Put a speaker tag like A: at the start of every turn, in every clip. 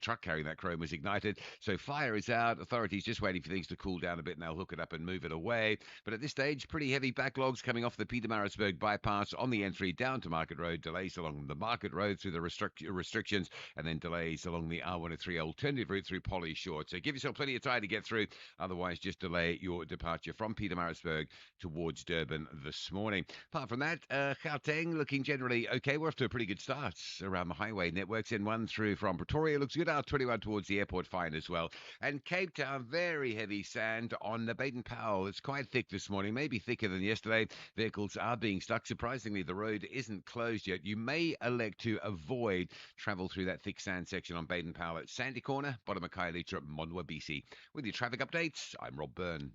A: truck carrying that chrome was ignited. So fire is out. Authorities just waiting for things to cool down a bit, and they'll hook it up and move it away. But at this stage, pretty heavy backlogs coming off the Pietermaritzburg bypass on the N3 down to Market Road. Delays along the Market Road through the restrictions, and then delays along the R103 alternative route through Polly Short. So give yourself plenty of time to get through. Otherwise, just delay your departure from Pietermaritzburg towards Durban this morning. Apart from that, Gauteng looking generally okay. We're off to a pretty good start around the highway networks. N1 through from Pretoria looks good. R21 towards the airport, fine as well. And Cape Town, very heavy sand on the Baden Powell. It's quite thick this morning, maybe thicker than yesterday. Vehicles are being stuck. Surprisingly, the road isn't closed yet. You may elect to avoid travel through that thick sand section on Baden Powell at Sandy Corner, bottom of Khayelitsha, Monwa, BC. With your traffic updates, I'm Rob Byrne.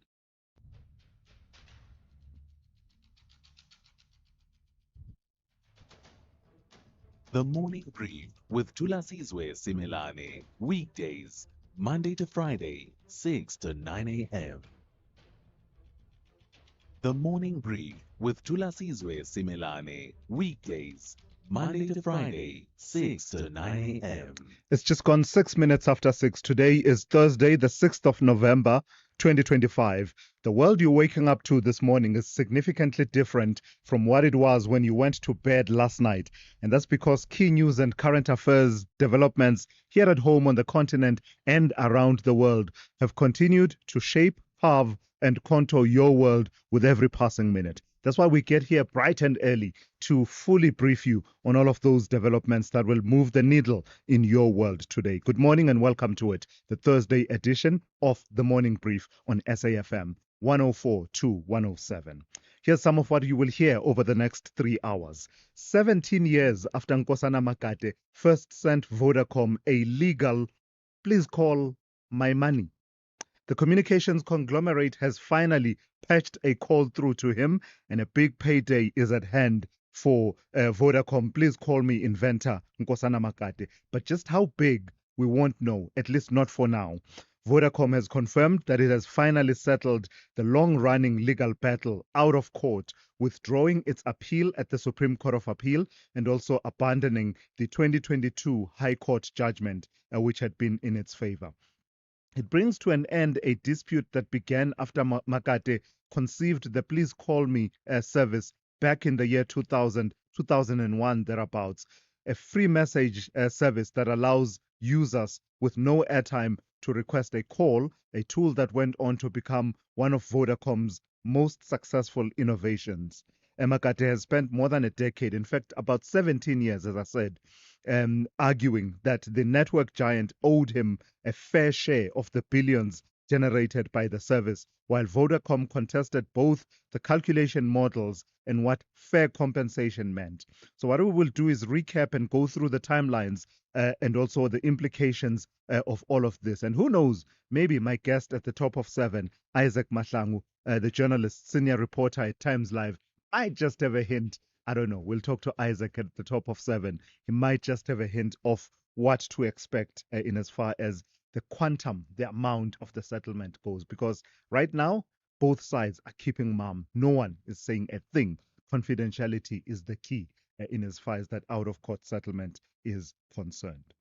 B: The Morning Brief with Thulasizwe Simelane. Weekdays, Monday to Friday, 6 to 9 a.m. The Morning Brief with Thulasizwe Simelane. Weekdays, Monday to Friday, 6 to 9 a.m.
C: It's just gone 6 minutes after 6. Today is Thursday, the 6th of November, 2025. The world you're waking up to this morning is significantly different from what it was when you went to bed last night. And that's because key news and current affairs developments here at home on the continent and around the world have continued to shape, carve, and contour your world with every passing minute. That's why we get here bright and early to fully brief you on all of those developments that will move the needle in your world today. Good morning and welcome to it, the Thursday edition of the Morning Brief on SAFM 104 to 107. Here's some of what you will hear over the next 3 hours. 17 years after Nkosana Makate first sent Vodacom a legal, please call my money. The communications conglomerate has finally patched a call through to him, and a big payday is at hand for Vodacom. Please call me inventor Nkosana Makate. But just how big, we won't know, at least not for now. Vodacom has confirmed that it has finally settled the long-running legal battle out of court, withdrawing its appeal at the Supreme Court of Appeal and also abandoning the 2022 High Court judgment, which had been in its favor. It brings to an end a dispute that began after Makate conceived the Please Call Me service back in the year 2000, 2001, thereabouts, a free message service that allows users with no airtime to request a call, a tool that went on to become one of Vodacom's most successful innovations. Makate has spent more than a decade, in fact, about 17 years, as I said, arguing that the network giant owed him a fair share of the billions generated by the service, while Vodacom contested both the calculation models and what fair compensation meant. So what we will do is recap and go through the timelines and also the implications of all of this. And who knows, maybe my guest at the top of 7, Isaac Mahlangu, the journalist, senior reporter at Times Live, might just have a hint. I don't know. We'll talk to Isaac at the top of 7. He might just have a hint of what to expect in as far as the quantum, the amount of the settlement goes. Because right now, both sides are keeping mum. No one is saying a thing. Confidentiality is the key in as far as that out-of-court settlement is concerned.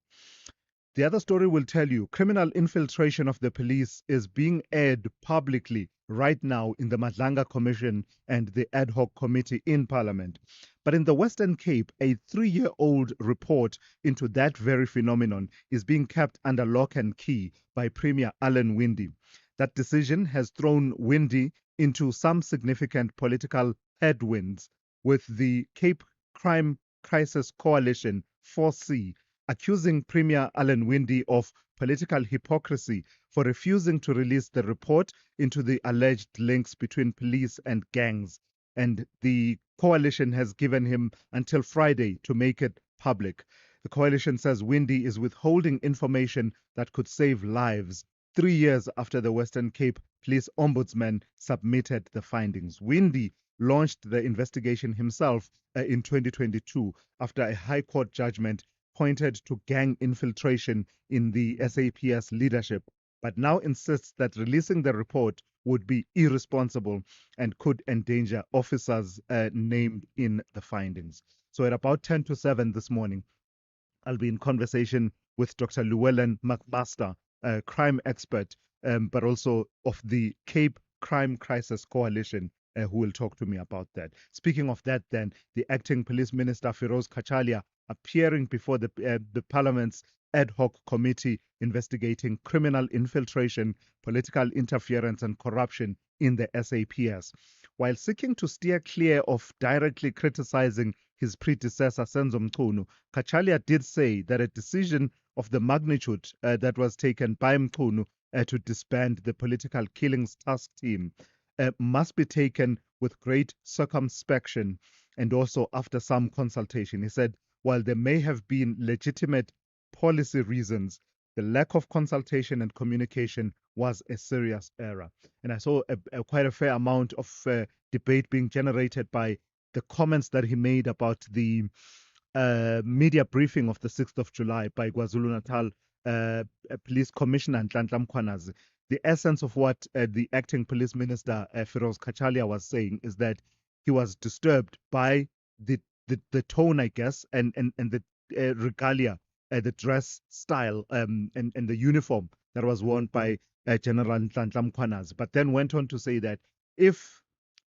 C: The other story will tell you criminal infiltration of the police is being aired publicly right now in the Madlanga Commission and the ad hoc committee in Parliament. But in the Western Cape, a 3-year-old report into that very phenomenon is being kept under lock and key by Premier Alan Winde. That decision has thrown Winde into some significant political headwinds, with the Cape Crime Crisis Coalition 4C accusing Premier Alan Winde of political hypocrisy for refusing to release the report into the alleged links between police and gangs. And the coalition has given him until Friday to make it public. The coalition says Winde is withholding information that could save lives 3 years after the Western Cape Police Ombudsman submitted the findings. Winde launched the investigation himself in 2022 after a High Court judgment pointed to gang infiltration in the SAPS leadership, but now insists that releasing the report would be irresponsible and could endanger officers named in the findings. So at about 10 to 7 this morning, I'll be in conversation with Dr. Llewellyn McMaster, a crime expert, but also of the Cape Crime Crisis Coalition, who will talk to me about that. Speaking of that, then, the acting police minister, Feroz Kachalia, appearing before the Parliament's ad hoc committee investigating criminal infiltration, political interference, and corruption in the SAPS. While seeking to steer clear of directly criticizing his predecessor, Senzo Mchunu, Kachalia did say that a decision of the magnitude that was taken by Mchunu to disband the political killings task team must be taken with great circumspection and also after some consultation. He said, while there may have been legitimate policy reasons, the lack of consultation and communication was a serious error. And I saw quite a fair amount of debate being generated by the comments that he made about the media briefing of the 6th of July by KwaZulu-Natal Police Commissioner Nhlanhla Mkhwanazi. The essence of what the acting police minister, Feroz Kachalia, was saying is that he was disturbed by the tone, I guess, and the regalia, the dress style, and the uniform that was worn by General Nhlanhla Mkhwanazi, but then went on to say that if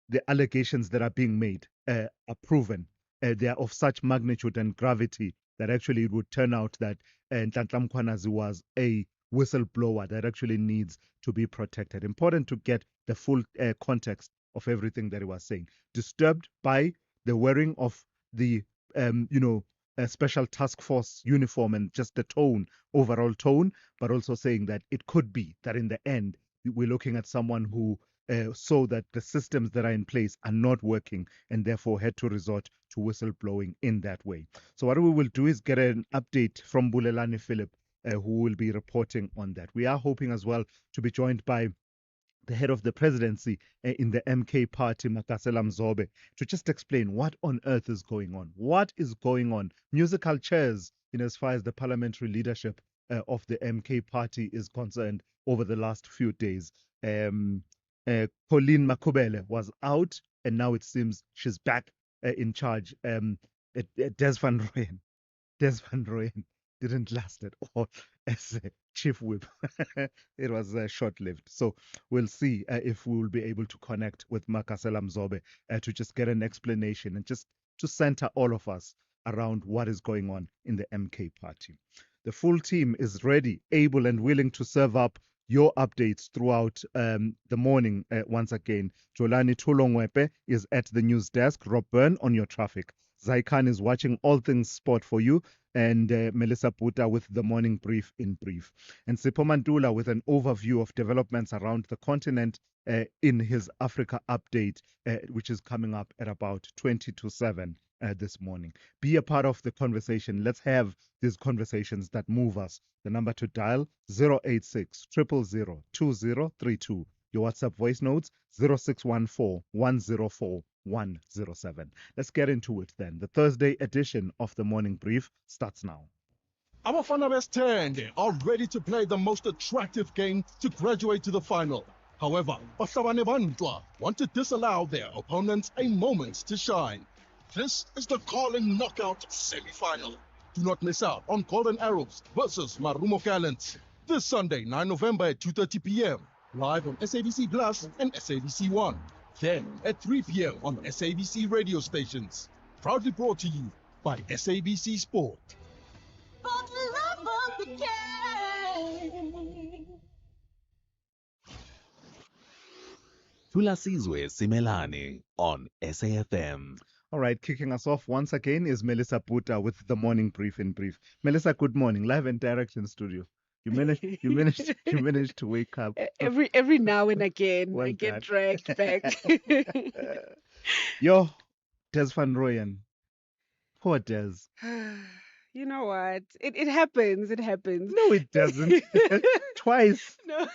C: the allegations that are being made are proven, they are of such magnitude and gravity that actually it would turn out that Nhlanhla Mkhwanazi was a whistleblower that actually needs to be protected. Important to get the full context of everything that he was saying. Disturbed by the wearing of the, special task force uniform and just the tone, overall tone, but also saying that it could be that in the end, we're looking at someone who saw that the systems that are in place are not working and therefore had to resort to whistleblowing in that way. So what we will do is get an update from Bulelani Philip, who will be reporting on that. We are hoping as well to be joined by the head of the presidency in the MK party, Makasela Mzobe, to just explain what on earth is going on. What is going on? Musical chairs, as far as the parliamentary leadership of the MK party is concerned over the last few days. Pauline Makubele was out, and now it seems she's back in charge. Des van Rooyen didn't last at all as chief whip. It was short-lived. So we'll see if we will be able to connect with Makasela Mzobe to just get an explanation and just to center all of us around what is going on in the MK party. The full team is ready, able and willing to serve up your updates throughout the morning. Once again, Jolani Tulongwepe is at the news desk. Rob Byrne on your traffic. Zaikan is watching all things sport for you, and Melissa Puta with the morning brief in brief. And Sipho Mantula with an overview of developments around the continent in his Africa update, which is coming up at about 20 to 7 this morning. Be a part of the conversation. Let's have these conversations that move us. The number to dial 086 000 2032. Your WhatsApp voice notes 0614 104 107. Let's get into it then. The Thursday edition of the Morning Brief starts now.
D: Abafana besithende are ready to play the most attractive game to graduate to the final. However, Bahlabane Bantwa want to disallow their opponents a moment to shine. This is the Calling Knockout semi-final. Do not miss out on Golden Arrows versus Marumo Gallants this Sunday, 9 November at 2:30 p.m. live on SABC Plus and SABC One. Then at 3 p.m. on SABC radio stations. Proudly brought to you by SABC Sport.
E: For the love of the game.
B: Thulasizwe Simelane on SAFM.
C: All right, kicking us off once again is Melissa Puta with the morning brief in brief. Melissa, good morning, live and direct in studio. You managed to wake up.
F: Every now and again,
C: Well
F: I
C: done.
F: get dragged back.
C: Yo, Des van Rooyen. Poor Des.
F: You know what? It happens. It happens.
C: No, it doesn't. Twice.
F: No.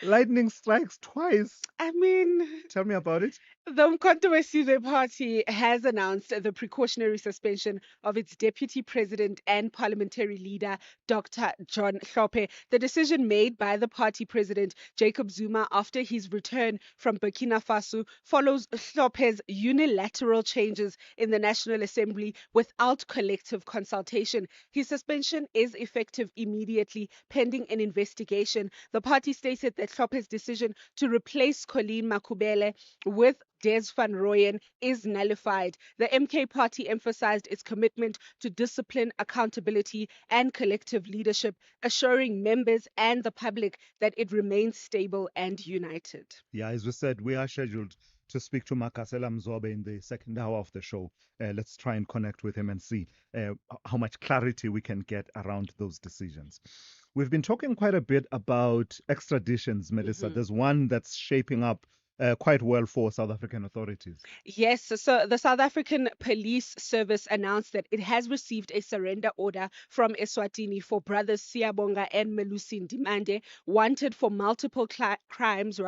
C: Lightning strikes twice.
F: I mean,
C: Tell me about it.
F: The Umkhonto we Party has announced the precautionary suspension of its deputy president and parliamentary leader, Dr. John Hlophe. The decision made by the party president, Jacob Zuma, after his return from Burkina Faso follows Hlophe's unilateral changes in the National Assembly without collective consultation. His suspension is effective immediately, pending an investigation. The party stated that Hlophe's decision to replace Colleen Makubele with Des van Rooyen is nullified. The MK party emphasized its commitment to discipline, accountability, and collective leadership, assuring members and the public that it remains stable and united.
C: Yeah, as we said, we are scheduled to speak to Makasela Mzobe in the second hour of the show. Let's try and connect with him and see how much clarity we can get around those decisions. We've been talking quite a bit about extraditions, Melissa. There's one that's shaping up quite well for South African authorities.
F: Yes, so the South African Police Service announced that it has received a surrender order from Eswatini for brothers Siyabonga and Melusi Ndimande, wanted for multiple crimes,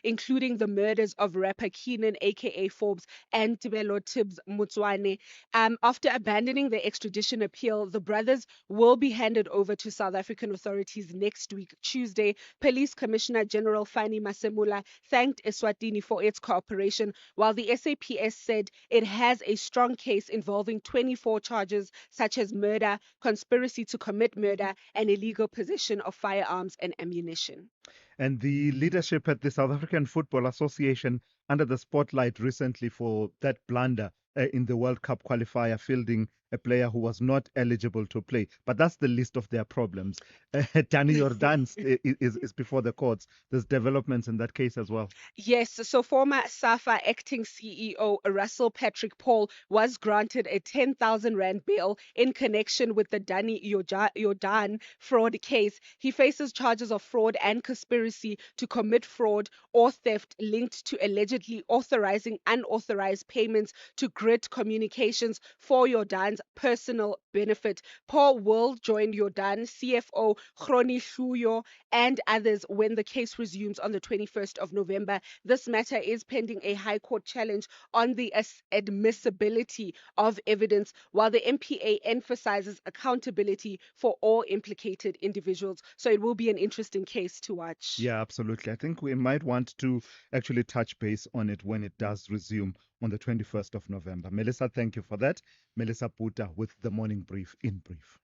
F: including the murders of rapper Keenan, aka Forbes, and Tibelo Tibbs Mutswane. After abandoning the extradition appeal, the brothers will be handed over to South African authorities next week, Tuesday. Police Commissioner General Fani Masemula thanked Eswatini for its cooperation, while the SAPS said it has a strong case involving 24 charges such as murder, conspiracy to commit murder, and illegal possession of firearms and ammunition.
C: And the leadership at the South African Football Association under the spotlight recently for that blunder in the World Cup qualifier, fielding a player who was not eligible to play. But that's the list of their problems. Danny Jordan is before the courts. There's developments in that case as well.
F: Yes, so former SAFA acting CEO Russell Patrick Paul was granted a 10,000 Rand bail in connection with the Danny Jordan fraud case. He faces charges of fraud and conspiracy to commit fraud or theft linked to allegedly authorizing unauthorized payments to Grit Communications for Jordan's personal benefit. Paul will join Jordan CFO Groni Hluyo and others when the case resumes on the 21st of November. This matter is pending a High Court challenge on the admissibility of evidence, while the MPA emphasizes accountability for all implicated individuals. So it will be an interesting case to watch.
C: Yeah, absolutely. I think we might want to actually touch base on it when it does resume on the 21st of November. Melissa, thank you for that. Melissa Puta with the morning brief in brief.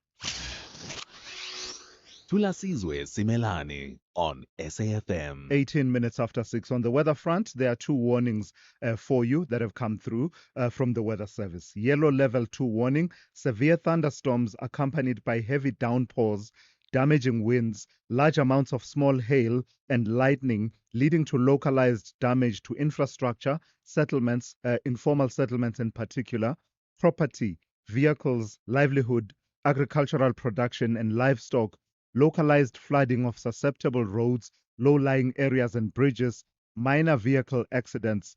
B: Thulasizwe Simelane on SAFM.
C: 18 minutes after 6. On the weather front, there are two warnings for you that have come through from the Weather Service. Yellow level 2 warning, severe thunderstorms accompanied by heavy downpours, damaging winds, large amounts of small hail and lightning, leading to localized damage to infrastructure, settlements, informal settlements in particular, property, vehicles, livelihood, agricultural production and livestock, localized flooding of susceptible roads, low-lying areas and bridges, minor vehicle accidents,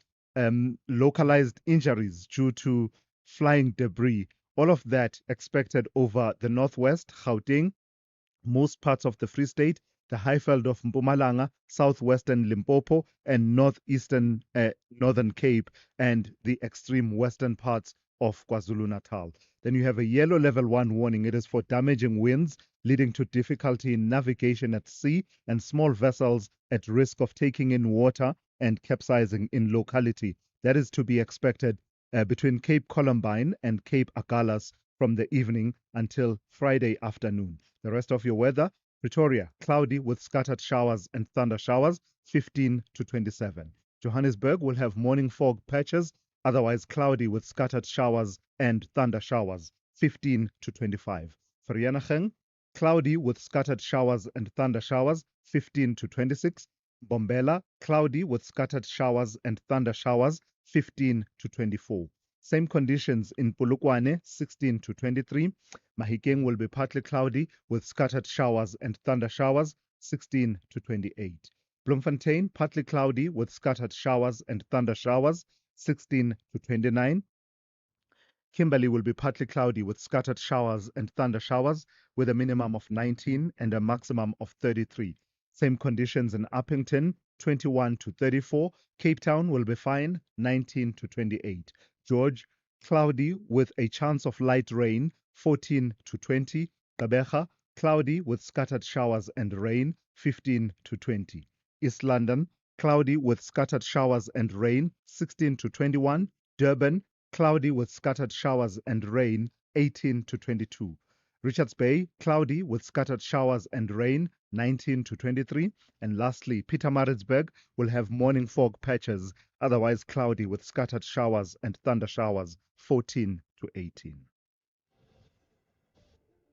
C: localized injuries due to flying debris. All of that expected over the northwest, Gauteng, most parts of the Free State, the Highveld of Mpumalanga, southwestern Limpopo, and northeastern Northern Cape, and the extreme western parts of KwaZulu-Natal. Then you have a yellow level 1 warning. It is for damaging winds, leading to difficulty in navigation at sea and small vessels at risk of taking in water and capsizing in locality. That is to be expected between Cape Columbine and Cape Agulhas from the evening until Friday afternoon. The rest of your weather, Pretoria, cloudy with scattered showers and thunder showers, 15 to 27. Johannesburg will have morning fog patches, otherwise cloudy with scattered showers and thunder showers, 15 to 25. Vereeniging, cloudy with scattered showers and thunder showers, 15 to 26. Bombela, cloudy with scattered showers and thunder showers, 15 to 24. Same conditions in Polokwane, 16 to 23. Mahikeng will be partly cloudy with scattered showers and thunder showers, 16 to 28. Bloemfontein, partly cloudy with scattered showers and thunder showers, 16 to 29. Kimberley will be partly cloudy with scattered showers and thunder showers with a minimum of 19 and a maximum of 33. Same conditions in Uppington, 21 to 34. Cape Town will be fine, 19 to 28. George, cloudy with a chance of light rain, 14 to 20. Gqeberha, cloudy with scattered showers and rain, 15 to 20. East London, cloudy with scattered showers and rain, 16 to 21. Durban, cloudy with scattered showers and rain, 18 to 22. Richards Bay, cloudy with scattered showers and rain, 19 to 23. And lastly, Pietermaritzburg will have morning fog patches, otherwise cloudy with scattered showers and thunder showers, 14 to 18.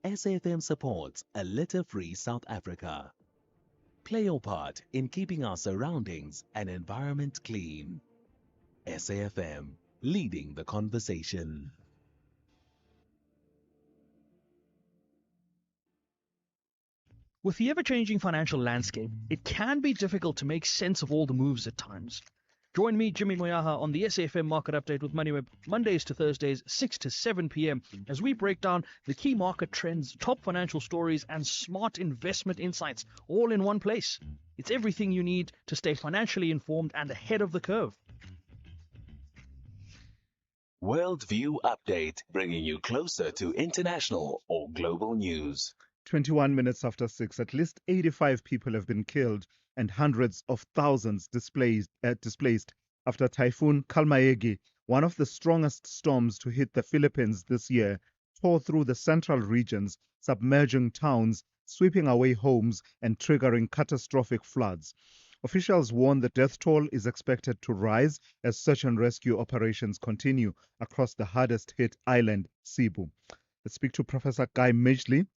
B: SAFM supports a litter-free South Africa. Play your part in keeping our surroundings and environment clean. SAFM, leading the conversation.
G: With the ever-changing financial landscape, it can be difficult to make sense of all the moves at times. Join me, Jimmy Moyaha, on the SAFM Market Update with MoneyWeb, Mondays to Thursdays, 6 to 7 p.m, as we break down the key market trends, top financial stories, and smart investment insights, all in one place. It's everything you need to stay financially informed and ahead of the curve.
B: Worldview Update, bringing you closer to international or global news.
C: 21 minutes after 6, at least 85 people have been killed and hundreds of thousands displaced after Typhoon Kalmaegi, one of the strongest storms to hit the Philippines this year, tore through the central regions, submerging towns, sweeping away homes, and triggering catastrophic floods. Officials warn the death toll is expected to rise as search and rescue operations continue across the hardest hit island, Cebu. Let's speak to Professor Guy Midgley,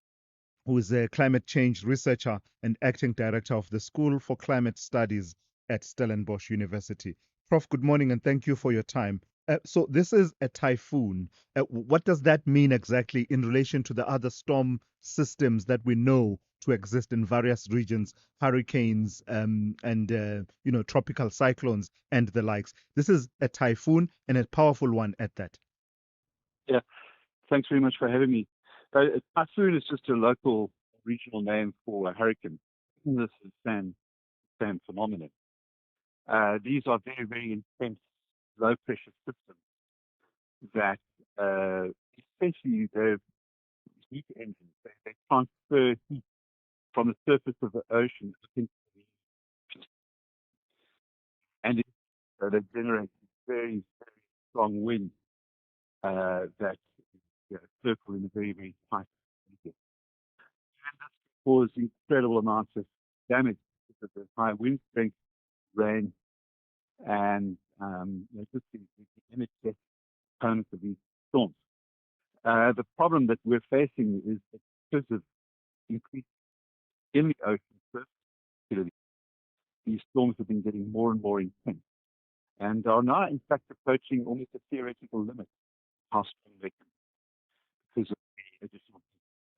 C: who is a climate change researcher and acting director of the School for Climate Studies at Stellenbosch University. Prof, good morning and thank you for your time. So this is a typhoon. What does that mean exactly in relation to the other storm systems that we know to exist in various regions, hurricanes and tropical cyclones and the likes? This is a typhoon and a powerful one at that.
H: Yeah, thanks very much for having me. Typhoon is just a local regional name for a hurricane. This is same phenomenon. These are very, very intense low pressure systems that essentially they're heat engines. They transfer heat from the surface of the ocean up into the and they generate very, very strong wind that circle in a very, very tight region. And this cause incredible amounts of damage because of the high wind strength, rain, and just the energetic components of these storms. The problem that we're facing is that because of increase in the ocean surface, these storms have been getting more and more intense and are now, in fact, approaching almost a theoretical limit of how strong they can be because of the additional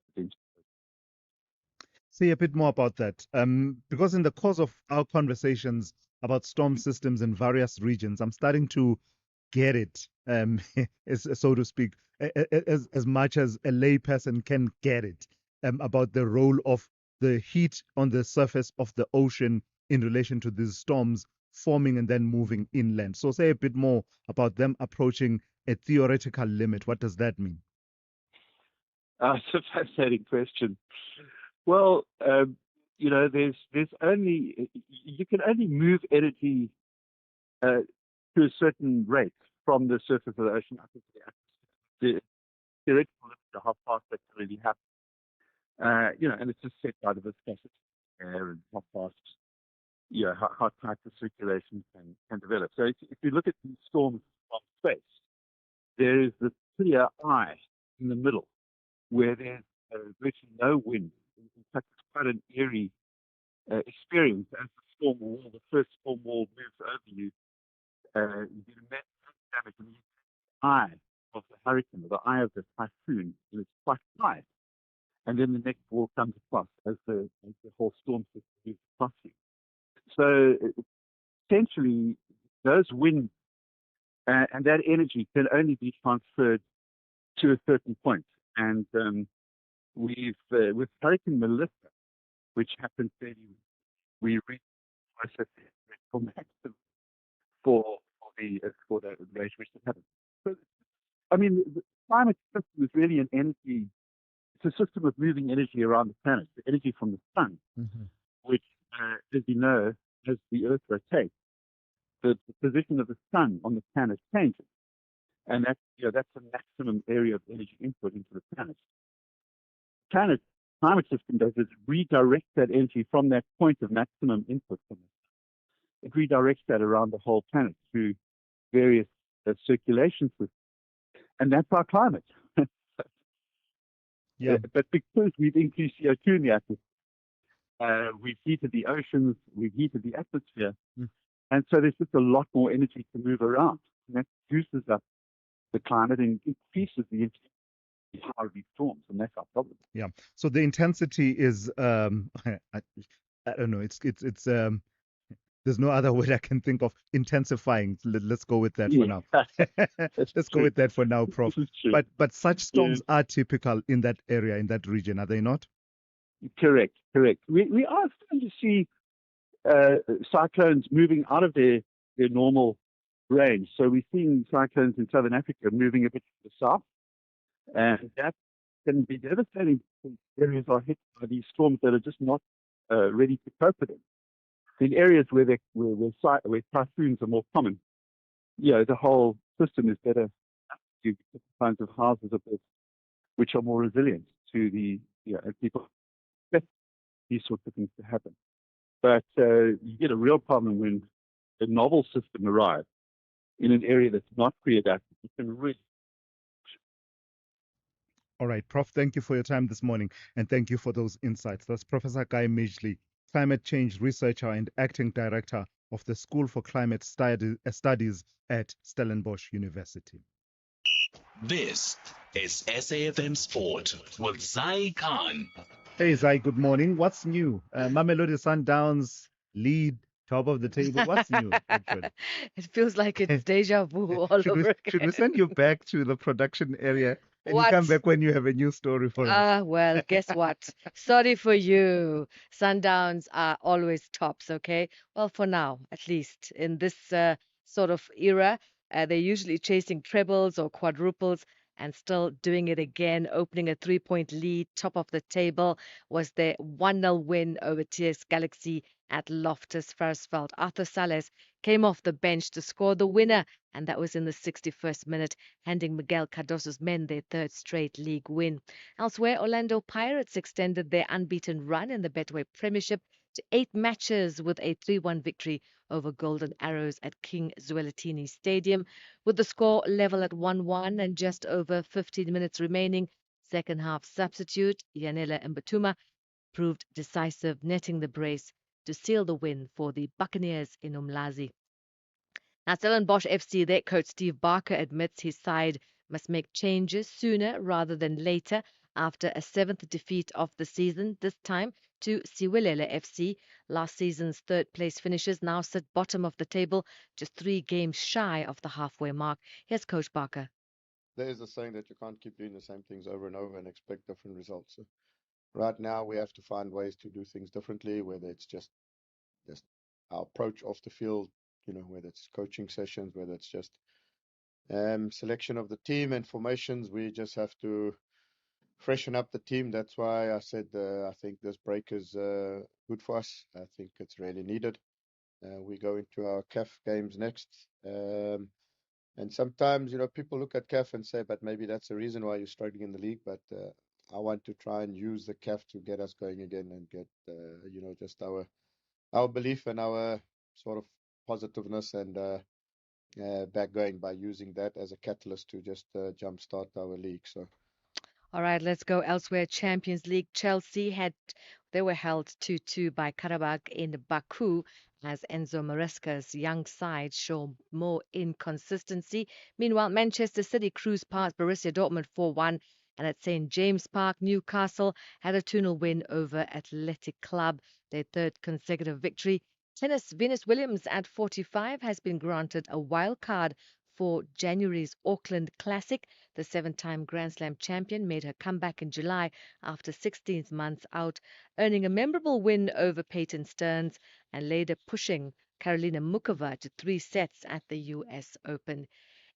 H: potential.
C: Say a bit more about that. Because in the course of our conversations about storm systems in various regions, I'm starting to get it, so to speak, as much as a layperson can get it, about the role of the heat on the surface of the ocean in relation to these storms forming and then moving inland. So say a bit more about them approaching a theoretical limit. What does that mean?
H: It's a fascinating question. Well, there's only you can only move energy to a certain rate from the surface of the ocean up into the atmosphere. The theoretical limit to how fast that can really happen. And it's just set by the viscosity of air and how fast, how tight the circulation can develop. So if you look at these storms from space, there is this clear eye in the middle where there's virtually no wind. In fact, it's quite an eerie experience as the first storm wall moves over you. You get immense damage in the eye of the hurricane, or the eye of the typhoon, and it's quite tight. And then the next wall comes across as the whole storm system moves across you. So essentially, those winds and that energy can only be transferred to a certain point. And with Hurricane Melissa, which happened fairly, we reached critical maximum for the rate which it happens. So, I mean, the climate system is really an energy. It's a system of moving energy around the planet, the energy from the sun, which, as you know, as the Earth rotates, the position of the sun on the planet changes, and that's the maximum area of energy input into the planet. Planet climate system does is redirect that energy from that point of maximum input from it. It redirects that around the whole planet through various circulation systems, and that's our climate.
C: Yeah.
H: But because we've increased CO2 in the atmosphere, we've heated the oceans, we've heated the atmosphere, and so there's just a lot more energy to move around, and that juices up the climate and increases the power of these storms, and that's our problem.
C: Yeah. So the intensity is I don't know. It's there's no other word I can think of. Intensifying. Let's go with that for now. Let's go with that for now, Prof.
H: This is true.
C: But such storms are typical in that area, in that region, are they not?
H: Correct. We are starting to see cyclones moving out of their normal range. So we're seeing cyclones in southern Africa moving a bit to the south, and that can be devastating. Areas are hit by these storms that are just not ready to cope with them. In areas where typhoons are more common, the whole system is better to different kinds of houses are built, which are more resilient to and people expect these sorts of things to happen. But you get a real problem when a novel system arrives in an area that's not pre-adapted. You can really.
C: All right, Prof, thank you for your time this morning, and thank you for those insights. That's Professor Guy Midgley, climate change researcher and acting director of the School for Climate Studies at Stellenbosch University.
B: This is SAFM Sport with Zai Khan.
C: Hey, Zai, good morning. What's new? Mamelodi Sundowns lead, top of the table. What's new, actually?
I: It feels like it's deja vu all over again.
C: Should we send you back to the production area and you
I: What?
C: come back when you have a new story for us?
I: Well, guess what? Sorry for you. Sundowns are always tops, okay? Well, for now, at least. In this sort of era, they're usually chasing trebles or quadruples and still doing it again, opening a 3-point lead. Top of the table was their 1-0 win over TS Galaxy at Loftus Versfeld. Arthur Sales came off the bench to score the winner, and that was in the 61st minute, handing Miguel Cardoso's men their third straight league win. Elsewhere, Orlando Pirates extended their unbeaten run in the Betway Premiership to 8 matches with a 3-1 victory over Golden Arrows at King Zwelithini Stadium. With the score level at 1-1 and just over 15 minutes remaining, second half substitute Yanela Mbatuma proved decisive, netting the brace to seal the win for the Buccaneers in Umlazi. Now, Stellenbosch FC, their coach Steve Barker admits his side must make changes sooner rather than later after a 7th defeat of the season, this time to Siwelele FC. Last season's third-place finishers now sit bottom of the table, just 3 games shy of the halfway mark. Here's Coach Barker.
J: There is a saying that you can't keep doing the same things over and over and expect different results. So right now, we have to find ways to do things differently, whether it's just our approach off the field, whether it's coaching sessions, whether it's just selection of the team and formations. We just have to freshen up the team. That's why I said I think this break is good for us. I think it's really needed. We go into our CAF games next. And sometimes, people look at CAF and say, but maybe that's the reason why you're struggling in the league. But I want to try and use the CAF to get us going again and get, just our belief and our sort of positiveness and back going by using that as a catalyst to just jumpstart our league. So.
I: All right, let's go elsewhere. Champions League. Chelsea they were held 2-2 by Karabakh in Baku as Enzo Maresca's young side show more inconsistency. Meanwhile, Manchester City cruised past Borussia Dortmund 4-1, and at St. James Park, Newcastle had a 2-0 win over Athletic Club, their third consecutive victory. Tennis Venus Williams at 45 has been granted a wild card for January's Auckland Classic. The 7-time Grand Slam champion made her comeback in July after 16 months out, earning a memorable win over Peyton Stearns and later pushing Karolina Mukova to 3 sets at the US Open.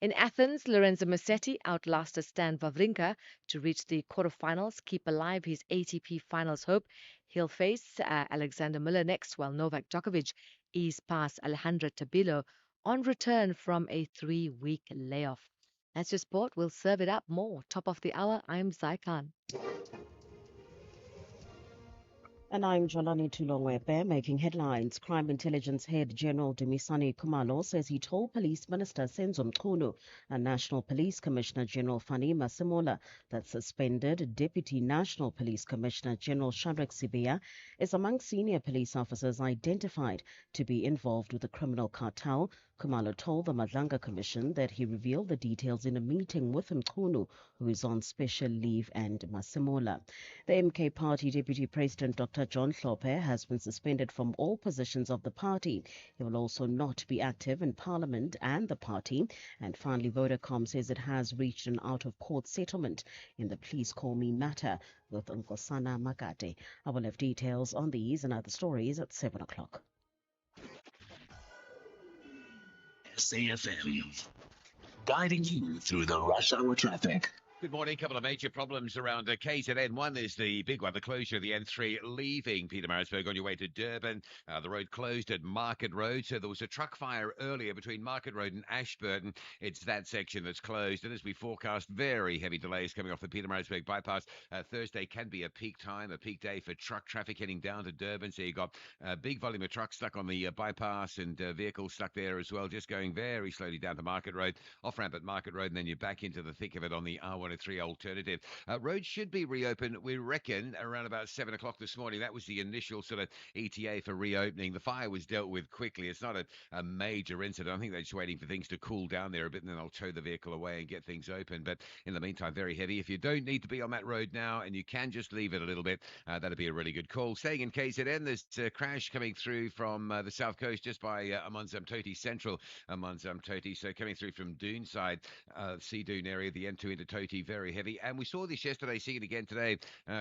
I: In Athens, Lorenzo Musetti outlasted Stan Wawrinka to reach the quarterfinals, keep alive his ATP Finals hope. He'll face Alexander Miller next, while Novak Djokovic eased past Alejandro Tabilo on return from a 3-week layoff. That's your sport. We'll serve it up more. Top of the hour, I'm Zaikan.
K: And I'm Jolani Tulongwepe, making headlines. Crime Intelligence Head General Dumisani Kumalo says he told Police Minister Senzo Mchunu and National Police Commissioner General Fani Masemola that suspended Deputy National Police Commissioner General Shadrack Sibia is among senior police officers identified to be involved with the criminal cartel. Kumalo told the Madlanga Commission that he revealed the details in a meeting with Mchunu, who is on special leave, and Masemola. The MK Party Deputy President Dr. John Hlophe has been suspended from all positions of the party. He will also not be active in Parliament and the party. And finally, Vodacom says it has reached an out-of-court settlement in the Please Call Me matter with Nkosana Makate. I will have details on these and other stories at 7 o'clock.
B: SAFM, guiding you through the rush hour traffic.
A: Good morning. A couple of major problems around KZN. One is the big one, the closure of the N3 leaving Pietermaritzburg on your way to Durban. The road closed at Market Road. So there was a truck fire earlier between Market Road and Ashburton. It's that section that's closed. And as we forecast, very heavy delays coming off the Pietermaritzburg bypass. Thursday can be a peak time, a peak day for truck traffic heading down to Durban. So you've got a big volume of trucks stuck on the bypass and vehicles stuck there as well, just going very slowly down to Market Road, off ramp at Market Road, and then you're back into the thick of it on the R103 alternative. Roads should be reopened, we reckon, around about 7 o'clock this morning. That was the initial sort of ETA for reopening. The fire was dealt with quickly. It's not a major incident. I think they're just waiting for things to cool down there a bit, and then they'll tow the vehicle away and get things open. But in the meantime, very heavy. If you don't need to be on that road now and you can just leave it a little bit, that'd be a really good call. Staying in KZN, there's a crash coming through from the south coast just by Amanzamtoti, central Amanzamtoti. So coming through from Doonside, Sea Dune area, the N2 into Toti, very heavy. And we saw this yesterday, seeing it again today,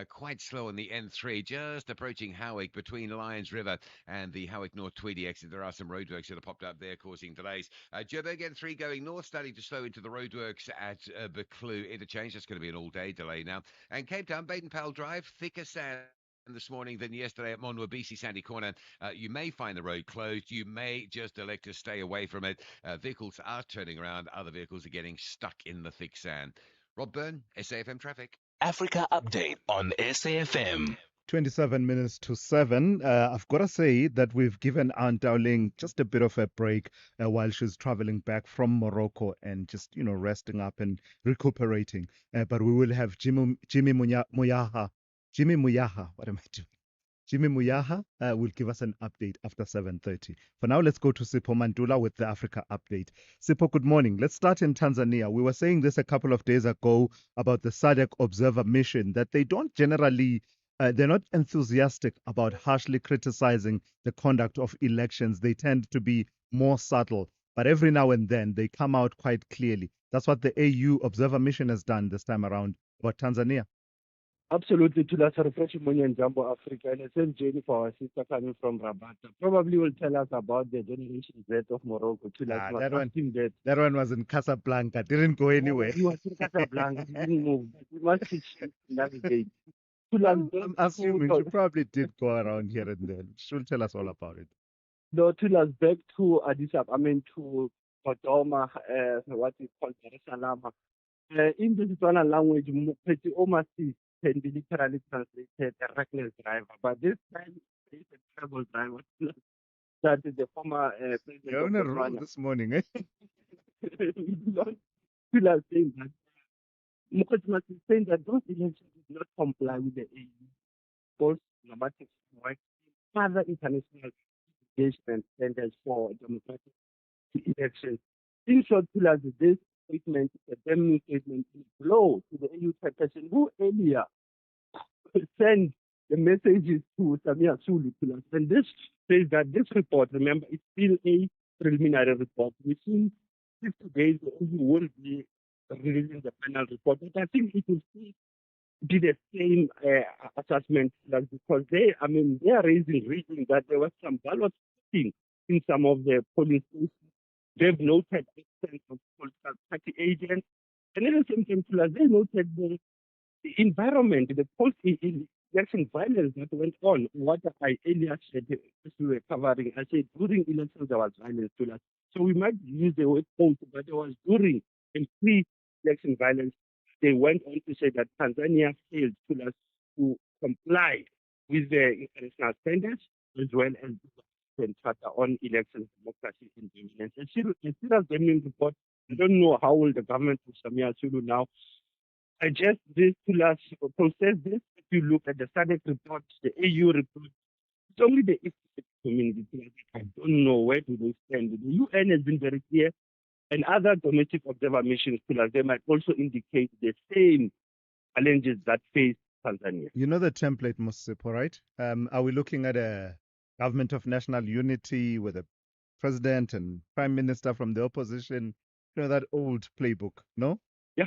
A: quite slow on the N3, just approaching Howick between Lions River and the Howick North Tweedy exit. There are some roadworks that have popped up there causing delays. Joburg N3 going north, starting to slow into the roadworks at Buccleuch interchange. That's going to be an all-day delay now. And Cape Town, Baden-Powell Drive, thicker sand this morning than yesterday at Monwabisi Sandy Corner. You may find the road closed. You may just elect to stay away from it. Vehicles are turning around. Other vehicles are getting stuck in the thick sand. Rob Byrne, SAFM Traffic.
B: Africa Update on SAFM.
C: 27 minutes to 7. I've got to say that we've given Aunt Dowling just a bit of a break while she's traveling back from Morocco and just, resting up and recuperating. But we will have Jimmy Muyaha. What am I doing? Jimmy Muyaha will give us an update after 7:30. For now, let's go to Sipho Mandula with the Africa Update. Sipho, good morning. Let's start in Tanzania. We were saying this a couple of days ago about the SADC Observer Mission, that they don't generally, they're not enthusiastic about harshly criticizing the conduct of elections. They tend to be more subtle. But every now and then, they come out quite clearly. That's what the AU Observer Mission has done this time around about Tanzania.
L: Absolutely, Thulasizwe Simelane and Jumbo Africa, and the same journey for our sister coming from Rabat. Probably will tell us about the Generation Z of Morocco.
C: That one was in Casablanca, didn't go anywhere.
L: He was in Casablanca, he didn't move. We must teach him to navigate.
C: I'm assuming she probably did go around here and there. She'll tell us all about it.
L: No, Thulas, back to Addis Ababa, to Kodoma, what is called Dar es Salaam. In the Tswana language, Mupeti Omasi can be literally translated a reckless driver, but this time it's a trouble driver. That is the former president.
C: You're on a roll this morning, eh?
L: People are saying that Mukotmas is saying that those elections did not comply with the EU post-dramatic work further international engagement standards for democratic elections. In short, this statement is a damning statement in blow to the EU person who earlier sent the messages to Samia Sulu. And this says that this report, remember, is still a preliminary report. Within 50 days, the EU will be releasing the final report. But I think it will still be the same assessment because they are raising reading that there was some ballot cheating in some of the polling stations. They've noted absence of political party agents. And at the same time, Thulas, they noted the environment, the post-election violence that went on. What I earlier said, as we were covering, I said during elections there was violence to us. So we might use the word post, but there was during and pre-election violence. They went on to say that Tanzania failed to comply with the international standards as well as the Charter on Elections, Democracy and Governance. A serious damning report. I don't know how will the government of Samia Sulu now adjust this to process this. If you look at the SADC report, the AU report, it's only the East community. I don't know where do they stand. The UN has been very clear, and other domestic observer missions, they might also indicate the same challenges that face Tanzania.
C: You know the template, Musipo, right? Are we looking at a government of national unity with a president and prime minister from the opposition? You know, that old playbook, no?
L: Yeah.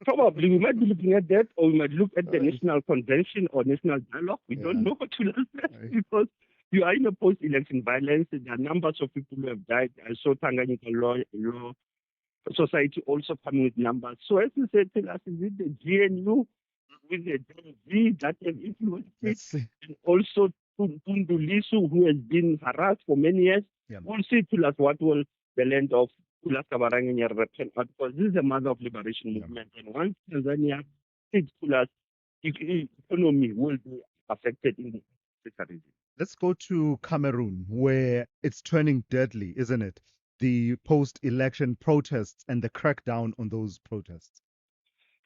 L: Probably we might be looking at that, or we might look at the National Convention or National Dialogue. We don't know what to look at because you are in a post-election violence. There are numbers of people who have died. I saw Tanganyika Law Society also coming with numbers. So as you said, tell us, is it the GNU with the Gen Z that have influenced it? And also Tundu Lissu, who has been harassed for many years. We'll see, tell us, what will the land of Thulas Kabaranga represent, because this is the mother of liberation movement. And once Tanzania takes Thulas, economy will be affected in the Africa region.
C: Let's go to Cameroon, where it's turning deadly, isn't it? The post-election protests and the crackdown on those protests.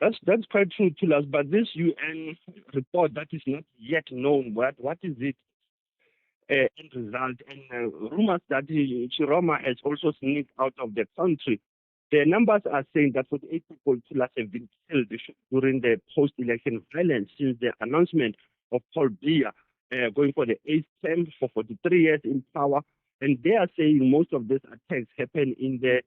L: That's quite true, Thulas. But this UN report that is not yet known, what is it end result? And rumors that Chiroma has also sneaked out of the country. The numbers are saying that 48 people, Thulas, have been killed during the post-election violence since the announcement of Paul Biya going for the 8th term for 43 years in power. And they are saying most of these attacks happen in the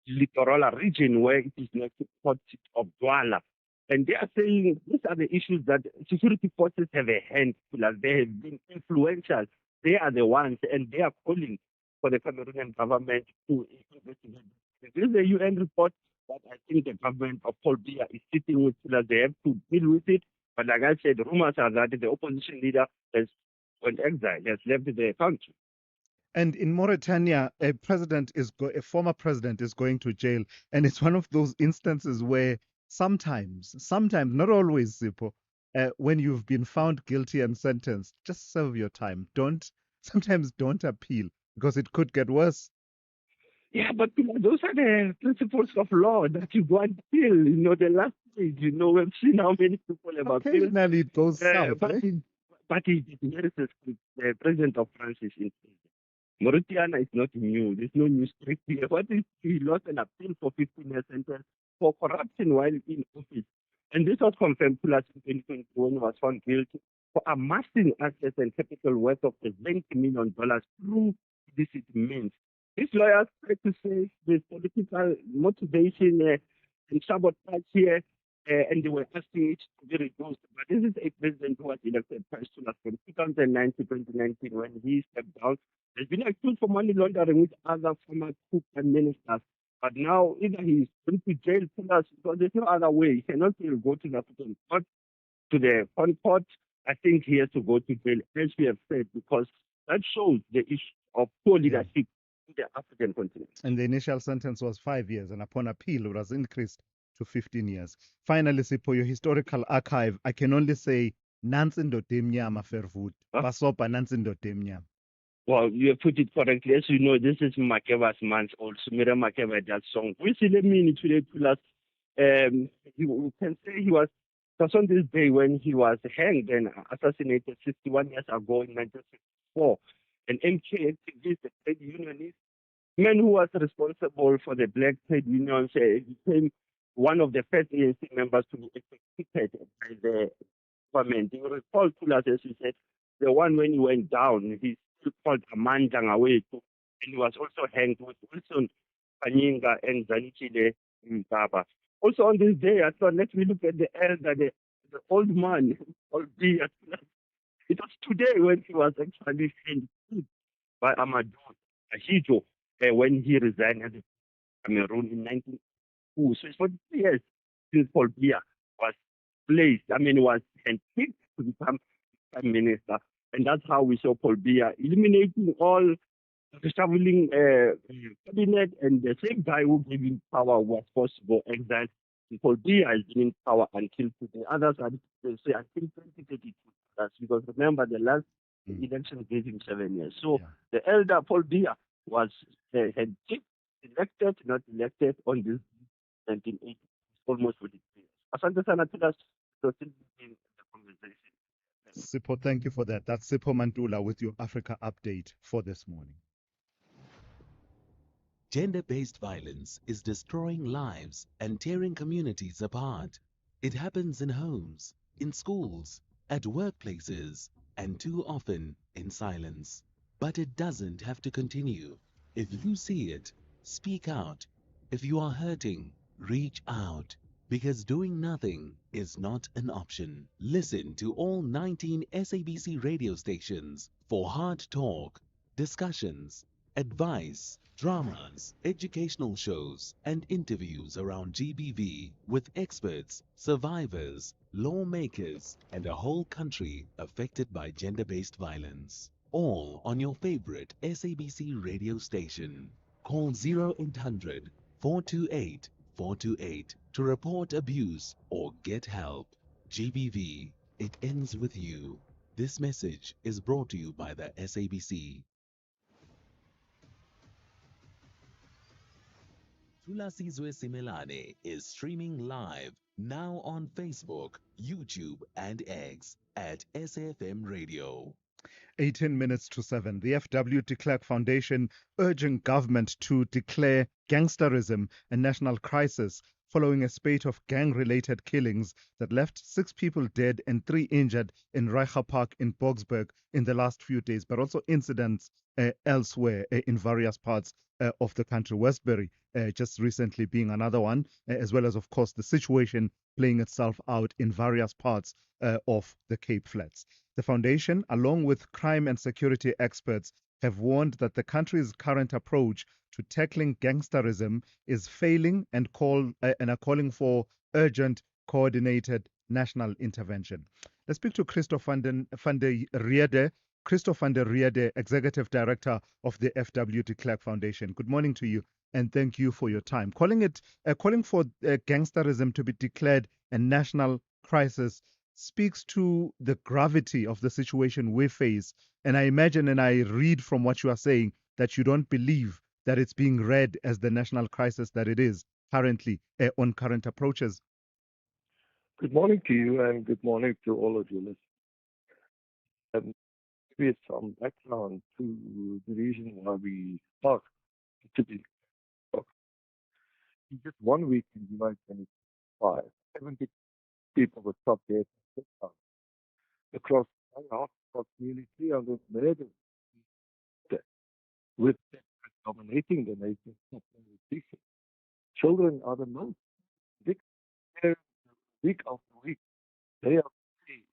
L: littoral region where it is next to Port of Douala. And they are saying these are the issues that security forces have a hand to. They have been influential. They are the ones, and they are calling for the Cameroonian government to investigate. This is a UN report that I think the government of Paul Biya is sitting with. They have to deal with it. But like I said, rumors are that the opposition leader has went exile, has left the country.
C: And in Mauritania, a former president is going to jail, and it's one of those instances where sometimes, not always, Sipho, when you've been found guilty and sentenced, just serve your time. Sometimes don't appeal, because it could get worse.
L: Yeah, but those are the principles of law that you go and appeal. The last stage, we've seen how many people have appealed.
C: Occasionally it goes south.
L: But the president of France is in prison. Mauritania is not new. There's no new script here. What is he lost an appeal for 15 years sentence for corruption while in office. And this was confirmed to us in 2020 when he was found guilty for amassing assets and capital worth of $20 million through illicit means. These lawyers try to say there's political motivation and sabotage here, and they were asking it to be reduced. But this is a president who was elected first from 2009 to 2019 when he stepped down. He's been accused for money laundering with other former coup prime ministers. But now either he's going to jail because there's no other way. He cannot go to the African court, to the foreign court. I think he has to go to jail, as we have said, because that shows the issue of poor leadership in the African continent.
C: And the initial sentence was 5 years, and upon appeal, it was increased to 15 years. Finally, Sipho, your historical archive, I can only say, Nansi Ndodemnyama Fervut. Basopa Nansi Ndodemnyama.
L: Well, you have put it correctly. As you know, this is Makeva's month also. Mira Makeva, that song. We see the meaning today to us. You can say he was on this day when he was hanged and assassinated 61 years ago in 1964. An MK activist, a trade unionist, man who was responsible for the black trade unions, became one of the first ANC members to be executed by the government. You recall Thulas, as you said, the one when he went down, he's still called Amanda Ngawetu, and he was also hanged with Wilson Panyinga and Zanichile Mbaba. Also on this day, I thought, let me look at the elder, the old man, albeit. It was today when he was actually hanged by Amadou. Hijo when he resigned as Cameroon in 1992. So it's 42 years since Paul Biya was placed, was handpicked to become Prime Minister. And that's how we saw Paul Biya eliminating all the traveling cabinet, and the same guy who gave him power was forced to go exile. Paul Biya has been in power until today. Others are say until 2032. That's because remember the last election gave him 7 years. So the elder Paul Biya was had elected, not elected on this 1980, almost 43 years. Asante sana Thulas, so still in the conversation.
C: Sipho, thank you for that. That's Sipho Mantula with your Africa update for this morning.
B: Gender-based violence is destroying lives and tearing communities apart. It happens in homes, in schools, at workplaces, and too often in silence. But it doesn't have to continue. If you see it, speak out. If you are hurting, reach out. Because doing nothing is not an option. Listen to all 19 SABC radio stations for hard talk, discussions, advice, dramas, educational shows, and interviews around GBV with experts, survivors, lawmakers, and a whole country affected by gender-based violence. All on your favorite SABC radio station. Call 0800 428 428 to report abuse or get help. GBV, it ends with you. This message is brought to you by the SABC. Thulasizwe Simelane is streaming live now on Facebook, YouTube, and X at SAFM Radio.
C: 18 minutes to 7. The FW de Klerk Foundation urging government to declare gangsterism a national crisis following a spate of gang-related killings that left 6 people dead and 3 injured in Reicha Park in Boksburg in the last few days, but also incidents elsewhere in various parts of the country. Westbury just recently being another one, as well as, of course, the situation playing itself out in various parts of the Cape Flats. The foundation, along with crime and security experts, have warned that the country's current approach to tackling gangsterism is failing and are calling for urgent, coordinated national intervention. Let's speak to Christoph van der Riede. Christoph van der Riede, Executive Director of the FW de Klerk Foundation. Good morning to you, and thank you for your time. Calling for gangsterism to be declared a national crisis speaks to the gravity of the situation we face. And I imagine, and I read from what you are saying, that you don't believe that it's being read as the national crisis that it is currently on current approaches.
M: Good morning to you, and good morning to all of you listeners. Give some background to the reason why we talk today. In just 1 week in July 2025, 70 people were shot dead across nearly 300 murders, with dominating the nation. Children are the most victims week after week. Day after day,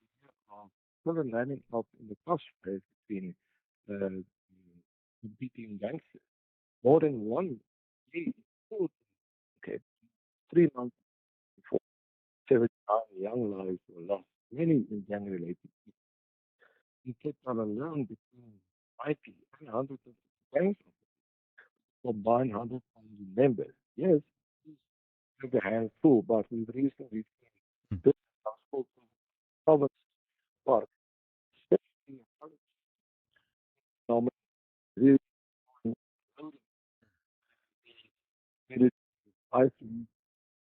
M: children lining up in the cross space between competing gangsters. More than one day, okay, 3 months before, 79 young lives were lost, many in gang-related. In Cape Town alone, between 90 and 100 gangs, combined 100,000 members. Yes, it's a handful, but we've recently seen this household Province Park, especially really I think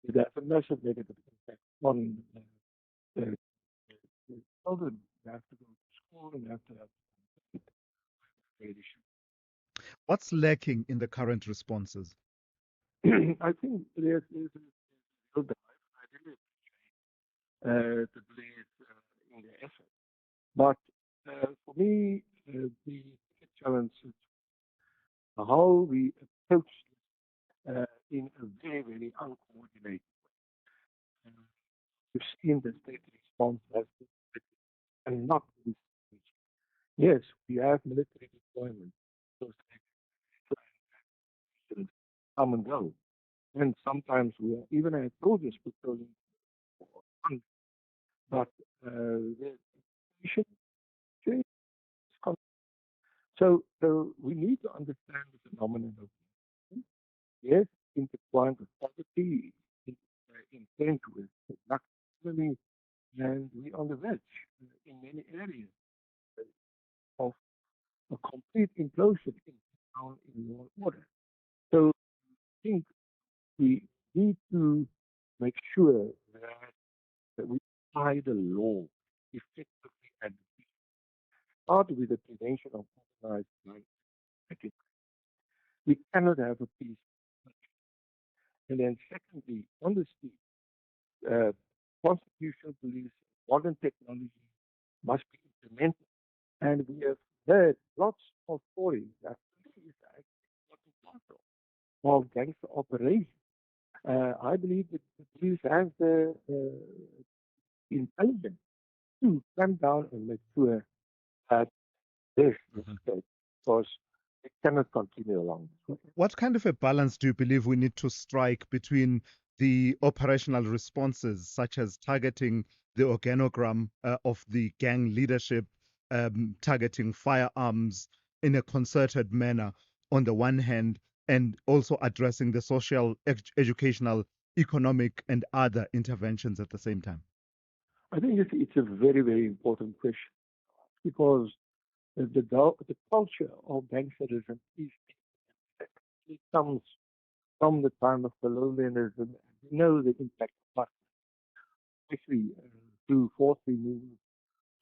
M: it has a massive negative impact on the children. They have to go to school and have to have education.
C: What's lacking in the current responses?
M: I think there's a real drive. I really appreciate the belief in the effort. But for me, the biggest challenge is how we approach in a very, very uncoordinated way. We've seen the state response as and not this. Yes, we have military deployment. come and go. And sometimes we are even had soldiers patrolling for months. But the situation changes. So we need to understand the phenomenon of yes, intertwined with poverty, in- intent with lack of economy, and we on the verge in many areas of a complete implosion in town in law and order. So I think we need to make sure that we apply the law effectively and start with the prevention of organized crime. I think we cannot have a peace. And then secondly, on the street, uh, constitutional police, modern technology must be implemented. And we have heard lots of stories that police are actually not part of gangster operations. I believe that the police have the intelligence to clamp down and make sure that this is safe, because it cannot continue along this way.
C: What kind of a balance do you believe we need to strike between the operational responses, such as targeting the organogram of the gang leadership, targeting firearms in a concerted manner on the one hand, and also addressing the social, educational, economic, and other interventions at the same time?
M: I think it's a very, very important question because the culture of gangsterism is it comes from the time of colonialism. We know the impact of especially through forceful movement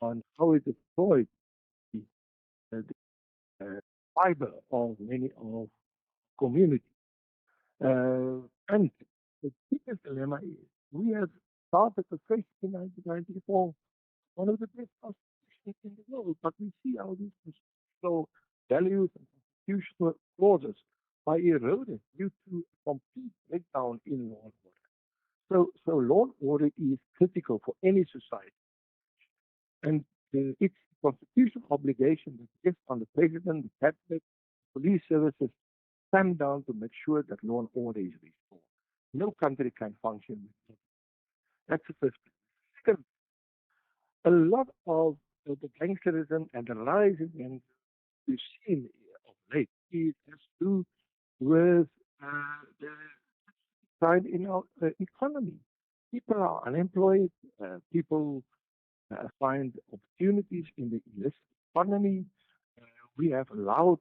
M: on how it destroyed the fiber of many of communities. And the biggest dilemma is we have started the first in 1994, one of the best constitutions in the world, but we see how these constitutional values and constitutional clauses are eroded due to a complete breakdown in law and order. So law and order is critical for any society. And it's a constitutional obligation that rests on the president, the cabinet, police services, stand down to make sure that law and order is restored. No country can function without it. That's the first thing. Second, a lot of the gangsterism and the rise in gangs we've seen of late is has to do with the decline in our economy. People are unemployed. People find opportunities in the illicit economy. We have allowed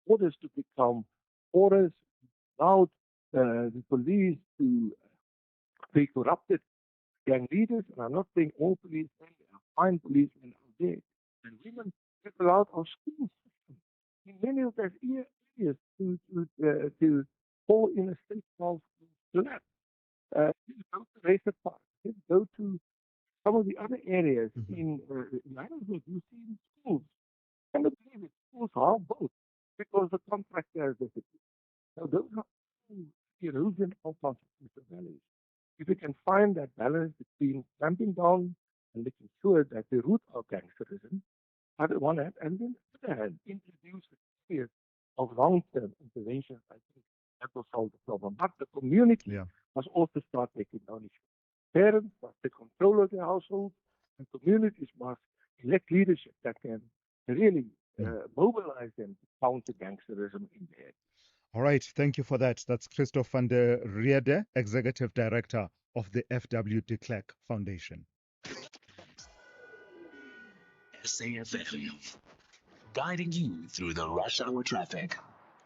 M: orders to become orders, allowed the police to be corrupted gang leaders, and I'm not saying all policemen, there are fine policemen out there, and women get allowed our school system in many of those areas to fall in a state of collapse. Just go to Racer Park, just go to some of the other areas in Johannesburg, you see in schools. I cannot believe it. Schools are both because the contractor has disappeared. So those are erosion of constitutional values. If we can find that balance between clamping down and making sure that the root of gangsterism, on the one hand, and then on the other hand, introduce a period of long-term intervention, I think that will solve the problem. But the community must also start taking ownership. Parents must take control of their household, and communities must elect leadership that can really mobilize them to counter gangsterism in their
C: All right, thank you for that. That's Christoph van der Riede, Executive Director of the FW de Klerk Foundation.
B: SAFM, guiding you through the rush hour traffic.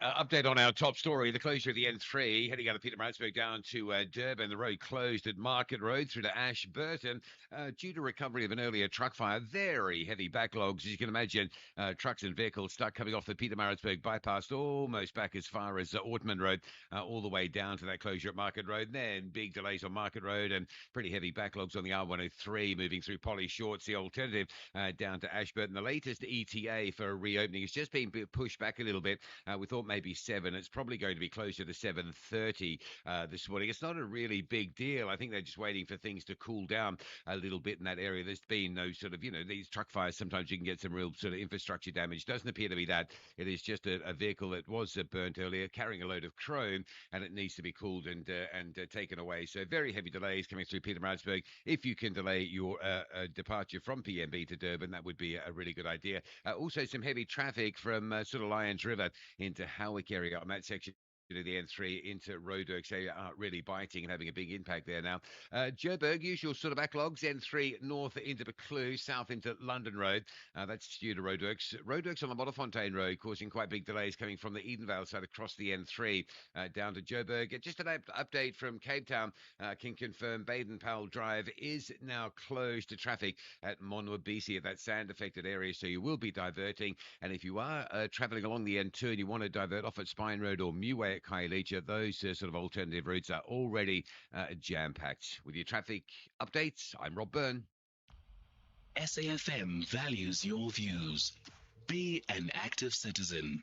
A: Update on our top story, the closure of the N3, heading out of Pietermaritzburg down to Durban. The road closed at Market Road through to Ashburton due to recovery of an earlier truck fire. Very heavy backlogs, as you can imagine. Trucks and vehicles stuck coming off the Pietermaritzburg bypass almost back as far as Ortman Road, all the way down to that closure at Market Road. And then big delays on Market Road and pretty heavy backlogs on the R103 moving through Polly Shorts, the alternative down to Ashburton. The latest ETA for reopening has just been pushed back a little bit. We thought maybe 7. It's probably going to be closer to 7:30 this morning. It's not a really big deal. I think they're just waiting for things to cool down a little bit in that area. There's been no sort of, these truck fires, sometimes you can get some real sort of infrastructure damage. Doesn't appear to be that. It is just a vehicle that was burnt earlier, carrying a load of chrome, and it needs to be cooled and taken away. So very heavy delays coming through Pietermaritzburg. If you can delay your departure from PMB to Durban, that would be a really good idea. Also, some heavy traffic from sort of Lions River into Howick area on that section of the N3 into roadworks. They are really biting and having a big impact there now. Joburg, usual sort of backlogs. N3 north into Buccleuch, south into London Road. That's due to roadworks. Roadworks on the Modderfontein Road causing quite big delays coming from the Edenvale side across the N3 down to Joburg. Just an update from Cape Town. Can confirm Baden-Powell Drive is now closed to traffic at Monwabisi at that sand-affected area, so you will be diverting. And if you are travelling along the N2 and you want to divert off at Spine Road or Muway at Khayelitsha, those sort of alternative routes are already jam-packed. With your traffic updates, I'm Rob Byrne.
B: SAFM values your views. Be an active citizen.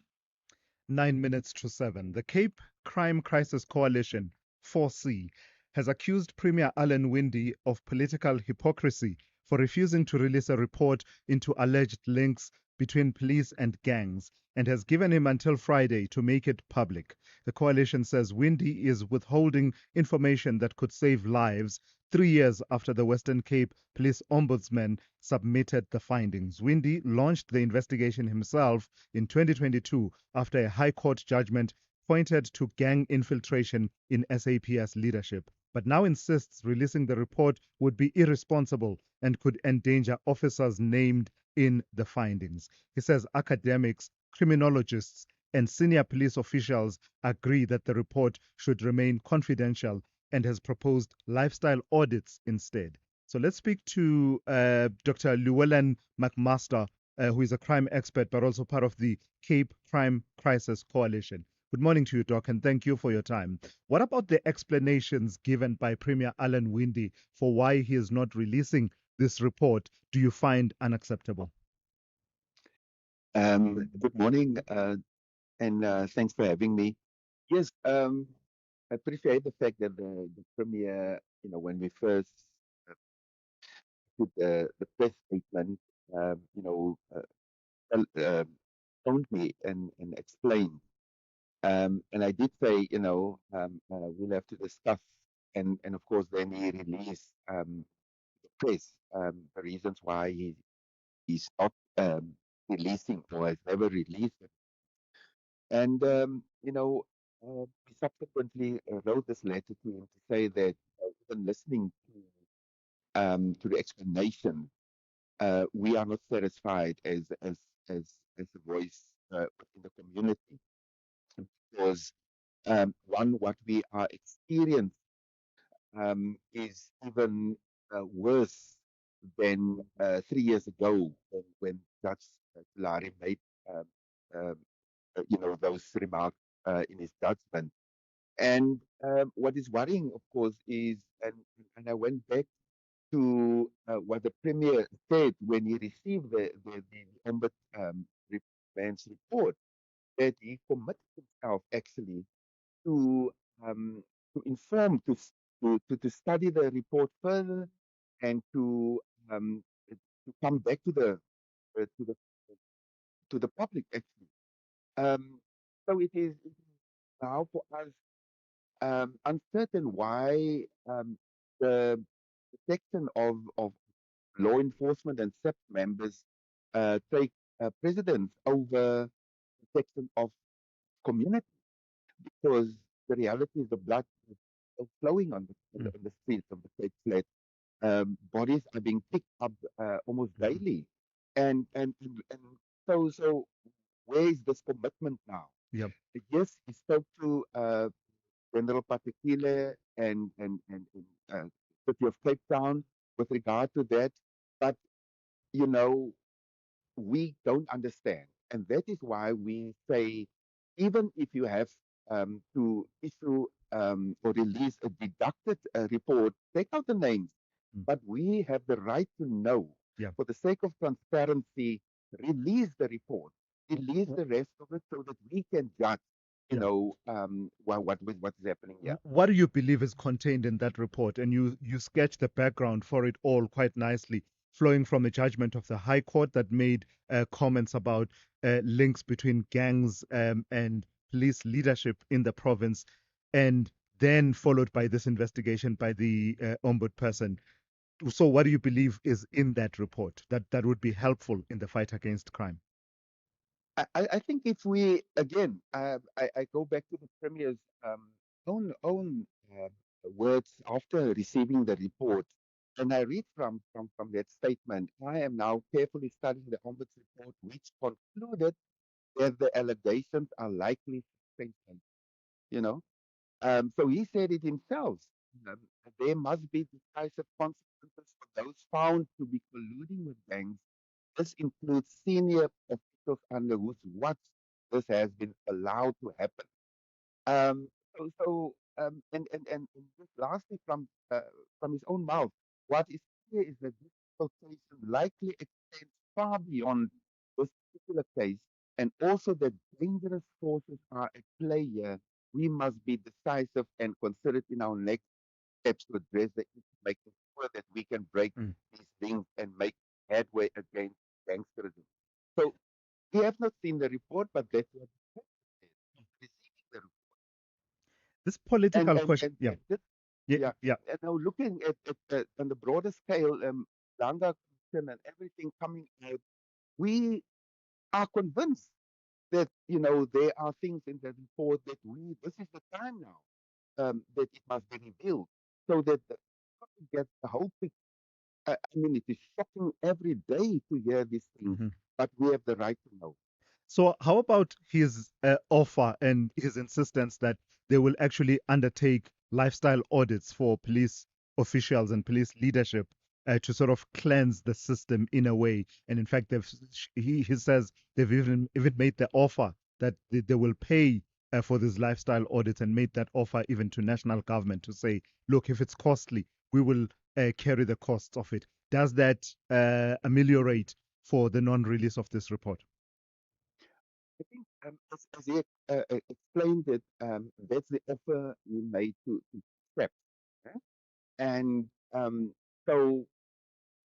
C: 9 minutes to 7. The Cape Crime Crisis Coalition, 4C, has accused Premier Alan Winde of political hypocrisy for refusing to release a report into alleged links between police and gangs and has given him until Friday to make it public. The coalition says Winde is withholding information that could save lives 3 years after the Western Cape Police Ombudsman submitted the findings. Winde launched the investigation himself in 2022 after a High Court judgment pointed to gang infiltration in SAPS leadership, but now insists releasing the report would be irresponsible and could endanger officers named in the findings. He says academics, criminologists, and senior police officials agree that the report should remain confidential and has proposed lifestyle audits instead. So let's speak to Dr. Llewellyn McMaster, who is a crime expert but also part of the Cape Crime Crisis Coalition. Good morning to you, Doc, and thank you for your time. What about the explanations given by Premier Alan Winde for why he is not releasing this report? Do you find unacceptable?
N: Good morning, and thanks for having me. Yes, I appreciate the fact that the Premier, when we first put the press statement, you know, phoned me and explained. And I did say, we'll have to discuss, and of course, then he released the press the reasons why he's not releasing or has never released it. And, we subsequently wrote this letter to him to say that even listening to the explanation, we are not satisfied as a voice in the community because one, what we are experiencing is even worse than 3 years ago when Judge Larry made those remarks in his judgment. And what is worrying, of course, is, and I went back to what the Premier said when he received the Ombudsman's report, that he committed himself actually to inform, to study the report further, and to come back to to the to the public actually. So it is now for us uncertain why the section of law enforcement and SEP members take precedence over the section of community, because the reality is the blood is still flowing on the streets of the Cape Flat. Bodies are being picked up almost daily, and so where is this commitment now?
C: Yep.
N: Yes, he spoke to General Patekile and City of Cape Town with regard to that, but we don't understand, and that is why we say, even if you have to issue or release a deducted report, take out the names, but we have the right to know.
C: Yeah.
N: For the sake of transparency, release the report, release the rest of it so that we can judge you
C: Yeah.
N: know, what is happening here.
C: What do you believe is contained in that report? And you sketch the background for it all quite nicely, flowing from a judgment of the High Court that made comments about links between gangs and police leadership in the province, and then followed by this investigation by the ombudsperson. So, what do you believe is in that report that would be helpful in the fight against crime?
N: I think if we again, I go back to the Premier's own words after receiving the report, and I read from that statement. I am now carefully studying the Ombuds report, which concluded that the allegations are likely suspected. You know, so he said it himself. Um, there must be decisive consequences for those found to be colluding with gangs. This includes senior officials under whose watch this has been allowed to happen. And just lastly, from his own mouth, what is clear is that this infiltration likely extends far beyond this particular case, and also that dangerous forces are at play here. We must be decisive and considerate in our next steps to address the issue, making sure that we can break these links and make headway against gangsterism. So we have not seen the report, but that's what the President said. He's receiving the report.
C: This
N: And
C: political
N: and
C: question,
N: and,
C: yeah,
N: and this,
C: yeah,
N: yeah.
C: yeah.
N: And now looking at on the broader scale, Langa Commission and everything coming out, we are convinced that there are things in the report that this is the time now that it must be revealed, so that we get the whole picture. I mean, it is shocking every day to hear these things,
C: Mhm.
N: but we have the right to know.
C: So, how about his offer and his insistence that they will actually undertake lifestyle audits for police officials and police leadership to sort of cleanse the system in a way? And in fact, he says they've even made the offer that they will pay for these lifestyle audits, and made that offer even to national government to say, look, if it's costly, we will carry the costs of it. Does that ameliorate for the non-release of this report?
N: I think, as he explained it, that's the offer we made to SEP. Yeah? And so,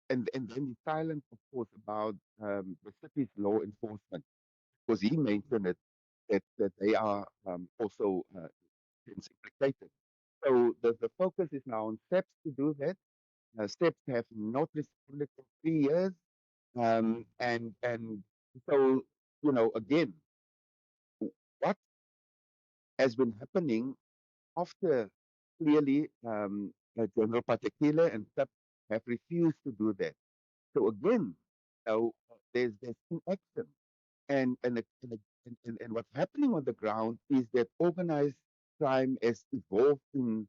N: and then he's silent, of course, about the city's law enforcement, because he mentioned it, that they are also implicated. So the focus is now on SEPs to do that. SEPs have not responded in 3 years. And so, again, what has been happening after clearly General Patekile and SEP have refused to do that. So again, there's inaction, and what's happening on the ground is that organized crime has evolved in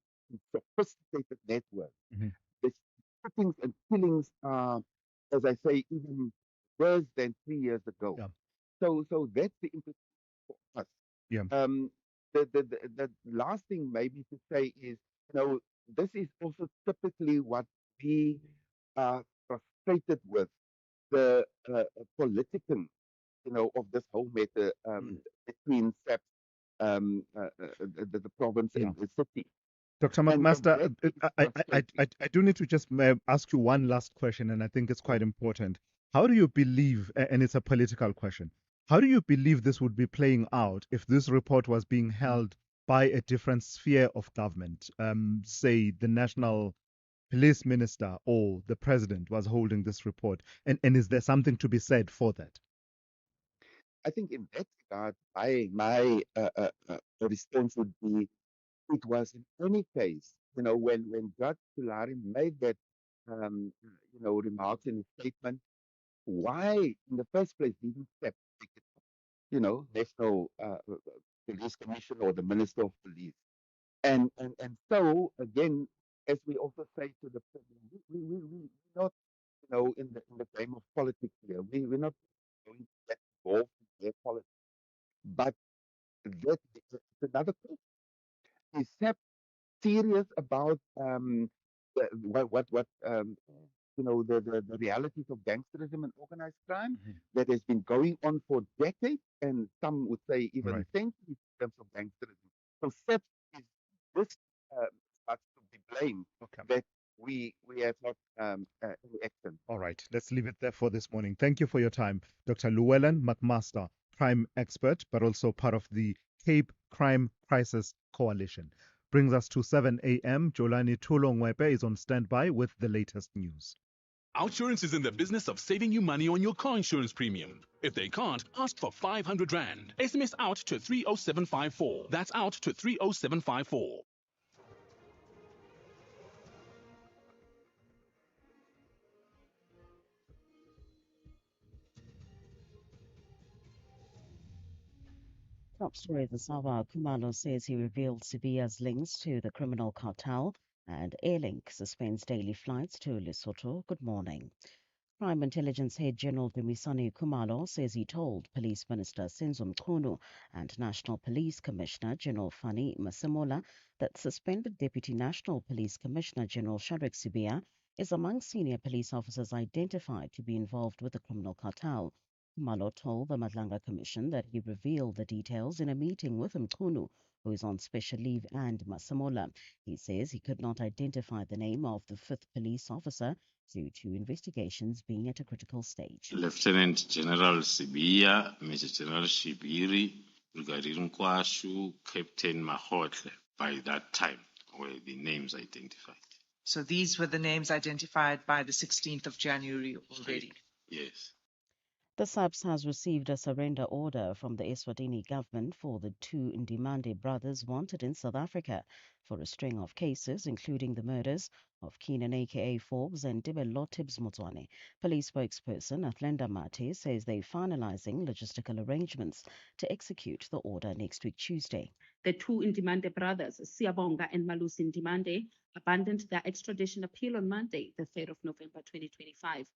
N: sophisticated networks.
C: Mhm.
N: The shootings and killings are, as I say, even worse than 3 years ago.
C: Yeah.
N: So that's the implication for us.
C: Yeah.
N: Um, the last thing maybe to say is, this is also typically what we are frustrated with, the political, of this whole matter between SAP, the province
C: Yeah.
N: and the city.
C: Dr.
N: And
C: McMaster,
N: that is
C: I
N: frustrating.
C: do need to just ask you one last question, and I think it's quite important. How do you believe, and it's a political question, how do you believe this would be playing out if this report was being held by a different sphere of government? Say the national police minister or the president was holding this report, and is there something to be said for that?
N: I think in that regard, my response would be, it was in any case, when Judge Tulari made that, remarks in his statement, why in the first place didn't SAP take it up? National Police Commission or the Minister of Police. And so again, as we also say to the president, we're not, in the game of politics here. We're not going to get involved in their politics. But that's another question. Is SAP serious about what the realities of gangsterism and organized crime that has been going on for decades, and some would say even
C: Right.
N: centuries in terms of have not any action.
C: All right, let's leave it there for this morning. Thank you for your time, Dr. Llewellyn McMaster, crime expert, but also part of the Cape Crime Crisis Coalition. Brings us to 7 a.m. Jolani Tulongwepe is on standby with the latest news.
O: Outsurance is in the business of saving you money on your car insurance premium. If they can't, ask for 500 Rand. SMS out to 30754. That's out to 30754.
K: Top story the Sawa Kumalo says he revealed Sibia's links to the criminal cartel, and Airlink suspends daily flights to Lesotho. Good morning. Crime Intelligence Head General Dumisani Kumalo says he told Police Minister Senzo Mchunu and National Police Commissioner General Fani Masemola that suspended Deputy National Police Commissioner General Shadrack Sibia is among senior police officers identified to be involved with the criminal cartel. Kumalo told the Madlanga Commission that he revealed the details in a meeting with Mchunu, who is on special leave, and Masemola. He says he could not identify the name of the fifth police officer due to investigations being at a critical stage.
P: Lieutenant General Sibia, Major General Shibiri, Brigadier Nkwashu, Captain Mahotle, by that time were the names identified.
Q: So these were the names identified by the 16th of January already?
P: Yes.
K: The SAPS has received a surrender order from the Eswatini government for the two Ndimande brothers wanted in South Africa for a string of cases, including the murders of Keenan aka Forbes and Dibelo Tibbs Motswane. Police spokesperson Atlenda Mate says they're finalizing logistical arrangements to execute the order next week Tuesday.
R: The two Ndimande brothers, Siabonga and Malusi Ndimande, abandoned their extradition appeal on Monday, the 3rd of November 2025.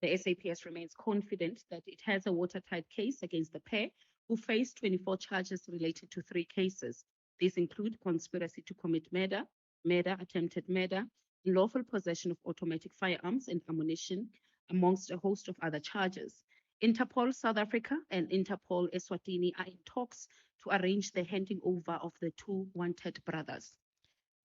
R: The SAPS remains confident that it has a watertight case against the pair, who face 24 charges related to 3 cases. These include conspiracy to commit murder, attempted murder, unlawful possession of automatic firearms and ammunition, amongst a host of other charges. Interpol South Africa and Interpol Eswatini are in talks to arrange the handing over of the two wanted brothers.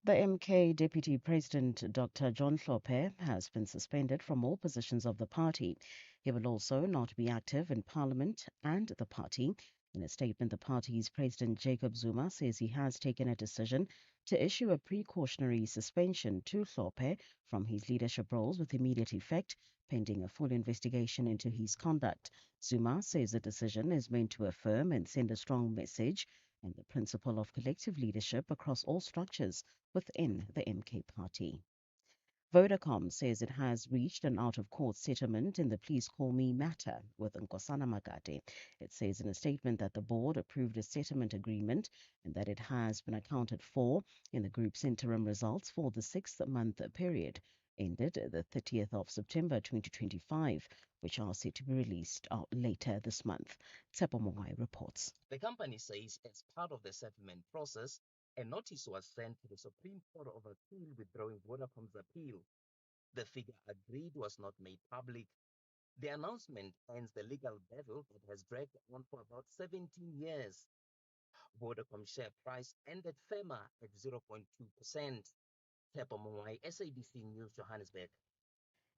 K: The MK Deputy President Dr. John Hlophe has been suspended from all positions of the party. He will also not be active in Parliament and the party. In a statement, the party's President Jacob Zuma says he has taken a decision to issue a precautionary suspension to Hlophe from his leadership roles with immediate effect, pending a full investigation into his conduct. Zuma says the decision is meant to affirm and send a strong message and the principle of collective leadership across all structures within the MK party. Vodacom says it has reached an out-of-court settlement in the Please Call Me matter with Nkosana Magade. It says in a statement that the board approved a settlement agreement and that it has been accounted for in the group's interim results for the 6-month period ended the 30th of September 2025, which are set to be released later this month. Tsepo Mongwai reports.
S: The company says as part of the settlement process, a notice was sent to the Supreme Court of Appeal withdrawing Vodacom's appeal. The figure agreed was not made public. The announcement ends the legal battle that has dragged on for about 17 years. Vodacom share price ended firmer at 0.2%. Tsepo Mongwai, SABC News, Johannesburg.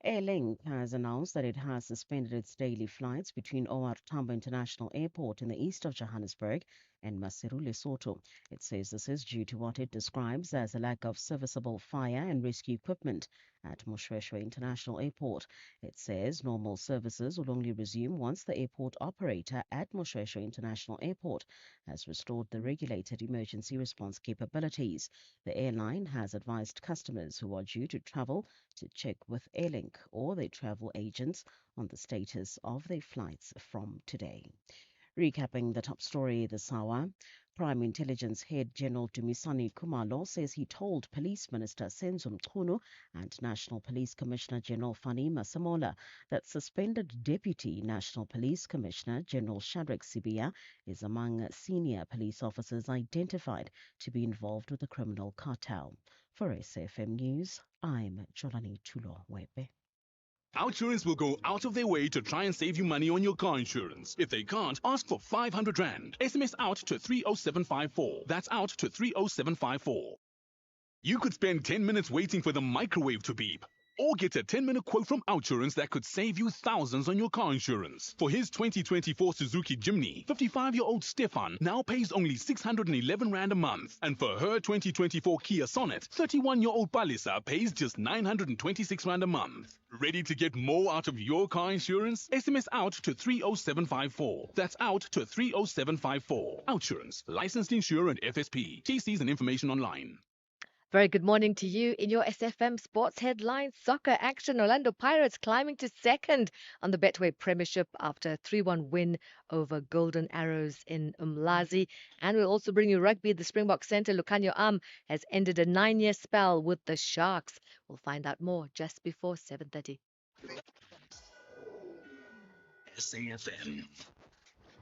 K: Airlink has announced that it has suspended its daily flights between OR Tambo International Airport in the east of Johannesburg and Maseru, Lesotho. It says this is due to what it describes as a lack of serviceable fire and rescue equipment at Moshweshwe International Airport. It says normal services will only resume once the airport operator at Moshweshwe International Airport has restored the regulated emergency response capabilities. The airline has advised customers who are due to travel to check with Airlink or their travel agents on the status of their flights from today. Recapping the top story this hour, Prime Intelligence Head General Dumisani Kumalo says he told Police Minister Senzo Mchunu and National Police Commissioner General Fani Masemola that suspended Deputy National Police Commissioner General Shadrack Sibia is among senior police officers identified to be involved with the criminal cartel. For SAFM News, I'm Jolani Tulongwepe.
O: Outsurance will go out of their way to try and save you money on your car insurance. If they can't, ask for 500 Rand. SMS out to 30754. That's out to 30754. You could spend 10 minutes waiting for the microwave to beep. Or get a 10-minute quote from Outsurance that could save you thousands on your car insurance. For his 2024 Suzuki Jimny, 55-year-old Stefan now pays only 611 Rand a month. And for her 2024 Kia Sonet, 31-year-old Palisa pays just 926 Rand a month. Ready to get more out of your car insurance? SMS out to 30754. That's out to 30754. Outsurance, licensed insurer and FSP. TCs and information online.
I: Very good morning to you. In your SFM sports headlines, soccer action, Orlando Pirates climbing to second on the Betway Premiership after a 3-1 win over Golden Arrows in Umlazi. And we'll also bring you rugby. The Springbok centre, Lucanio has ended a 9-year spell with the Sharks. We'll find out more just before 7:30.
B: SAFM,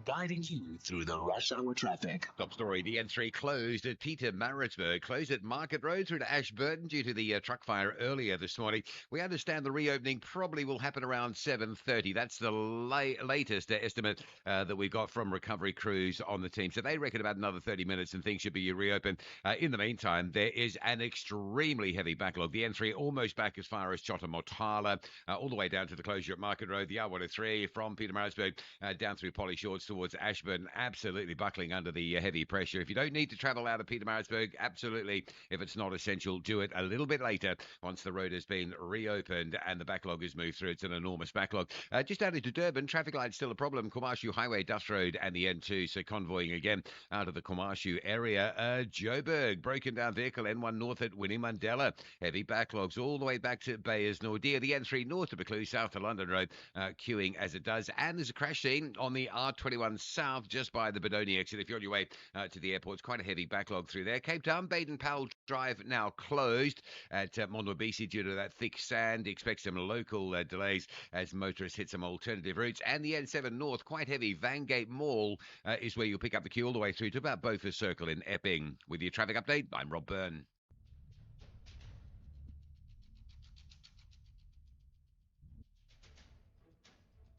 B: guiding you through the rush hour traffic.
A: Top story, the N3 closed at Pietermaritzburg, closed at Market Road through to Ashburton due to the truck fire earlier this morning. We understand the reopening probably will happen around 7:30. That's the latest estimate that we got from recovery crews on the team. So they reckon about another 30 minutes and things should be reopened. In the meantime, there is an extremely heavy backlog. The N3 almost back as far as Chotamotala, all the way down to the closure at Market Road. The R103 from Pietermaritzburg down through Polly Shorts towards Ashburton, absolutely buckling under the heavy pressure. If you don't need to travel out of Pietermaritzburg, absolutely, if it's not essential, do it a little bit later once the road has been reopened and the backlog has moved through. It's an enormous backlog. Just out into Durban, traffic lights still a problem. Komashu Highway, Duff Road and the N2, so convoying again out of the Komashu area. Joburg, broken down vehicle, N1 north at Winnie Mandela. Heavy backlogs all the way back to Bayers Nordia. The N3 north to Buccleuch, south to London Road, queuing as it does. And there's a crash scene on the R21 south, just by the Benoni exit. If you're on your way to the airport, it's quite a heavy backlog through there. Cape Town, Baden-Powell Drive now closed at Monwabisi due to that thick sand. Expect some local delays as motorists hit some alternative routes. And the N7 north, quite heavy. Vangate Mall is where you'll pick up the queue all the way through to about Beaufort Circle in Epping. With your traffic update, I'm Rob Byrne.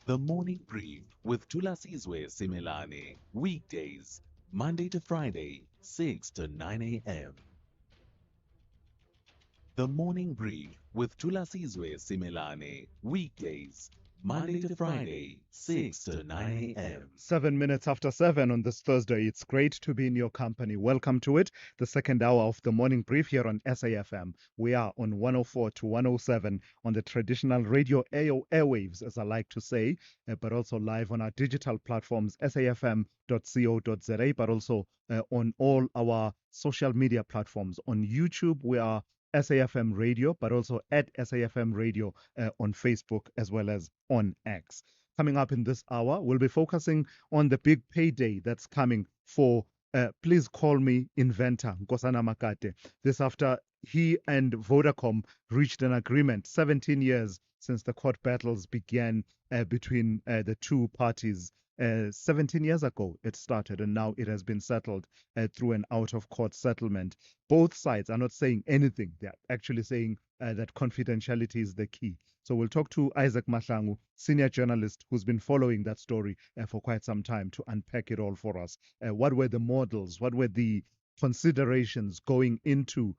B: The Morning Brief with Thulasizwe Simelane. Weekdays, Monday to Friday, 6 to 9 a.m. The Morning Brief with Thulasizwe Simelane. Weekdays, Monday to Friday, 6 to 9 a.m.
C: 7 minutes after 7 on this Thursday. It's great to be in your company. Welcome to it, the second hour of the morning brief here on SAFM. We are on 104 to 107 on the traditional radio airwaves, as I like to say, but also live on our digital platforms, safm.co.za, but also on all our social media platforms. On YouTube, we are SAFM Radio, but also at SAFM Radio on Facebook as well as on X. Coming up in this hour, we'll be focusing on the big payday that's coming for Please Call Me Inventor, Nkosana Makate. This after he and Vodacom reached an agreement 17 years since the court battles began between the two parties. 17 years ago it started, and now it has been settled through an out-of-court settlement. Both sides are not saying anything. They're actually saying that confidentiality is the key. So we'll talk to Isaac Mahlangu, senior journalist who's been following that story for quite some time, to unpack it all for us. What were the models? What were the considerations going into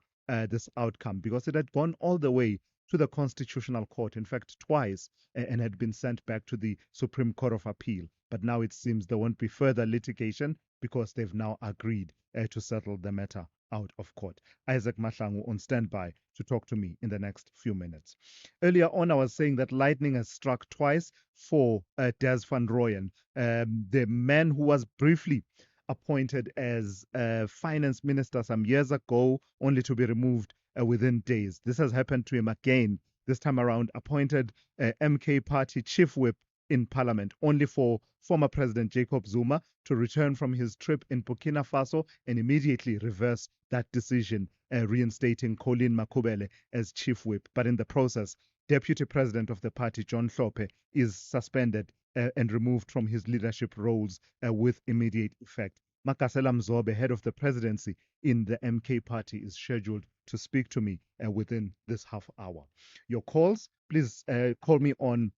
C: this outcome? Because it had gone all the way to the Constitutional Court, in fact, twice, and had been sent back to the Supreme Court of Appeal. But now it seems there won't be further litigation because they've now agreed to settle the matter out of court. Isaac Mahlangu on standby to talk to me in the next few minutes. Earlier on, I was saying that lightning has struck twice for Des van Rooyen, the man who was briefly appointed as finance minister some years ago, only to be removed within days. This has happened to him again, this time around appointed MK Party chief whip in parliament, only for former President Jacob Zuma to return from his trip in Burkina Faso and immediately reverse that decision, reinstating Colleen Makubele as chief whip. But in the process, Deputy President of the party, John Hlophe, is suspended and removed from his leadership roles with immediate effect. Makasela Mzobe, head of the presidency in the MK party, is scheduled to speak to me within this half hour. Your calls, please call me on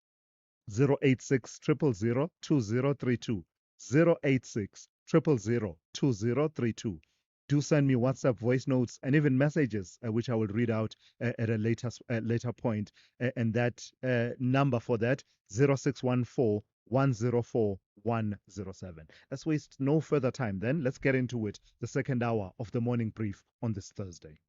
C: 086 000 2032, 086 000 2032. do send me WhatsApp voice notes and even messages, which I will read out at a later point. And that number for that, 0614 104 107. Let's waste no further time then. Let's get into it. The second hour of the morning brief on this Thursday.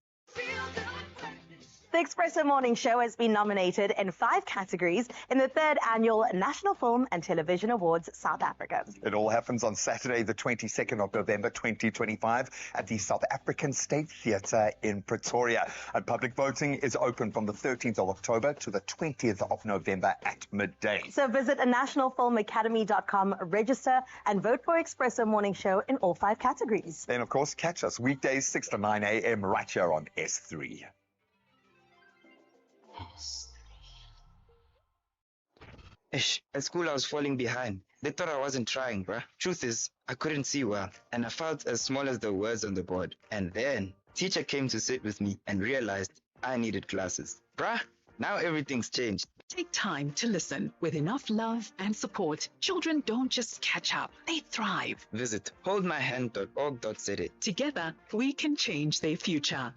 T: The Expresso Morning Show has been nominated in 5 categories in the 3rd Annual National Film and Television Awards South Africa.
U: It all happens on Saturday, the 22nd of November 2025 at the South African State Theatre in Pretoria. And public voting is open from the 13th of October to the 20th of November at midday.
T: So visit nationalfilmacademy.com, register and vote for Expresso Morning Show in all 5 categories.
U: Then, of course, catch us weekdays 6 to 9 a.m. right here on S3.
V: Ish, at school I was falling behind. They thought I wasn't trying, bruh. Truth is, I couldn't see well, and I felt as small as the words on the board. And then, teacher came to sit with me and realized I needed glasses. Bruh, now everything's changed.
W: Take time to listen. With enough love and support, children don't just catch up, they thrive.
V: Visit holdmyhand.org.za.
W: Together, we can change their future.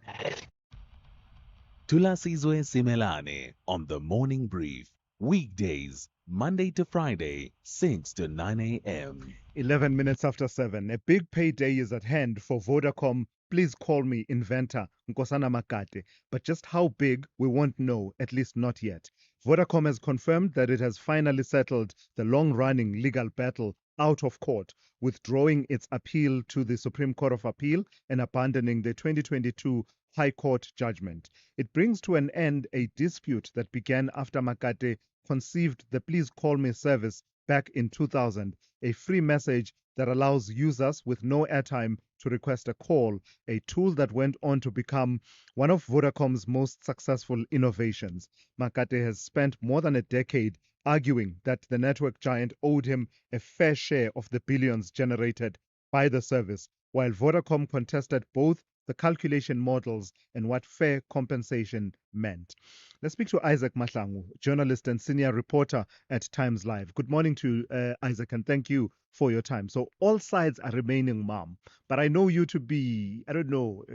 B: Thulasizwe Simelane on the Morning Brief. Weekdays, Monday to Friday, 6 to 9 a.m.
C: 11 minutes after 7. A big payday is at hand for Vodacom. Please call me inventor Nkosana Makate. But just how big, we won't know, at least not yet. Vodacom has confirmed that it has finally settled the long-running legal battle out of court, withdrawing its appeal to the Supreme Court of Appeal and abandoning the 2022 High Court judgment. It brings to an end a dispute that began after Makate conceived the Please Call Me service back in 2000, a free message that allows users with no airtime to request a call, a tool that went on to become one of Vodacom's most successful innovations. Makate has spent more than a decade arguing that the network giant owed him a fair share of the billions generated by the service, while Vodacom contested both the calculation models and what fair compensation meant. Let's speak to Isaac Mahlangu, journalist and senior reporter at Times Live. Good morning to you, Isaac, and thank you for your time. So all sides are remaining mum, but I know you to be, I don't know,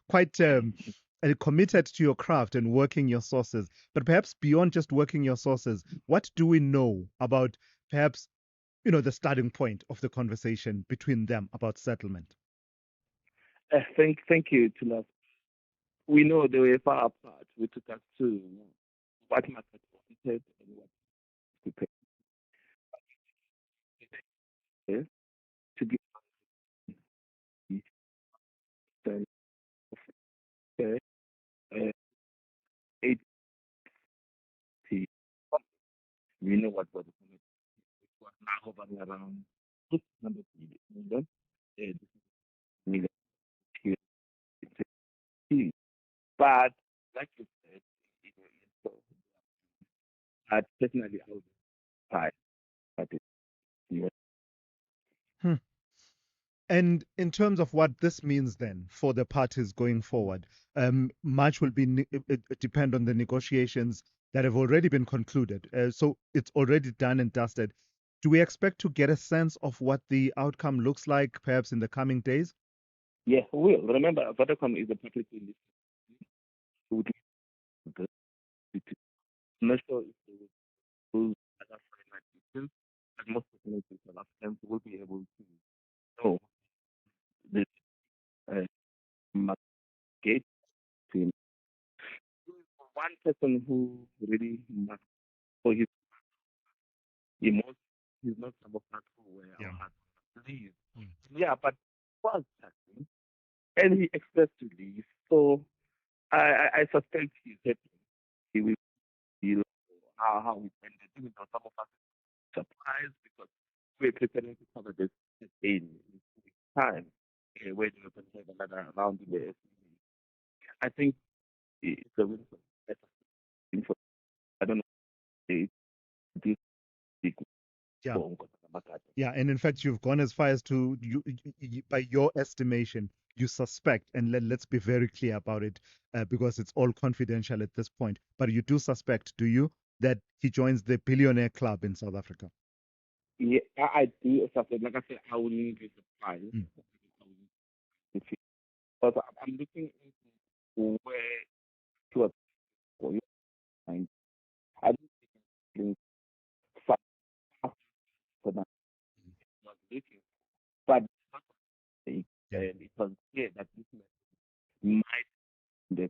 C: quite committed to your craft and working your sources. But perhaps beyond just working your sources, what do we know about perhaps, the starting point of the conversation between them about settlement?
L: Thank you, Tulas. We know they were far apart with regards to what market wanted and what to pay. To be eight, we know what was the commitment. It was now hovering around 600 million. Million. But like you said, personally, I would buy.
C: And in terms of what this means then for the parties going forward, much will be depend on the negotiations that have already been concluded. So it's already done and dusted. Do we expect to get a sense of what the outcome looks like perhaps in the coming days?
L: Yeah, we will. Remember, Vodacom is a publicly listed. I'm not sure if they will other finite details, but most definitely South Africans will be able to know this market. One person who really must for his emotions, he's not some of that who were our heart leave. Yeah, but was taxing and he expressed to leave. So I suspect he's happy. He will feel how it ended. Even though some of us are surprised because we're preparing to cover this in time. When you can have another round in the SEC. I think it's a win for better. I don't know. This big.
C: Yeah. Yeah, and in fact, you've gone as far as to, by your estimation, you suspect, and let's be very clear about it, because it's all confidential at this point, but you do suspect, do you, that he joins the billionaire club in South Africa?
L: Yeah, I do suspect. Like I said, I will need to surprise. And it was clear that this man might be the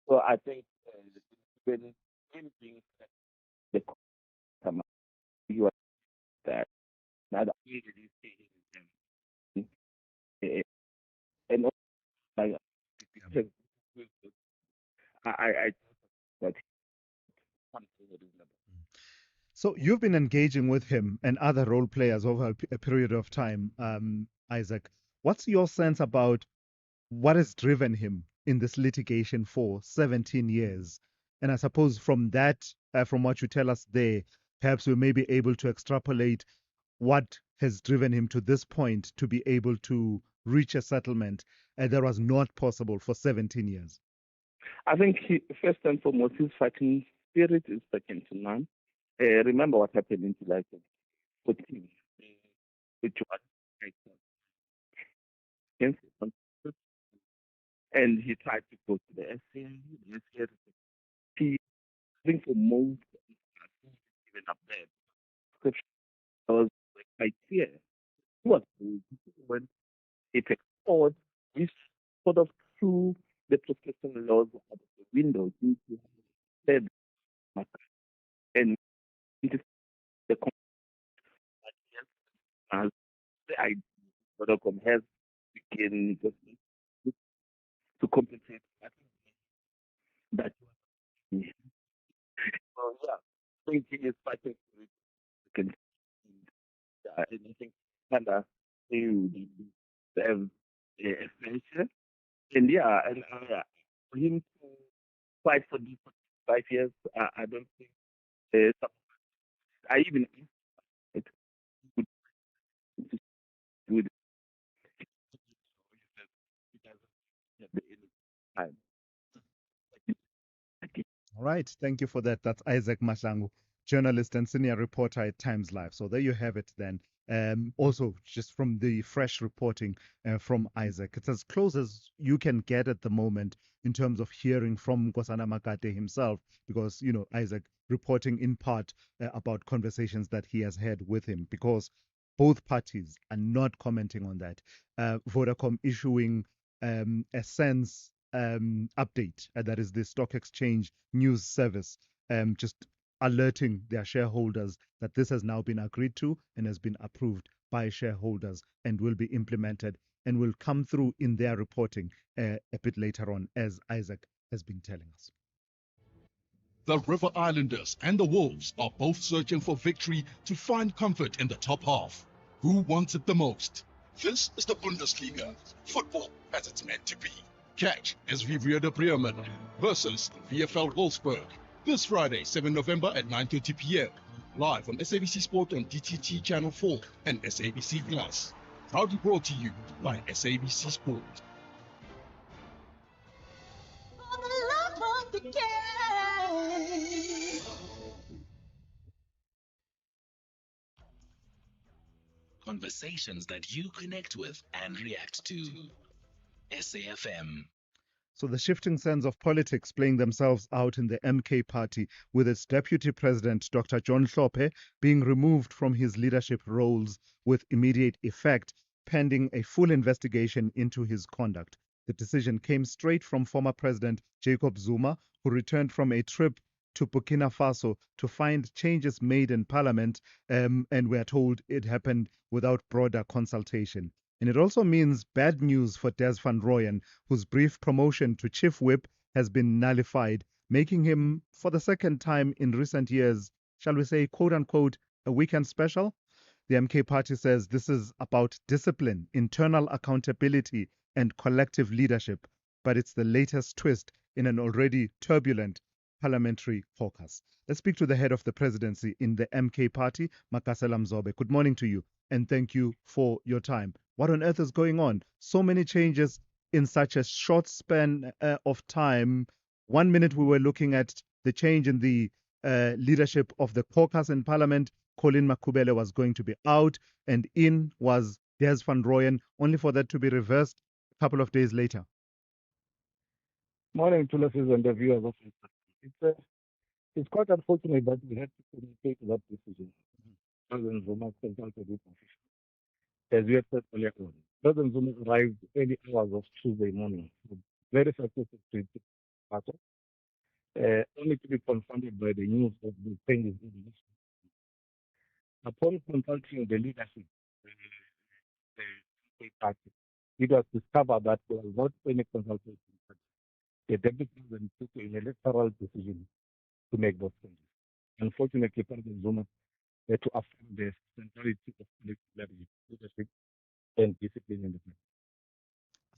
L: so I think when him being the come you are that now the immediately saying and also, like I that something reasonable.
C: So you've been engaging with him and other role players over a period of time, Isaac. What's your sense about what has driven him in this litigation for 17 years? And I suppose from that, from what you tell us there, perhaps we may be able to extrapolate what has driven him to this point to be able to reach a settlement that was not possible for 17 years.
L: I think first and foremost, his fighting spirit is second to none. Remember what happened in July 2014, which was against him. And he tried to go to the SCA. The SCA, he, I think for most, even up there, description was quite clear. He was when it explored, we sort of threw the prescription laws out of the window due to said and the as the idea Vodacom has begin to compensate. I think that so yeah, I think he is fighting for it. Can and I think Canada they have a future. And yeah, and for him to fight for this for 5 years, I don't think I even it would would at the end of time.
C: All right. Thank you for that. That's Isaac Mashangu, journalist and senior reporter at Times Live. So there you have it then. Also, just from the fresh reporting from Isaac, it's as close as you can get at the moment in terms of hearing from Nkosana Makate himself, because, you know, Isaac reporting in part about conversations that he has had with him, because both parties are not commenting on that. Vodacom issuing a sense update, that is the stock exchange news service, just alerting their shareholders that this has now been agreed to and has been approved by shareholders and will be implemented and will come through in their reporting a bit later on, as Isaac has been telling us.
D: The River Islanders and the Wolves are both searching for victory to find comfort in the top half. Who wants it the most? This is the Bundesliga, football as it's meant to be. Catch SV Werder Bremen versus VfL Wolfsburg this Friday, 7 November at 9:30 p.m. live on SABC Sport on DTT Channel 4 and SABC Plus. Proudly brought to you by SABC Sport.
B: Conversations that you connect with and react to. SAFM.
C: So the shifting sands of politics playing themselves out in the MK party, with its deputy president, Dr. John Hlophe, being removed from his leadership roles with immediate effect, pending a full investigation into his conduct. The decision came straight from former President Jacob Zuma, who returned from a trip to Burkina Faso to find changes made in parliament, and we are told it happened without broader consultation. And it also means bad news for Des van Rooyen, whose brief promotion to chief whip has been nullified, making him, for the second time in recent years, shall we say, quote unquote, a weekend special. The MK party says this is about discipline, internal accountability, and collective leadership, but it's the latest twist in an already turbulent parliamentary caucus. Let's speak to the head of the presidency in the MK party, Makasela Mzobe. Good morning to you, and thank you for your time. What on earth is going on? So many changes in such a short span of time. 1 minute we were looking at the change in the leadership of the caucus in parliament. Colin Makubele was going to be out, and in was Des van Rooyen, only for that to be reversed a couple of days later.
M: Morning, Thulasizwe and the viewers of it's quite unfortunate that we had to communicate that decision. President Zuma consulted with officials. as we had said earlier on. President Zuma arrived early hours of Tuesday morning. Very successful trip to Qatar, only to be confronted by the news of the changes in the election. Upon consulting the leadership, the party, it was discovered that there was not any consultation. But the deputy president took an electoral decision to make those changes. Unfortunately, President Zuma had to affirm the centrality of collective leadership and discipline in the party.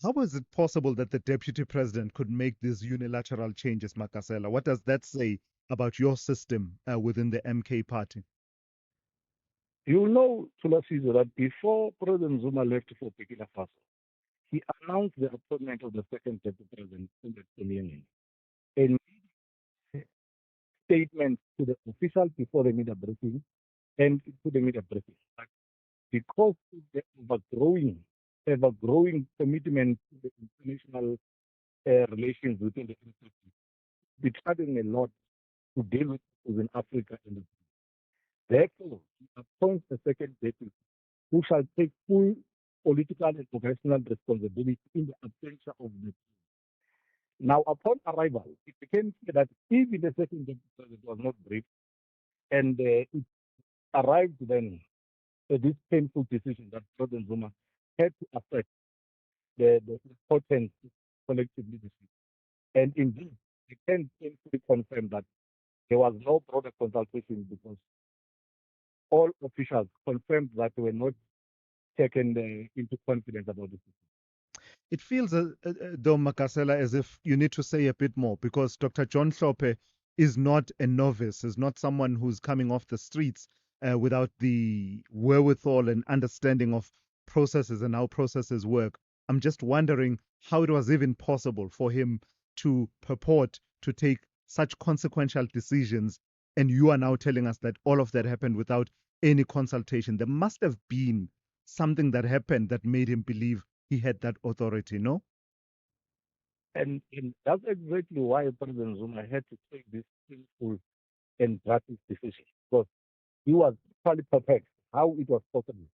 C: How is it possible that the deputy president could make these unilateral changes, Makasela? What does that say about your system within the MK party?
M: You know, Thulasizwe, that before President Zuma left for Burkina Faso, he announced the appointment of the second deputy president in the Union and made statements to the officials before the media briefing and to the media briefing. But because of the overgrowing commitment to the international relations within the institute, it's having a lot to deal with in Africa and the therefore, he appoints a second deputy who shall take full political and professional responsibility in the absence of the Now, upon arrival, it became clear that even the second deputy president was not briefed, and it arrived then at this painful decision that President Zuma had to affect the important collective leadership. And indeed, we can painfully confirm that there was no broader consultation because all officials confirmed that they were not taken into confidence about this.
C: It feels, though, Makasela, as if you need to say a bit more because Dr. John Hlophe is not a novice, is not someone who's coming off the streets without the wherewithal and understanding of processes and how processes work. I'm just wondering how it was even possible for him to purport to take such consequential decisions, and you are now telling us that all of that happened without any consultation. There must have been something that happened that made him believe he had that authority, no?
M: And that's exactly why President Zuma had to take this painful and drastic decision because he was totally perplexed how it was possible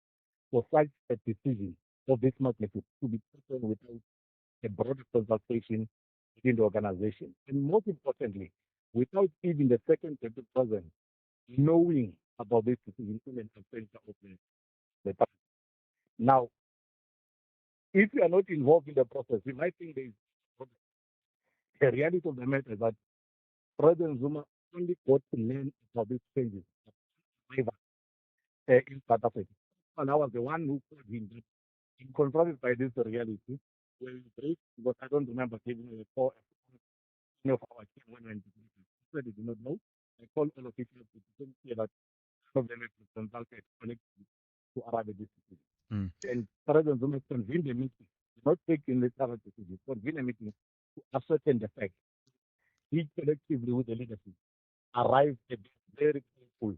M: for such a decision of this magnitude to be taken without a broader consultation within the organization. And most importantly, without even the second deputy president knowing about this decision in the absence of the party. Now, if you are not involved in the process, you might think there is the reality of the matter is that President Zuma only got to learn about these changes in South Africa. And I was the one who called him that I'm confronted by this reality. Where he briefed, because I don't remember giving a call of our team when we went to brief. He said he did not know. I called all officials to say that some of them had consulted collectively to arrive at this decision. And President Zuma convened a meeting, not taking the current decision, convened a meeting to ascertain the facts. He collectively with the leadership arrived at this very painful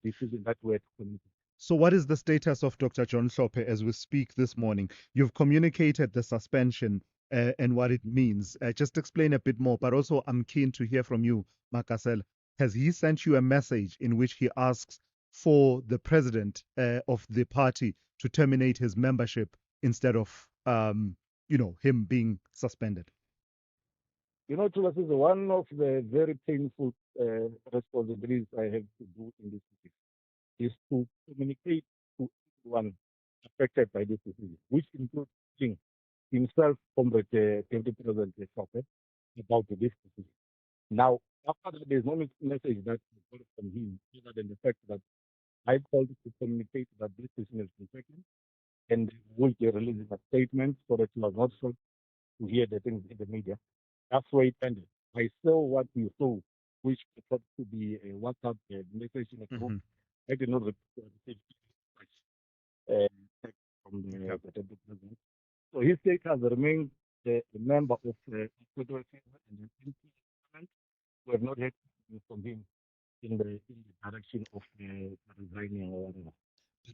M: decision that we had committed.
C: So what is the status of Dr. John Hlophe as we speak this morning? You've communicated the suspension and what it means. Just explain a bit more, but also I'm keen to hear from you, Makasela. Has he sent you a message in which he asks for the president of the party to terminate his membership instead of, him being suspended?
M: You know, Thulas, is one of the very painful responsibilities I have to do in this case is to communicate to everyone affected by this disease, which includes himself, Comrade Deputy President Hlophe, about this disease. Now, after that, there's no message that got from him, other than the fact that I called to communicate that this decision has been taken, and will be releasing a statement so that you are not shocked to hear the things in the media. That's where it ended. I saw what you saw, which thought to be a WhatsApp message in a group. I did not receive text from the deputy president. So his state has remained a member of the Federation and the parliament. We have not heard from him in the direction of resigning or whatever.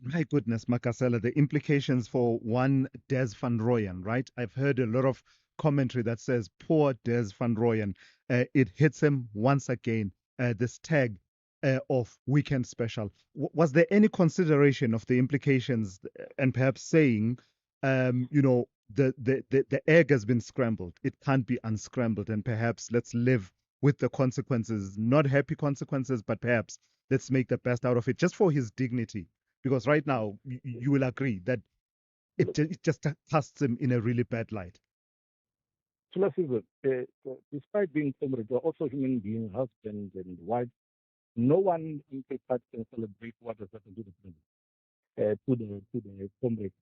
C: My goodness, Makasela, the implications for one Des van Rooyen, right? I've heard a lot of commentary that says, poor Des van Rooyen, it hits him once again, this tag of Weekend Special. Was there any consideration of the implications and perhaps saying, the egg has been scrambled, it can't be unscrambled, and perhaps let's live with the consequences, not happy consequences, but perhaps let's make the best out of it just for his dignity? Because right now, you will agree that it just casts him in a really bad light.
M: Thulasizwe, despite being comrades, we're also human beings, husbands and wives. No one in the party can celebrate what has happened to the president, to the comrades.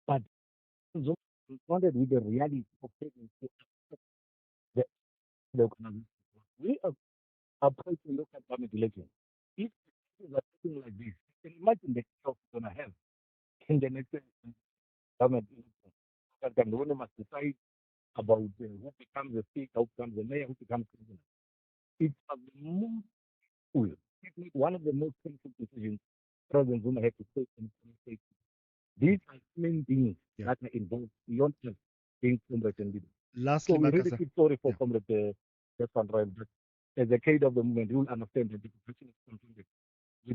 M: But Zuma responded with the reality of taking the organization. We are approaching local government elections. If things are looking like this, you can imagine the chaos we're going to have in the next government election. That can only must decide about who becomes the speaker, who becomes the mayor, who becomes president. It's the most cool, if not one of the most painful decisions President Zuma had to take in the state. These are human beings that are involved beyond just being comrades and leaders.
C: Lastly,
M: so we really
C: Makasa,
M: feel sorry for Comrade Stefan Ryan, but as a kid of the movement, you will understand that the profession is something that we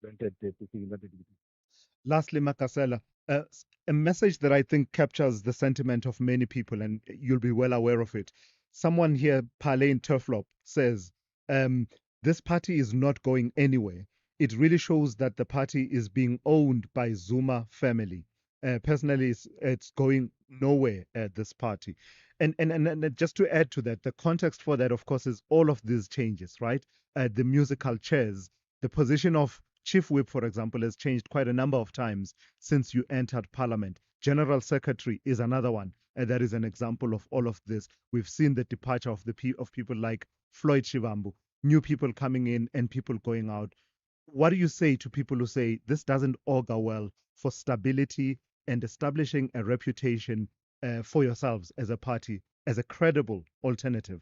M: disappointed to see in that activity.
C: Lastly, Makasela, a message that I think captures the sentiment of many people, and you'll be well aware of it. Someone here, Parlane Turflop, says, this party is not going anywhere. It really shows that the party is being owned by Zuma family. Personally, it's going nowhere at this party. And just to add to that, the context for that, of course, is all of these changes, right? The musical chairs, the position of Chief Whip, for example, has changed quite a number of times since you entered Parliament. General Secretary is another one, and that is an example of all of this. We've seen the departure of people like Floyd Shivambu, new people coming in and people going out. What do you say to people who say this doesn't augur well for stability and establishing a reputation for yourselves as a party, as a credible alternative?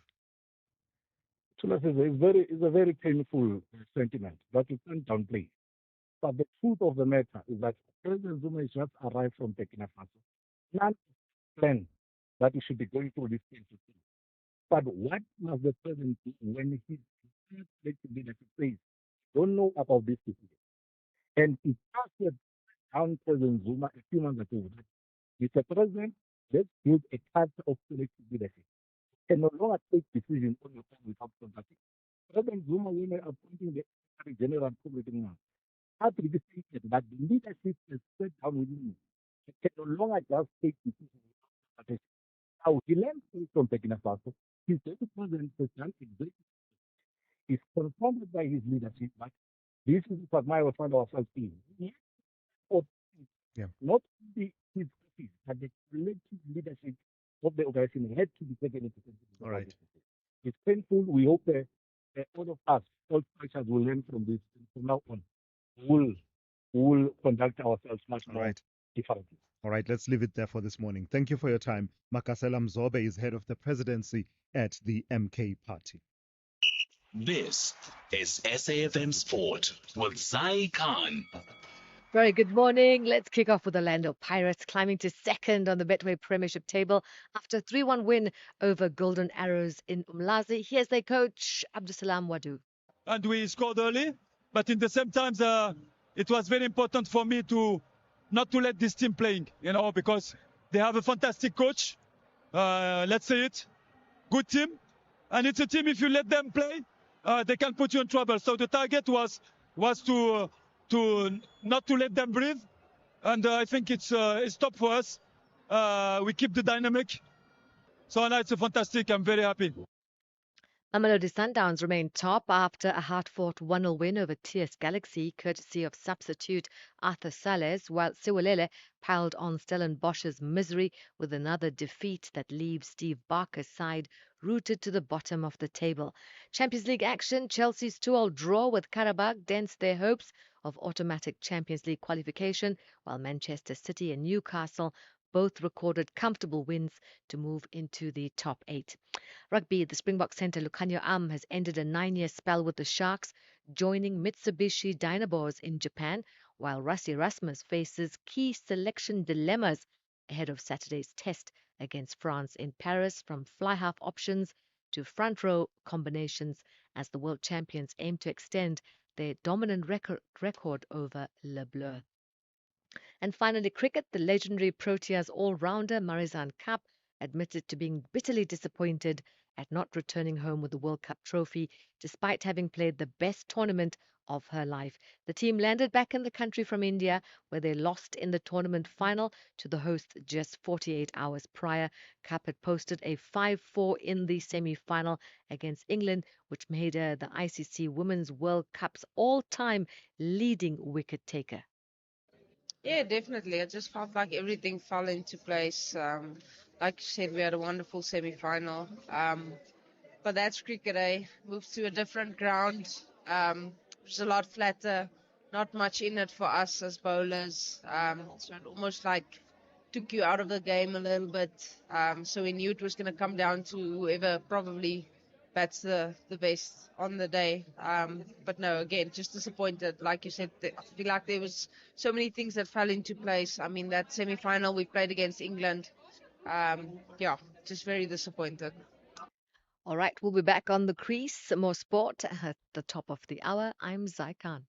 M: It's a very painful sentiment that you can't downplay. But the truth of the matter is that President Zuma has just arrived from Burkina Faso. None plan that he should be going through this thing. But what must the president do when he leadership says, don't know about this decision? And he started down President Zuma a few months ago. Mr. President, let's build a culture of selective leadership. And no longer take decisions on your own without consulting. President Zuma, when appointing the Secretary General Committee, had stated that the leadership is set down within him. It can no longer just take decisions without consultation. Now, he learned from Burkina Faso. His deputy president has done exactly. He's confronted by his leadership, but this is what my find ourselves in. Not only his office, but the collective leadership of the organization had to be taken into consideration.
C: All right.
M: It's painful. We hope that all of us, all structures will learn from this. And from now on, we'll conduct ourselves much more differently.
C: All right, let's leave it there for this morning. Thank you for your time. Makasela Mzobe is head of the presidency at the MK Party.
B: This is SAFM Sport with Zai Khan.
I: Very good morning. Let's kick off with the Orlando Pirates climbing to second on the Betway Premiership table after a 3-1 win over Golden Arrows in Umlazi. Here's their coach, Abdusalam Wadu.
E: And we scored early, but in the same time, it was very important for me to not to let this team playing, because they have a fantastic coach. Let's say it, good team, and it's a team. If you let them play, they can put you in trouble. So the target was to not to let them breathe, and I think it's top for us. We keep the dynamic. So now it's a fantastic. I'm very happy.
I: Mamelodi Sundowns remain top after a hard-fought 1-0 win over TS Galaxy, courtesy of substitute Arthur Sales, while Siwelele piled on Stellenbosch's misery with another defeat that leaves Steve Barker's side rooted to the bottom of the table. Champions League action, Chelsea's 2-2 draw with Karabakh dents their hopes of automatic Champions League qualification, while Manchester City and Newcastle both recorded comfortable wins to move into the top 8. Rugby, the Springbok centre Lucanio Am has ended a 9-year spell with the Sharks, joining Mitsubishi Dynamos in Japan, while Rassie Erasmus faces key selection dilemmas ahead of Saturday's test against France in Paris, from fly-half options to front row combinations as the world champions aim to extend their dominant record over Le Bleu. And finally, cricket, the legendary Proteas all-rounder Marizanne Kapp admitted to being bitterly disappointed at not returning home with the World Cup trophy, despite having played the best tournament of her life. The team landed back in the country from India, where they lost in the tournament final to the hosts just 48 hours prior. Kapp had posted a 5-4 in the semi-final against England, which made her the ICC Women's World Cup's all-time leading wicket taker.
F: Yeah, definitely. I just felt like everything fell into place. Like you said, we had a wonderful semi-final. But that's cricket, eh? Moved to a different ground. It was a lot flatter. Not much in it for us as bowlers. So it almost like took you out of the game a little bit. So we knew it was going to come down to whoever probably bats the best on the day. But no, again, just disappointed. Like you said, I feel like there was so many things that fell into place. I mean, that semi-final we played against England. Yeah, just very disappointed.
I: All right, we'll be back on the crease. More sport at the top of the hour. I'm Zaikan.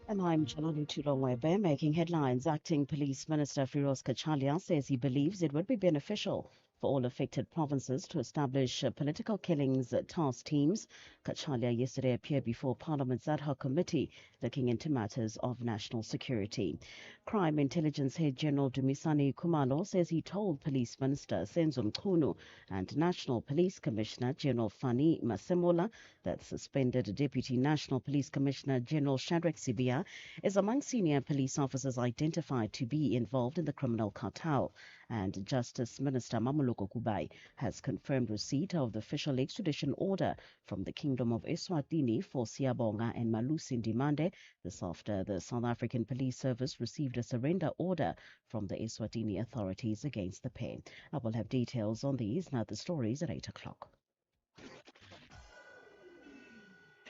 K: And I'm Jalani Tulongwebe, making headlines. Acting Police Minister Firoz Kachalia says he believes it would be beneficial for all affected provinces to establish political killings task teams. Kachalia yesterday appeared before Parliament's ad hoc committee looking into matters of national security. Crime Intelligence Head General Dumisani Kumalo says he told Police Minister Senzo Mchunu and National Police Commissioner General Fani Masemola that suspended Deputy National Police Commissioner General Shadrack Sibia is among senior police officers identified to be involved in the criminal cartel. And Justice Minister Mamoloko Kubai has confirmed receipt of the official extradition order from the Kingdom of Eswatini for Siabonga and Malusi Ndimande. This after the South African Police Service received a surrender order from the Eswatini authorities against the pair. I will have details on these and other stories at 8 o'clock.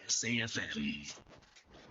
B: SAFM,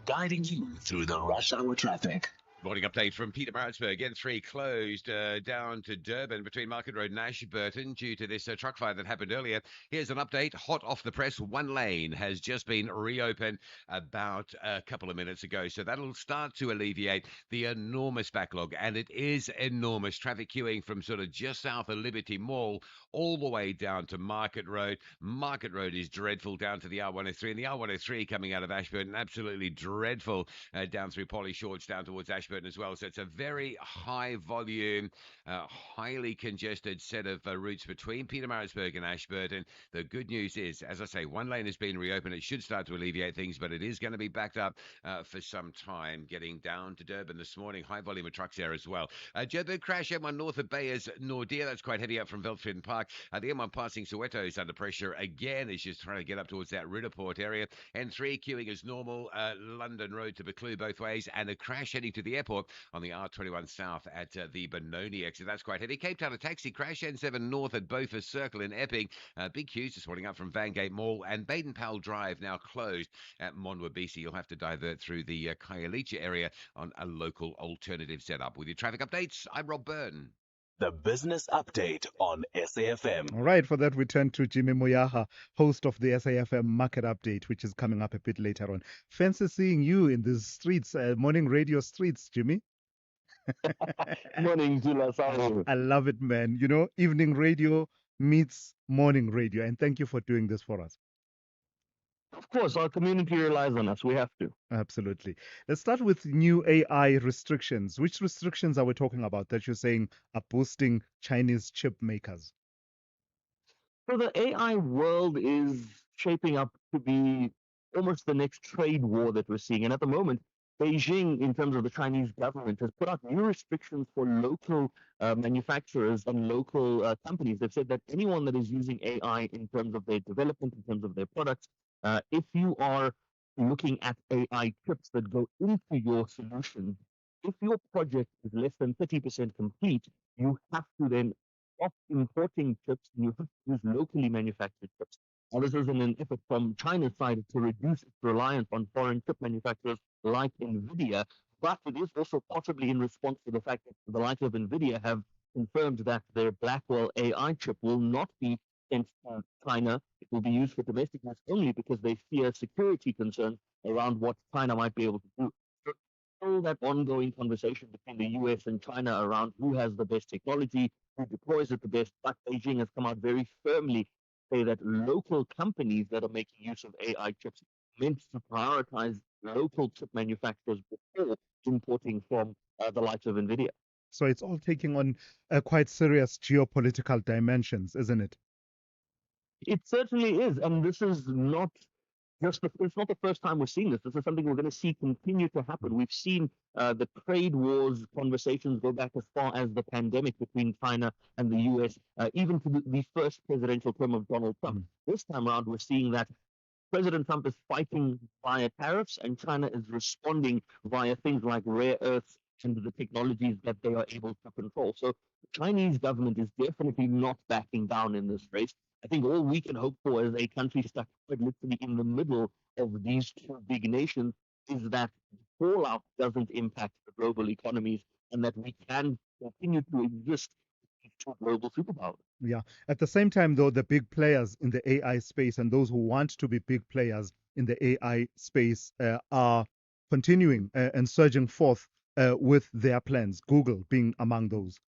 B: guiding you through the rush hour traffic.
A: Morning update from Pietermaritzburg. N3 closed down to Durban between Market Road and Ashburton due to this truck fire that happened earlier. Here's an update, hot off the press. One lane has just been reopened about a couple of minutes ago. So that'll start to alleviate the enormous backlog. And it is enormous. Traffic queuing from sort of just south of Liberty Mall all the way down to Market Road. Market Road is dreadful down to the R103. And the R103 coming out of Ashburton, absolutely dreadful down through Polly Shorts down towards Ashburton as well. So it's a very high volume, highly congested set of routes between Pietermaritzburg and Ashburton. The good news is, as I say, one lane has been reopened. It should start to alleviate things, but it is going to be backed up for some time. Getting down to Durban this morning, high volume of trucks there as well. Joburg crash M1 north of Bayers Nordia. That's quite heavy up from Veltrin Park. The M1 passing Soweto is under pressure again. It's just trying to get up towards that Ridderport area. N3 queuing as normal. London Road to Buccleuch both ways, and a crash heading to the airport on the R21 south at the Benoni exit. That's quite heavy. Cape Town a taxi crash. N7 north at Beaufort Circle in Epping. Big queues just holding up from Vangate Mall, and Baden-Powell Drive now closed at Monwabisi. You'll have to divert through the Khayelitsha area on a local alternative setup. With your traffic updates, I'm Rob Byrne.
B: The business update on SAFM.
C: All right, for that we turn to Jimmy Moyaha, host of the SAFM Market Update, which is coming up a bit later on. Fancy seeing you in the streets, morning radio streets, Jimmy.
M: Morning, Thulasizwe.
C: I love it, man. You know, evening radio meets morning radio, and thank you for doing this for us.
M: Of course, our community relies on us. We have to.
C: Absolutely. Let's start with new AI restrictions. Which restrictions are we talking about that you're saying are boosting Chinese chip makers?
M: So the AI world is shaping up to be almost the next trade war that we're seeing. And at the moment, Beijing, in terms of the Chinese government, has put out new restrictions for local manufacturers and local companies. They've said that anyone that is using AI in terms of their development, in terms of their products, if you are looking at AI chips that go into your solution, if your project is less than 30% complete, you have to then stop importing chips and you have to use locally manufactured chips. Now, this is in an effort from China's side to reduce its reliance on foreign chip manufacturers like NVIDIA, but it is also possibly in response to the fact that the likes of NVIDIA have
G: confirmed that their Blackwell AI chip will not be sent to China. It will be used for domestic use only because they fear security concerns around what China might be able to do. So all that ongoing conversation between the US and China around who has the best technology, who deploys it the best, but Beijing has come out very firmly to say that local companies that are making use of AI chips meant to prioritize local chip manufacturers before importing from the likes of NVIDIA.
C: So it's all taking on quite serious geopolitical dimensions, isn't it?
G: It certainly is, and this is not it's not the first time we're seeing this. This is something we're going to see continue to happen. We've seen the trade wars conversations go back as far as the pandemic between China and the US, even to the first presidential term of Donald Trump. This time around, we're seeing that President Trump is fighting via tariffs, and China is responding via things like rare earths and the technologies that they are able to control. So the Chinese government is definitely not backing down in this race. I think all we can hope for as a country stuck quite literally in the middle of these two big nations is that the fallout doesn't impact the global economies and that we can continue to exist with these two global superpowers.
C: Yeah. At the same time, though, the big players in the AI space and those who want to be big players in the AI space are continuing and surging forth with their plans, Google being among those.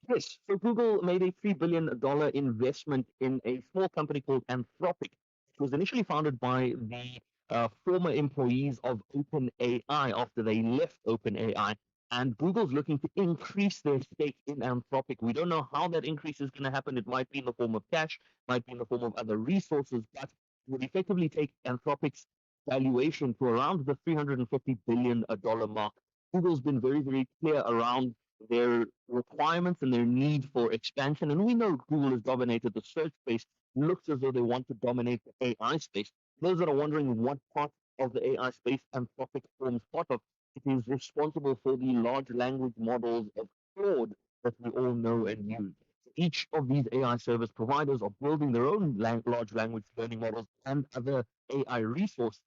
G: Yes, so Google made a $3 billion investment in a small company called Anthropic. It was initially founded by the former employees of OpenAI after they left OpenAI. And Google's looking to increase their stake in Anthropic. We don't know how that increase is going to happen. It might be in the form of cash, might be in the form of other resources, but it would effectively take Anthropic's valuation to around the $350 billion mark. Google's been very, very clear around their requirements and their need for expansion. And we know Google has dominated the search space. It looks as though they want to dominate the AI space. Those that are wondering what part of the AI space Anthropic forms part of, it is responsible for the large language models of Claude that we all know and use. Each of these AI service providers are building their own large language learning models and other AI resources.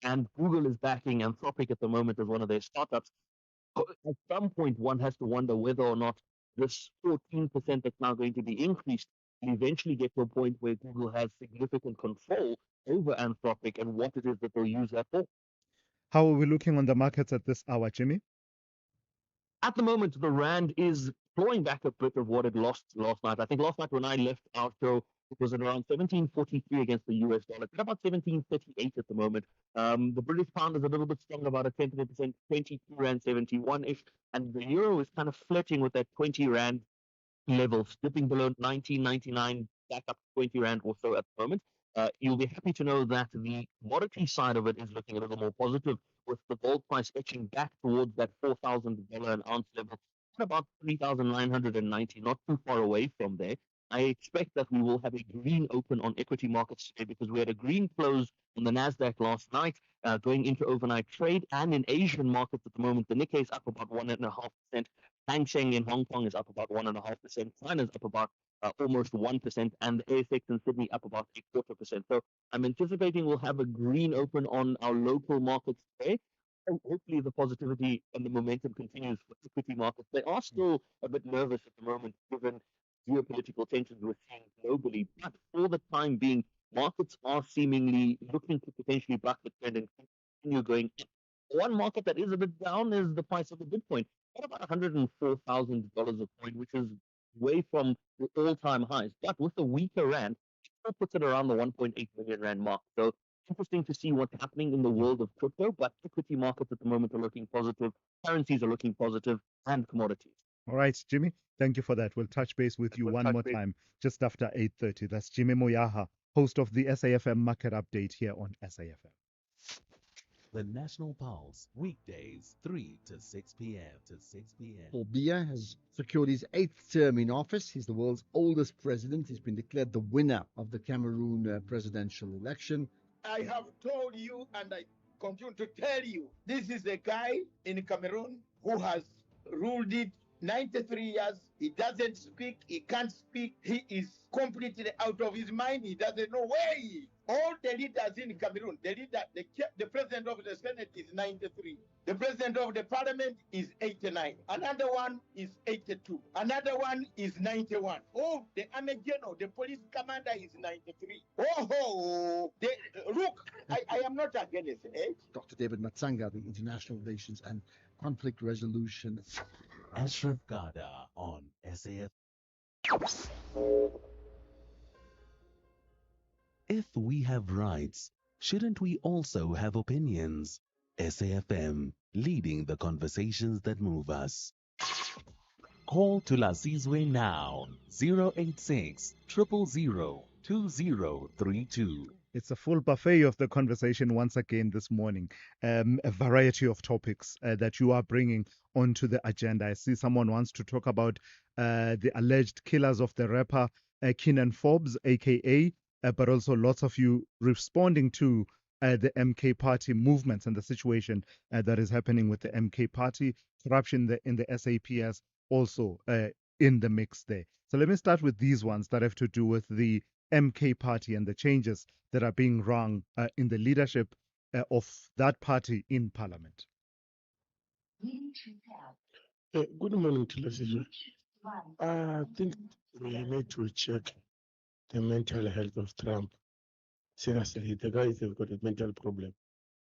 G: And Google is backing Anthropic at the moment as one of their startups. At some point, one has to wonder whether or not this 14% that's now going to be increased will eventually get to a point where Google has significant control over Anthropic and what it is that they'll use that for.
C: How are we looking on the markets at this hour, Jimmy?
G: At the moment, the Rand is clawing back a bit of what it lost last night. I think last night when I left our show, it was at around 17.43 against the US dollar. It's about 17.38 at the moment. The British pound is a little bit strong, about a 10%, 22 Rand 71-ish. And the euro is kind of flirting with that 20 Rand level, slipping below 19.99, back up to 20 Rand or so at the moment. You'll be happy to know that the commodity side of it is looking a little more positive, with the gold price etching back towards that $4,000 an ounce level at about 3,990, not too far away from there. I expect that we will have a green open on equity markets today because we had a green close on the Nasdaq last night, going into overnight trade, and in Asian markets at the moment, the Nikkei is up about 1.5%. Hang Seng in Hong Kong is up about 1.5%. China's up about almost 1%, and the ASX in Sydney up about 0.25%. So I'm anticipating we'll have a green open on our local markets today. And hopefully the positivity and the momentum continues for equity markets. They are still a bit nervous at the moment, given geopolitical tensions we're seeing globally. But for the time being, markets are seemingly looking to potentially buck the trend and continue going up. One market that is a bit down is the price of the Bitcoin at about $104,000 a coin, which is way from the all-time highs. But with the weaker rand, it still puts it around the 1.8 million rand mark. So interesting to see what's happening in the world of crypto. But equity markets at the moment are looking positive, currencies are looking positive, and commodities.
C: All right, Jimmy, thank you for that. We'll touch base with you one more time just after 8:30. That's Jimmy Moyaha, host of the SAFM Market Update here on SAFM.
B: The National Pulse, weekdays 3 to 6 p.m.
H: Paul Biya has secured his 8th term in office. He's the world's oldest president. He's been declared the winner of the Cameroon presidential election.
J: I have told you and I continue to tell you, this is a guy in Cameroon who has ruled it 93 years. He doesn't speak. He can't speak. He is completely out of his mind. He doesn't know where he is. All the leaders in Cameroon, the president of the Senate is 93. The president of the parliament is 89. Another one is 82. Another one is 91. Oh, the army general, the police commander is 93. Look, I am not against age.
H: Dr. David Matsanga, the International Relations and Conflict Resolution.
B: Ashraf Gada on SAF. If we have rights, shouldn't we also have opinions? SAFM, leading the conversations that move us. Call Thulasizwe now, 086 000 2032.
C: It's a full buffet of the conversation once again this morning. A variety of topics that you are bringing onto the agenda. I see someone wants to talk about the alleged killers of the rapper Keenan Forbes, aka, but also lots of you responding to the MK Party movements and the situation that is happening with the MK Party, corruption in the SAPS also in the mix there. So let me start with these ones that have to do with the MK Party and the changes that are being rung in the leadership of that party in Parliament.
N: Good morning, Thulasizwe. I think we need to check the mental health of Trump. Seriously, the guy has got a mental problem.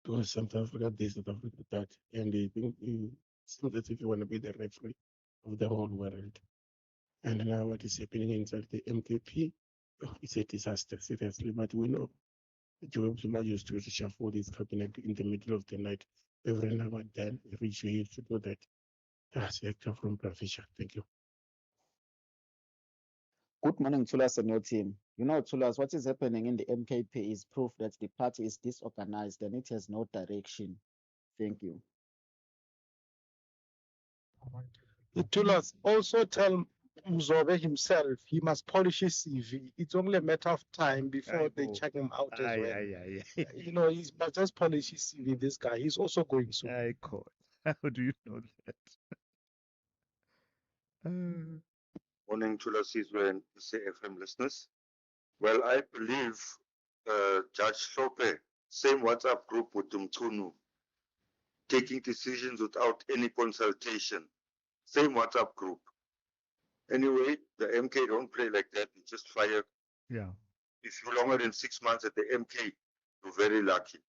N: Because South Africa this, South Africa that, and they think he seems as if you want to be the referee of the whole world. And now what is happening inside the MKP is a disaster, seriously. But we know Joe Zuma used to reshuffle his cabinet in the middle of the night. Every now and then, reach you to know that. That's the actor from Provision. Thank you.
P: Good morning, Thulas and your team. You know, Thulas, what is happening in the MKP is proof that the party is disorganized and it has no direction. Thank you.
Q: Thulas, also tell Mzobe himself he must polish his CV. It's only a matter of time before they check him out as well. You know, he must just polish his CV, this guy. He's also going soon.
C: How do you know that?
X: Morning, Thulasizwe and SAFM listeners. Well, I believe Judge Sope, same WhatsApp group with Mtunu, taking decisions without any consultation. Same WhatsApp group. Anyway, the MK don't play like that. They just fire.
C: Yeah.
X: If you're longer than 6 months at the MK, you're very lucky.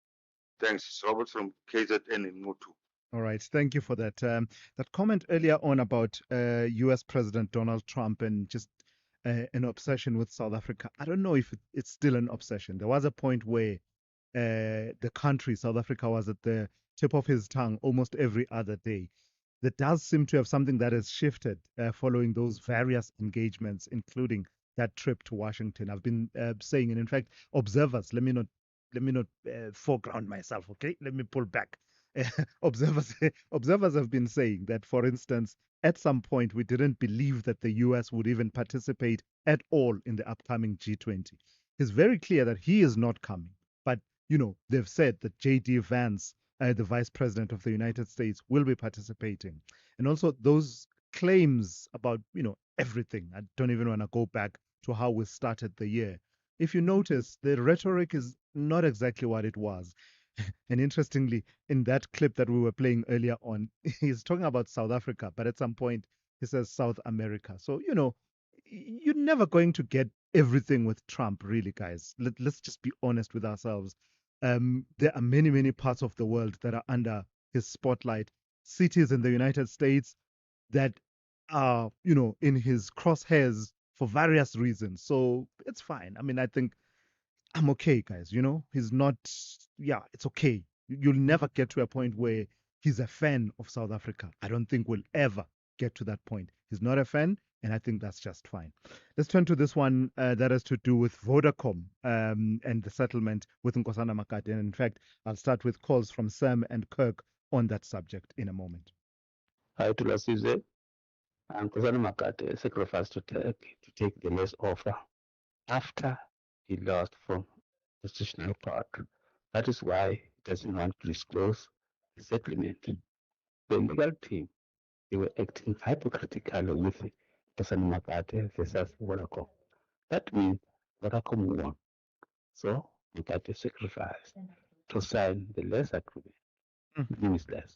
X: Thanks. It's Robert from KZN in Motu.
C: All right. Thank you for that. That comment earlier on about US President Donald Trump and just an obsession with South Africa. I don't know if it's still an obsession. There was a point where the country, South Africa, was at the tip of his tongue almost every other day. There does seem to have something that has shifted following those various engagements, including that trip to Washington. I've been saying, and in fact, observers, let me not foreground myself, okay? Let me pull back. Observers have been saying that, for instance, at some point we didn't believe that the US would even participate at all in the upcoming G20. It's very clear that he is not coming. But, you know, they've said that J.D. Vance, the Vice President of the United States, will be participating. And also those claims about, you know, everything. I don't even want to go back to how we started the year. If you notice, the rhetoric is not exactly what it was. And interestingly, in that clip that we were playing earlier on, he's talking about South Africa, but at some point he says South America. So, you know, you're never going to get everything with Trump, really, guys. Let's just be honest with ourselves. There are many, many parts of the world that are under his spotlight. Cities in the United States that are, you know, in his crosshairs for various reasons. So it's fine. I mean, I think I'm okay, guys. You know, he's not, yeah, it's okay. You'll never get to a point where he's a fan of South Africa. I don't think we'll ever get to that point. He's not a fan, and I think that's just fine. Let's turn to this one that has to do with Vodacom and the settlement with Nkosana Makate. And in fact, I'll start with calls from Sam and Kirk on that subject in a moment.
Y: Hi, Thulasizwe. Nkosana Makate sacrificed to take the less offer after he lost from Constitutional Park. That is why he doesn't want to disclose the settlement. The legal team, they were acting hypocritically with Kasani Makate versus Vodacom. That means Vodacom won. So Makate sacrificed to sign the less agreement. Means less.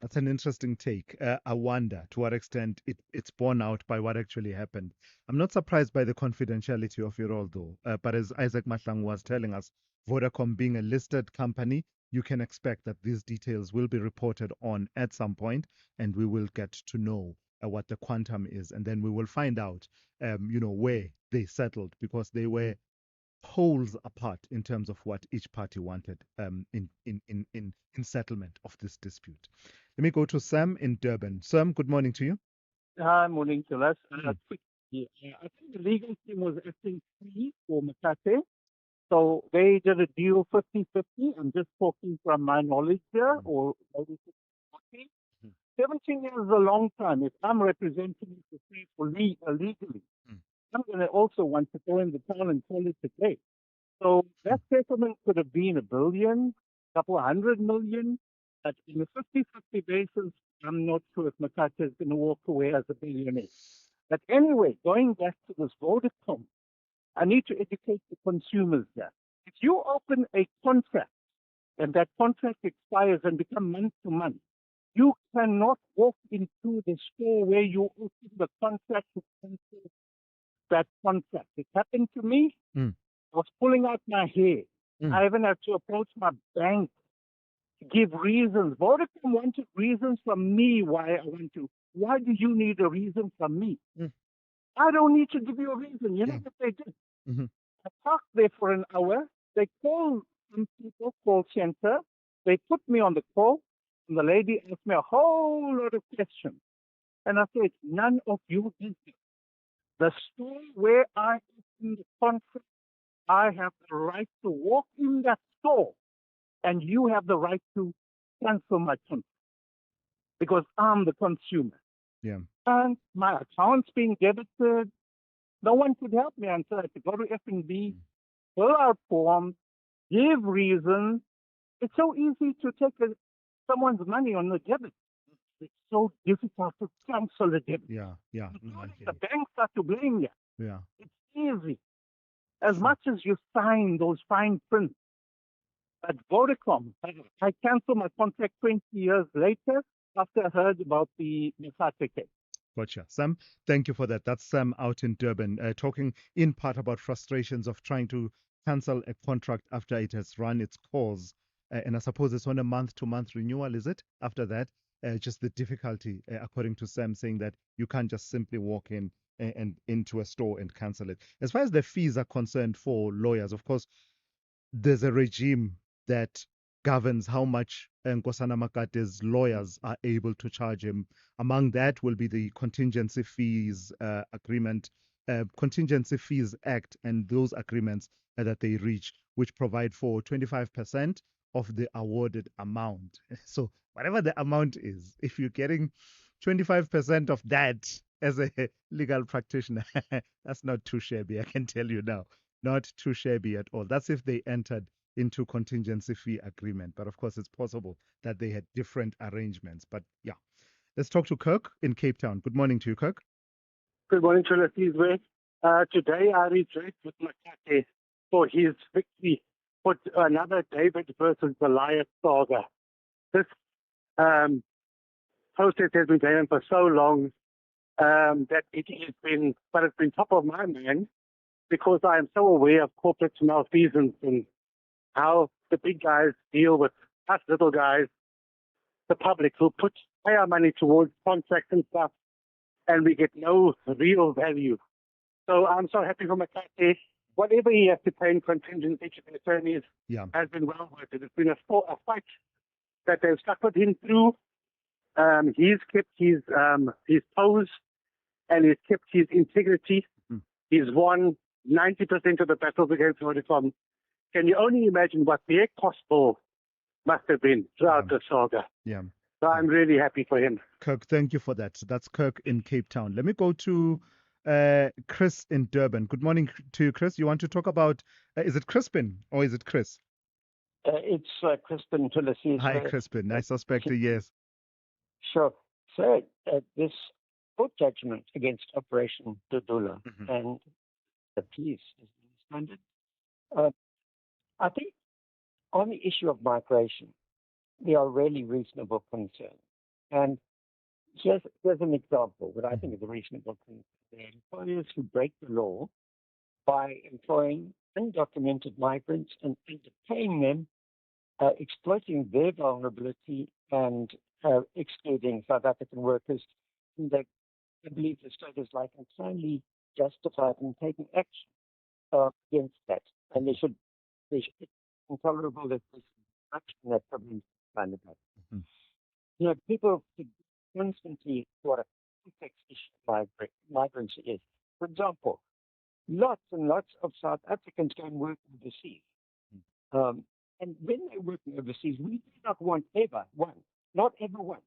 C: That's an interesting take. I wonder to what extent it's borne out by what actually happened. I'm not surprised by the confidentiality of it all, though. But as Isaac Matlang was telling us, Vodacom being a listed company, you can expect that these details will be reported on at some point, and we will get to know what the quantum is, and then we will find out, where they settled, because they were poles apart in terms of what each party wanted in settlement of this dispute. Let me go to Sam in Durban. Sam, good morning to you.
O: Hi, morning to us. Quickly, I think the legal team was acting free for Makate. So they did a deal 50-50. I'm just talking from my knowledge here, or maybe 50. 17 years is a long time. If I'm representing you for free for legally, I'm going to also want to go in the town and call it a day. So that settlement could have been $1 billion, couple $100 million. But in a 50-50 basis, I'm not sure if Makate is going to walk away as a billionaire. But anyway, going back to this Vodacom, I need to educate the consumers there. If you open a contract and that contract expires and become month to month, you cannot walk into the store where you open the contract to cancel that contract. It happened to me. I was pulling out my hair. I even had to approach my bank to give reasons. Vodacom wanted reasons from me why I want to. Why do you need a reason from me? I don't need to give you a reason. You know what they did? I parked there for an hour. They called some people, call center. They put me on the call, and the lady asked me a whole lot of questions. And I said, none of your business. The store where I opened the contract, I have the right to walk in that store, and you have the right to cancel my contract because I'm the consumer.
C: Yeah.
O: And my account's being debited. No one could help me until I had to go to F&B, fill out forms, give reasons. It's so easy to take someone's money on the debit. It's so difficult to cancel a debit.
C: Yeah.
O: The banks are to blame here.
C: Yeah.
O: It's easy. As much as you sign those fine prints. At Vodacom, I canceled my contract 20 years later after I heard about the Makate case.
C: Gotcha. Sam, thank you for that. That's Sam out in Durban, talking in part about frustrations of trying to cancel a contract after it has run its course. And I suppose it's on a month-to-month renewal, is it? After that, just the difficulty, according to Sam, saying that you can't just simply walk in and into a store and cancel it. As far as the fees are concerned for lawyers, of course, there's a regime that governs how much Nkosana Makate's lawyers are able to charge him. Among that will be the Contingency Fees Agreement, Contingency Fees Act, and those agreements that they reach, which provide for 25% of the awarded amount. So whatever the amount is, if you're getting 25% of that as a legal practitioner, that's not too shabby, I can tell you now. Not too shabby at all. That's if they entered into contingency fee agreement. But of course, it's possible that they had different arrangements. But yeah, let's talk to Kirk in Cape Town. Good morning to you, Kirk.
L: Good morning, Thulasizwe. Today I rejoice with Makate for his victory for another David versus Goliath saga. This process has been going on for so long that it's been top of my mind because I am so aware of corporate malfeasance and how the big guys deal with us little guys, the public, who pay our money towards contracts and stuff, and we get no real value. So I'm so happy for Makate. Whatever he has to pay in contingency to the attorneys has been well worth it. It's been a fight that they've stuck with him through. He's kept his pose and he's kept his integrity. He's won 90% of the battles against Vodacom. Can you only imagine what their cost bill must have been throughout the saga?
C: Yeah.
L: So I'm really happy for him.
C: Kirk, thank you for that. That's Kirk in Cape Town. Let me go to Chris in Durban. Good morning to you, Chris. You want to talk about, is it Crispin or is it Chris?
R: It's Crispin Thulasizwe.
C: Hi, Crispin. I suspect yes.
R: Sure. So this court judgment against Operation Dudula
C: Mhm.
R: and the police, as I understand it. I think on the issue of migration, there are really reasonable concerns. And here's an example that I think is a reasonable concern. There are employers who break the law by employing undocumented migrants and underpaying them, exploiting their vulnerability and excluding South African workers. And I believe the state is like entirely justified in taking action against that. And it's intolerable that there's action that probably find about.
C: Mhm.
R: You know, people constantly what a complex issue migrancy is. For example, lots and lots of South Africans go and work overseas. And when they're working overseas, we do not want not ever once,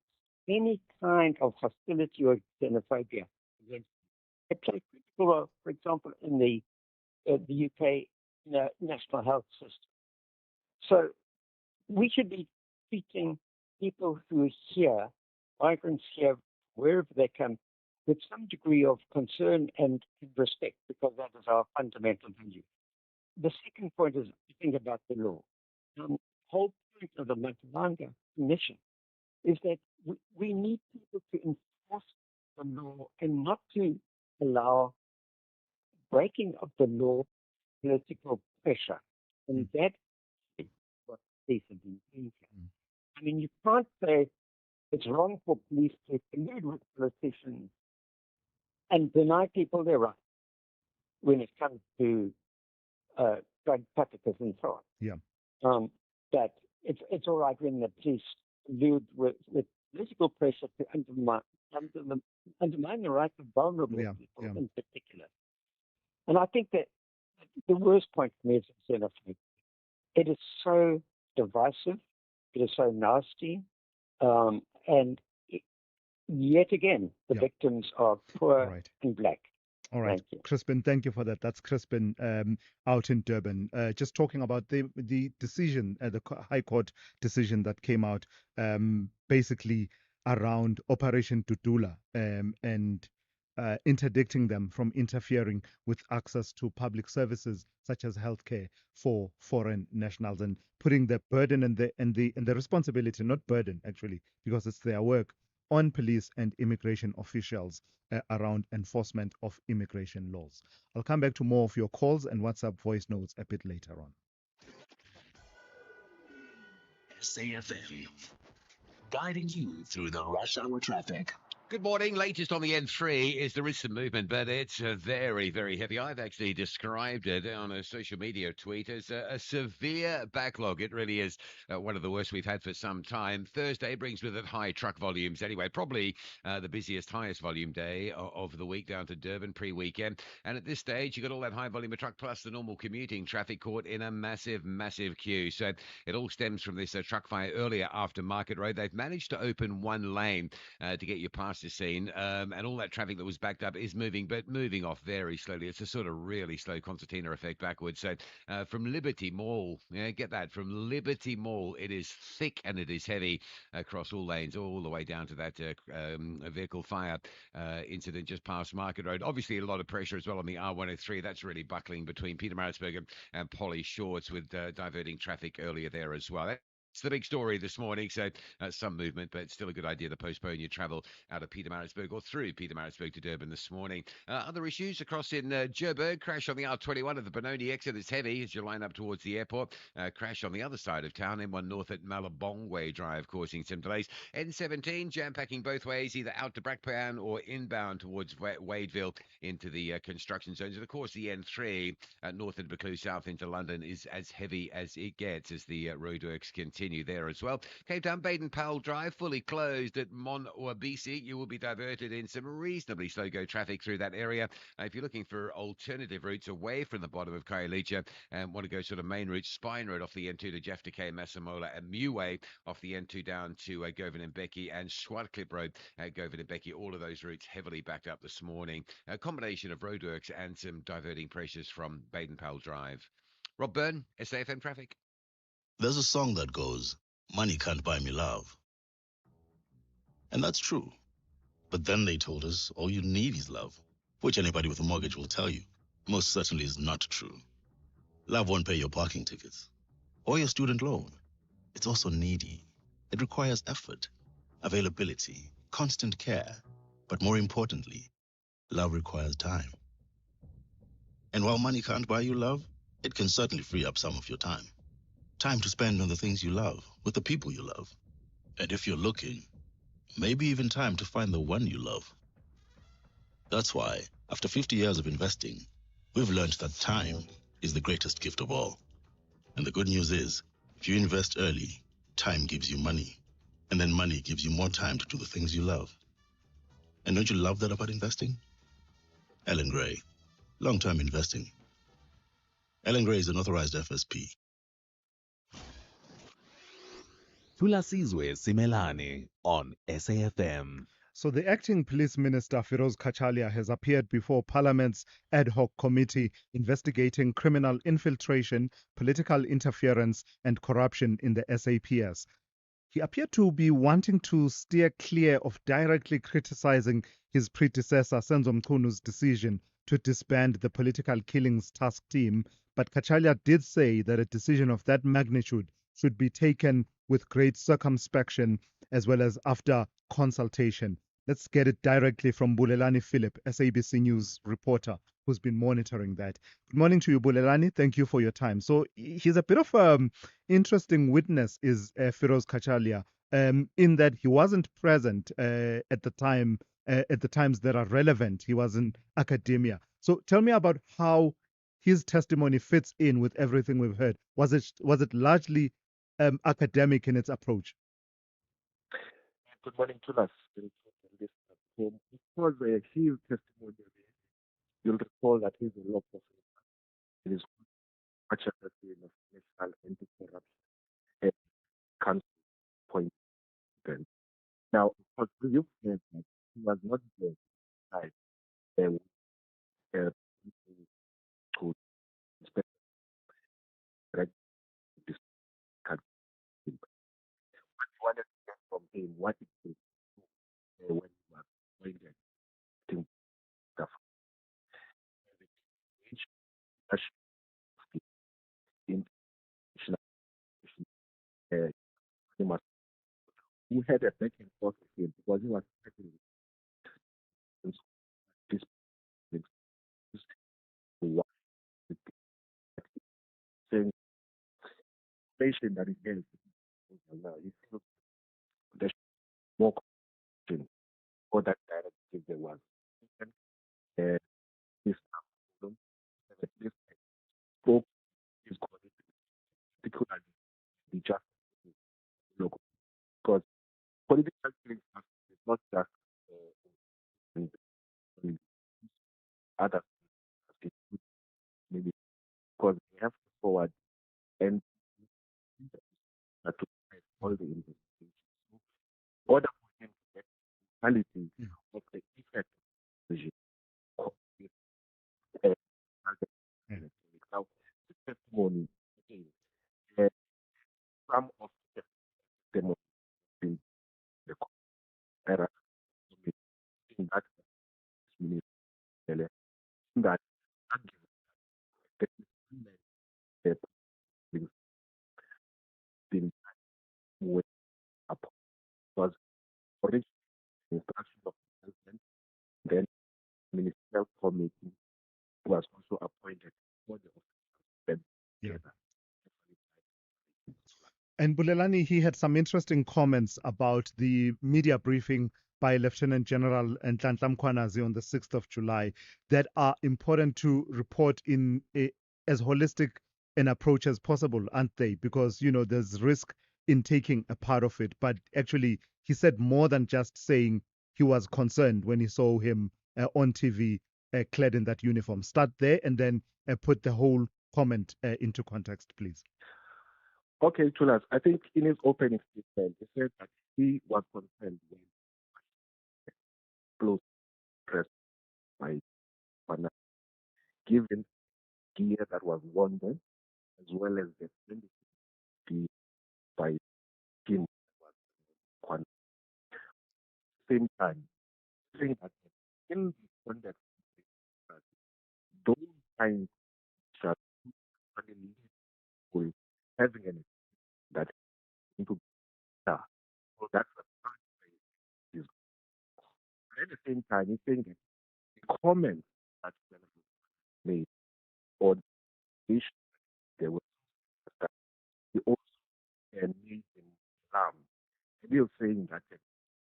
R: any kind of hostility or xenophobia against them. It plays a critical role, for example, in the UK national health system. So we should be treating people who are here, migrants here, wherever they come, with some degree of concern and respect, because that is our fundamental value. The second point is to think about the law. The whole point of the Matabanga Commission is that we need people to enforce the law and not to allow breaking of the law, political pressure. And that is what police have been doing here. I mean, you can't say it's wrong for police to collude with politicians and deny people their rights when it comes to drug traffickers and so on.
C: Yeah.
R: That it's all right when the police collude with political pressure to undermine the rights of vulnerable people in particular. And I think that the worst point for me is xenophobia. It is so divisive. It is so nasty. And yet again, the victims are poor and black.
C: All right, Crispin, thank you for that. That's Crispin out in Durban. Just talking about the decision, the High Court decision that came out basically around Operation Dudula and interdicting them from interfering with access to public services such as healthcare for foreign nationals, and putting the burden and the responsibility, not burden actually, because it's their work, on police and immigration officials around enforcement of immigration laws. I'll come back to more of your calls and WhatsApp voice notes a bit later on.
B: SAFM, guiding you through the rush hour traffic.
A: Good morning. Latest on the N3 is there is some movement, but it's very, very heavy. I've actually described it on a social media tweet as a severe backlog. It really is one of the worst we've had for some time. Thursday brings with it high truck volumes anyway, probably the busiest, highest volume day of the week down to Durban pre-weekend. And at this stage, you've got all that high volume of truck plus the normal commuting traffic caught in a massive, massive queue. So it all stems from this truck fire earlier after Market Road. They've managed to open one lane to get you past the scene, and all that traffic that was backed up is moving, but moving off very slowly. It's a sort of really slow concertina effect backwards. So from Liberty Mall, get that, from Liberty Mall, it is thick and it is heavy across all lanes, all the way down to that vehicle fire incident just past Market Road. Obviously, a lot of pressure as well on the R103. That's really buckling between Pietermaritzburg and Polly Shorts, with diverting traffic earlier there as well. It's the big story this morning, so some movement, but it's still a good idea to postpone your travel out of Pietermaritzburg or through Pietermaritzburg to Durban this morning. Other issues across in Joburg, crash on the R21 at the Benoni exit is heavy as you line up towards the airport. Crash on the other side of town, M1 North at Malabongwe Drive, causing some delays. N17, jam-packing both ways, either out to Brakpan or inbound towards Wadeville into the construction zones. And of course, the N3 north at Buccleuch south into London is as heavy as it gets as the roadworks continue there as well. Cape Town Baden-Powell Drive fully closed at Monwabisi. You will be diverted in some reasonably slow go traffic through that area. If you're looking for alternative routes away from the bottom of Khayelitsha and want to go sort of main route, Spine Road off the N2 to Jeff Decay, Masemola, and Muway off the N2 down to Govan and Becky, and Swartklip Road at Govan and Becky, all of those routes heavily backed up this morning. A combination of roadworks and some diverting pressures from Baden-Powell Drive. Rob Byrne, SAFM Traffic.
S: There's a song that goes, "Money can't buy me love." And that's true.
D: But then they told us all you need is love, which anybody with a mortgage will tell you most certainly is not true. Love won't pay your parking tickets or your student loan. It's also needy. It requires effort, availability, constant care. But more importantly, love requires time. And while money can't buy you love, it can certainly free up some of your time. Time to spend on the things you love, with the people you love. And if you're looking, maybe even time to find the one you love. That's why, after 50 years of investing, we've learned that time is the greatest gift of all. And the good news is, if you invest early, time gives you money. And then money gives you more time to do the things you love. And don't you love that about investing? Ellen Gray, long-term investing. Ellen Gray is an authorized FSP.
B: Thulasizwe Simelane on SAFM.
C: So the acting police minister, Firoz Kachalia, has appeared before Parliament's ad hoc committee investigating criminal infiltration, political interference, and corruption in the SAPS. He appeared to be wanting to steer clear of directly criticizing his predecessor, Senzo Mchunu's decision to disband the political killings task team. But Kachalia did say that a decision of that magnitude should be taken with great circumspection as well as after consultation. Let's get it directly from Bulelani Philip, SABC News reporter, who's been monitoring that. Good morning to you, Bulelani. Thank you for your time. So he's a bit of interesting witness, is Firoz Kachalia, in that he wasn't present at the time, at the times that are relevant. He was in academia. So tell me about how his testimony fits in with everything we've heard. Was it largely academic in its approach?
M: Good morning to us. So, because his testimony, you'll recall that he's a law professor. It is much of the field of national anti-corruption council point then. Now, for you, he was not there right, to inspect this country. What you wanted to get from him, what it is when you are going there, think stuff. International who had a back and forth with him because he was threatening this saying patient that is there now he feels there's more question for that directive there was. And this problem this scope is going to particularly the justice local because political things is not just and other maybe because we have to forward and to all the investigations. In order for him to get reality of the effect of the regime. Now, the testimony, some of the testimony in the era in that minister that the things been way up was originally instruction of the president, then ministerial committee was also appointed for the office.
C: And Bulelani, he had some interesting comments about the media briefing by Lieutenant General Nhlanhla Mkhwanazi on the 6th of July that are important to report in as holistic an approach as possible, aren't they? Because, there's risk in taking a part of it. But actually, he said more than just saying he was concerned when he saw him on TV clad in that uniform. Start there and then put the whole comment into context, please.
M: Okay, Tulas, I think in his opening statement, he said that he was concerned when close press by Pana, given gear that was worn then, as well as the gear by him. Same time, saying that in the context that those kinds of really will having an that into that. So that's the part is at the same time he's saying that the comments that made or the issue they were that he also made in Islam. And he was saying that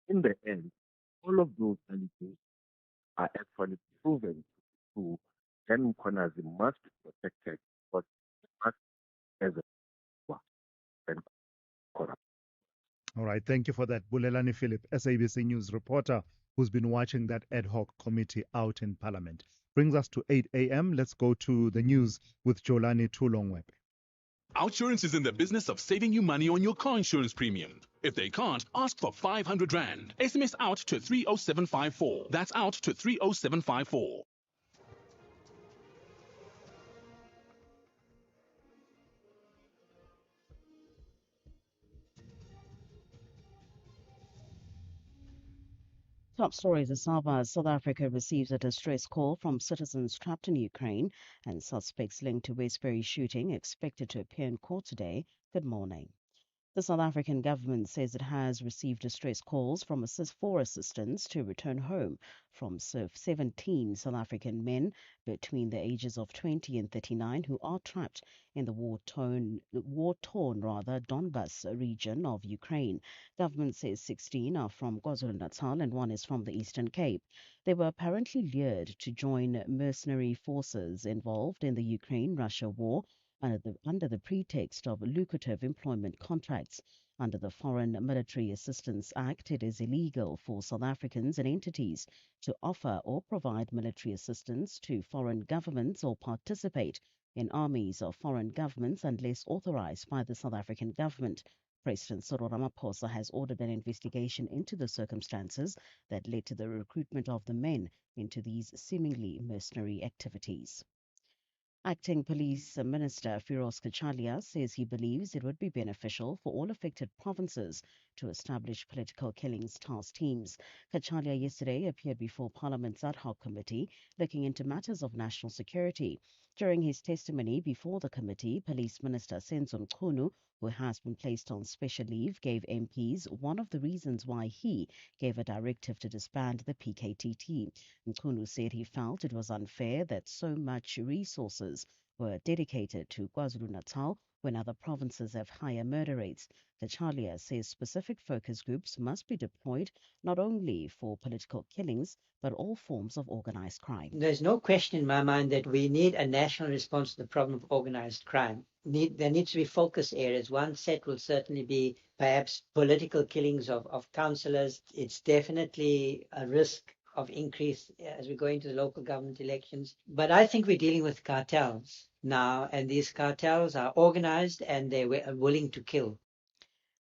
M: in the end, all of those allegations are actually proven to be true. Then Mkonazi must be protected, but he must as a and corrupt.
C: All right, thank you for that. Bulelani Philip, SABC News reporter who's been watching that ad hoc committee out in Parliament. Brings us to 8 a.m. Let's go to the news with Jolani Tulongwepe.
E: Outsurance is in the business of saving you money on your car insurance premium. If they can't, ask for 500 Rand. SMS out to 30754. That's out to 30754.
K: Top stories as South Africa receives a distress call from citizens trapped in Ukraine and suspects linked to Westbury shooting expected to appear in court today. Good morning. The South African government says it has received distress calls for assistance to return home from 17 South African men between the ages of 20 and 39 who are trapped in the war-torn Donbas region of Ukraine. Government says 16 are from KwaZulu-Natal and one is from the Eastern Cape. They were apparently lured to join mercenary forces involved in the Ukraine-Russia war under the pretext of lucrative employment contracts. Under the Foreign Military Assistance Act, it is illegal for South Africans and entities to offer or provide military assistance to foreign governments or participate in armies of foreign governments unless authorized by the South African government. President Cyril Ramaphosa has ordered an investigation into the circumstances that led to the recruitment of the men into these seemingly mercenary activities. Acting Police Minister Firoz Kachalia says he believes it would be beneficial for all affected provinces to establish political killings task teams. Kachalia yesterday appeared before Parliament's ad hoc committee looking into matters of national security. During his testimony before the committee, Police Minister Senzo Mchunu, who has been placed on special leave, gave MPs one of the reasons why he gave a directive to disband the PKTT. Mchunu said he felt it was unfair that so much resources were dedicated to KwaZulu-Natal when other provinces have higher murder rates. Kachalia says specific focus groups must be deployed not only for political killings, but all forms of organized crime.
T: There's no question in my mind that we need a national response to the problem of organized crime. There needs to be focus areas. One set will certainly be perhaps political killings of councillors. It's definitely a risk of increase as we go into the local government elections. But I think we're dealing with cartels now, and these cartels are organized and they're willing to kill.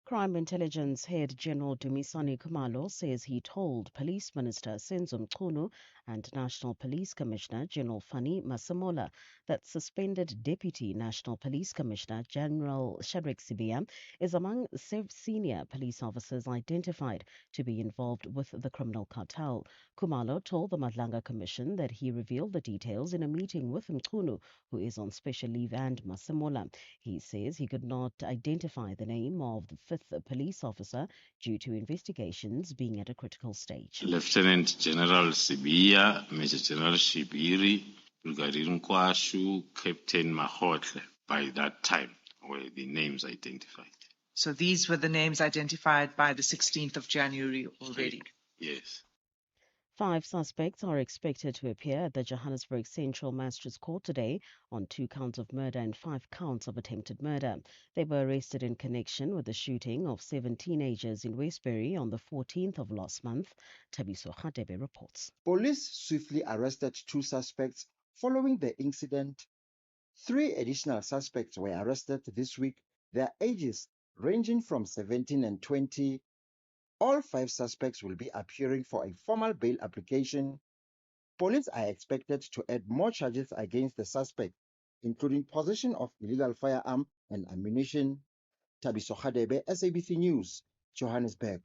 K: Crime Intelligence Head General Dumisani Khumalo says he told Police Minister Senzo Mchunu and National Police Commissioner General Fani Masemola that suspended Deputy National Police Commissioner General Shadrack Sibiya is among senior police officers identified to be involved with the criminal cartel. Khumalo told the Madlanga Commission that he revealed the details in a meeting with Mchunu, who is on special leave, and Masemola. He says he could not identify the name of the fifth police officer due to investigations being at a critical stage.
U: Lieutenant General Sibiya, Major General Shibiri, Brigadier Nkwashu, Captain Mahotle. By that time were the names identified.
V: So these were the names identified by the 16th of January already?
U: Yes.
K: 5 suspects are expected to appear at the Johannesburg Central Magistrates Court today on 2 counts of murder and 5 counts of attempted murder. They were arrested in connection with the shooting of 7 teenagers in Westbury on the 14th of last month. Thabiso Hadebe reports.
W: Police swiftly arrested 2 suspects following the incident. 3 additional suspects were arrested this week, their ages ranging from 17 and 20. All 5 suspects will be appearing for a formal bail application. Police are expected to add more charges against the suspect, including possession of illegal firearm and ammunition. Thabiso Khadebe, SABC News, Johannesburg.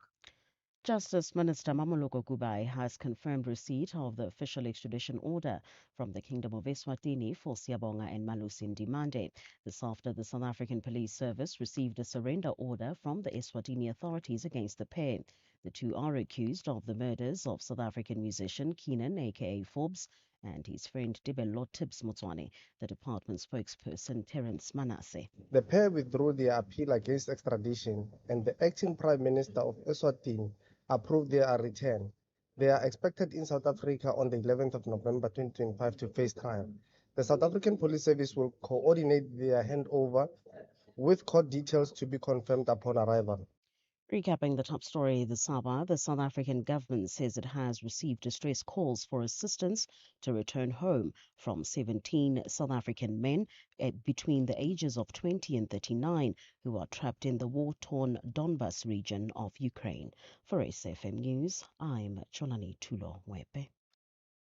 K: Justice Minister Mamoloko Kubai has confirmed receipt of the official extradition order from the Kingdom of Eswatini for Siyabonga and Malusi Ndimande. This after the South African Police Service received a surrender order from the Eswatini authorities against the pair. The two are accused of the murders of South African musician Keenan, aka Forbes, and his friend Dibello Tibbs Motswane. The department spokesperson Terence Manasseh.
F: The pair withdrew their appeal against extradition, and the acting Prime Minister of Eswatini approved their return. They are expected in South Africa on the 11th of November 2025 to face trial. The South African Police Service will coordinate their handover with court details to be confirmed upon arrival.
K: Recapping the top story this hour, the South African government says it has received distress calls for assistance to return home from 17 South African men between the ages of 20 and 39 who are trapped in the war-torn Donbas region of Ukraine. For SFM News, I'm Cholani Tulo Wepe.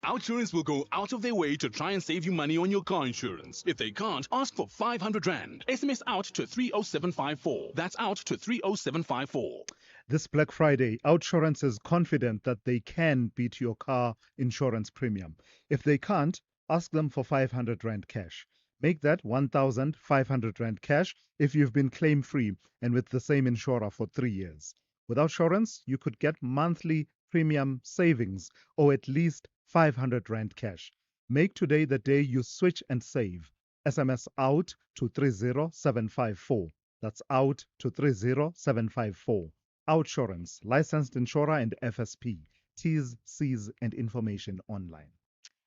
E: Outsurance will go out of their way to try and save you money on your car insurance. If they can't, ask for 500 Rand. SMS out to 30754. That's out to 30754.
C: This Black Friday, Outsurance is confident that they can beat your car insurance premium. If they can't, ask them for 500 Rand cash. Make that 1,500 Rand cash if you've been claim-free and with the same insurer for 3 years. With Outsurance, you could get monthly premium savings or at least 500 Rand cash. Make today the day you switch and save. SMS out to 30754. That's out to 30754. Outsurance, licensed insurer and FSP. T's, C's and information online.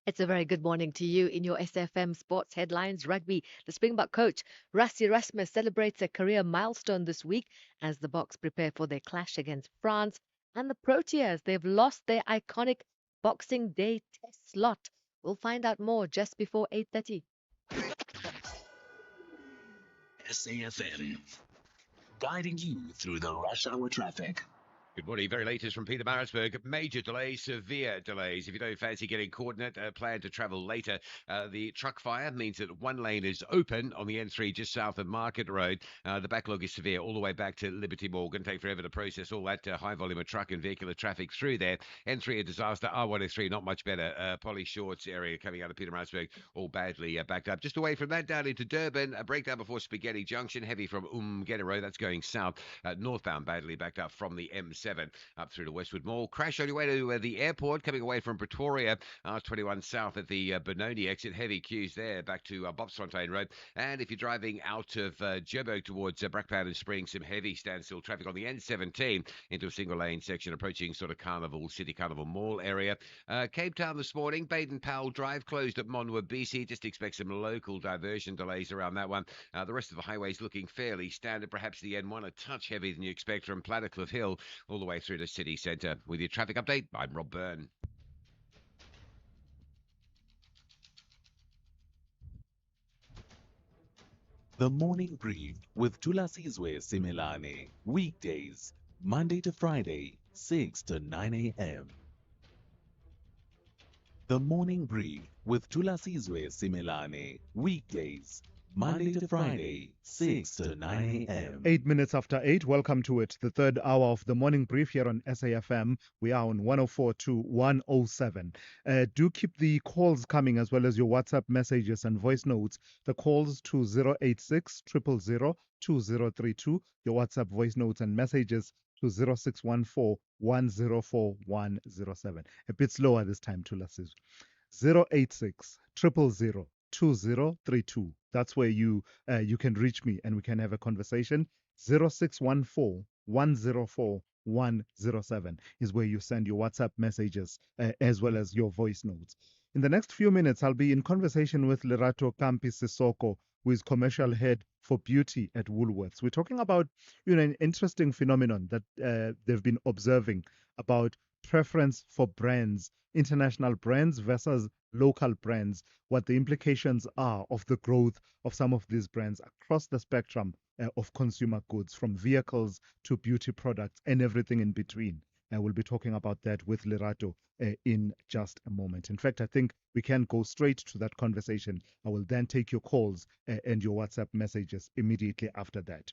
G: It's a very good morning to you. In your SFM Sports Headlines Rugby, the Springbok coach Rassie Erasmus celebrates a career milestone this week as the Boks prepare for their clash against France. And the Proteas, they've lost their iconic Boxing Day test slot. We'll find out more just before 8:30.
B: SAFM, guiding you through the rush hour traffic.
A: Good morning. Very latest from Pietermaritzburg. Major delays, severe delays. If you don't fancy getting caught in it, plan to travel later. The truck fire means that one lane is open on the N3 just south of Market Road. The backlog is severe all the way back to Liberty Morgan. Take forever to process all that high volume of truck and vehicular traffic through there. N3 a disaster. R103 not much better. Polly Shorts area coming out of Pietermaritzburg all badly backed up. Just away from that down into Durban. A breakdown before Spaghetti Junction. Heavy from Umgeni Road. That's going south. Northbound badly backed up from the M7 up through to Westwood Mall. Crash on your way to the airport coming away from Pretoria. R21 south at the Benoni exit. Heavy queues there back to Bobsfontein Road. And if you're driving out of Joburg towards Brakpan Springs, some heavy standstill traffic on the N17 into a single lane section approaching sort of City Carnival Mall area. Cape Town this morning, Baden-Powell Drive closed at Monwa BC. Just expect some local diversion delays around that one. The rest of the highways looking fairly standard. Perhaps the N1 a touch heavier than you expect from Plattercliff Hill all the way through to city centre. With your traffic update, I'm Rob Byrne.
B: The Morning Brief with Thulasizwe Simelane. Weekdays, Monday to Friday, 6 to 9 a.m. The Morning Brief with Thulasizwe Simelane. Weekdays, Monday to Friday, 6 to 9 a.m.
C: 8 minutes after 8, welcome to it, the third hour of the morning brief here on SAFM. We are on 104 to 107. Do keep the calls coming as well as your WhatsApp messages and voice notes. The calls to 086 000 2032, your WhatsApp voice notes and messages to 0614 104 107. A bit slower this time, Thulasizwe. 086 000 2032. That's where you can reach me and we can have a conversation. 0614 104 107 is where you send your WhatsApp messages as well as your voice notes. In the next few minutes, I'll be in conversation with Lerato Campi Sissoko, who is commercial head for beauty at Woolworths. We're talking about an interesting phenomenon that they've been observing about preference for brands, international brands versus local brands, what the implications are of the growth of some of these brands across the spectrum of consumer goods, from vehicles to beauty products and everything in between. We'll be talking about that with Lerato in just a moment. In fact, I think we can go straight to that conversation. I will then take your calls and your WhatsApp messages immediately after that.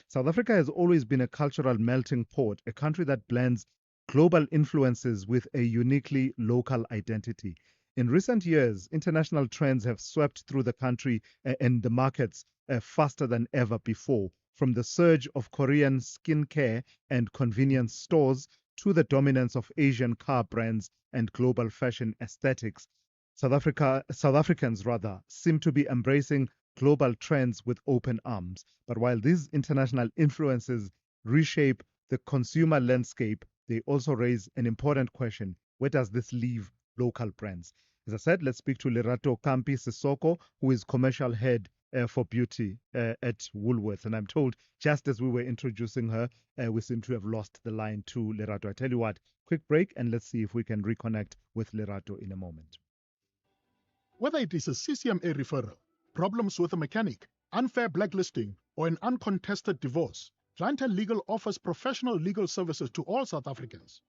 C: South Africa has always been a cultural melting pot, a country that blends global influences with a uniquely local identity. In recent years, international trends have swept through the country and the markets faster than ever before, from the surge of Korean skincare and convenience stores to the dominance of Asian car brands and global fashion aesthetics. South Africans seem to be embracing global trends with open arms. But while these international influences reshape the consumer landscape, they also raise an important question. Where does this leave local brands? As I said, let's speak to Lerato Kampi Sisoko, who is commercial head for beauty at Woolworths. And I'm told just as we were introducing her, we seem to have lost the line to Lerato. I tell you what, quick break and let's see if we can reconnect with Lerato in a moment.
H: Whether it is a CCMA referral, problems with a mechanic, unfair blacklisting, or an uncontested divorce, Clientele Legal offers professional legal services to all South Africans.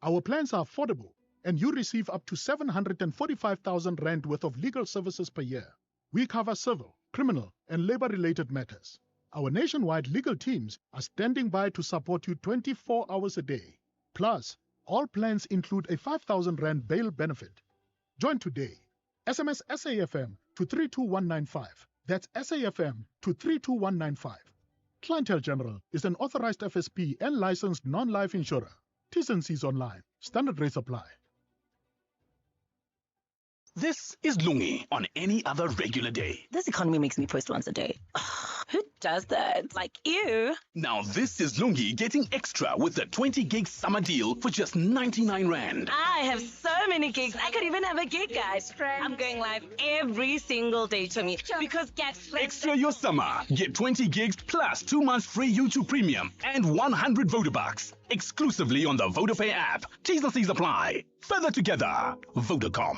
H: Our plans are affordable, and you receive up to 745,000 Rand worth of legal services per year. We cover civil, criminal, and labor-related matters. Our nationwide legal teams are standing by to support you 24 hours a day. Plus, all plans include a 5,000 Rand bail benefit. Join today. SMS SAFM to 32195. That's SAFM to 32195. Clientele General is an authorized FSP and licensed non-life insurer. T's and C's online. Standard rates apply.
E: This is Lungi on any other regular day.
I: This economy makes me post once a day. Who does that? Like, ew.
E: Now this is Lungi getting extra with the 20 gig summer deal for just 99 Rand.
I: I have so many gigs. I could even have a gig, guys. I'm going live every single day to me because get
E: Extra your summer. Get 20 gigs plus 2 months free YouTube Premium and 100 Vodabucks exclusively on the Vodafone app. T's and C's apply. Further together, Vodacom.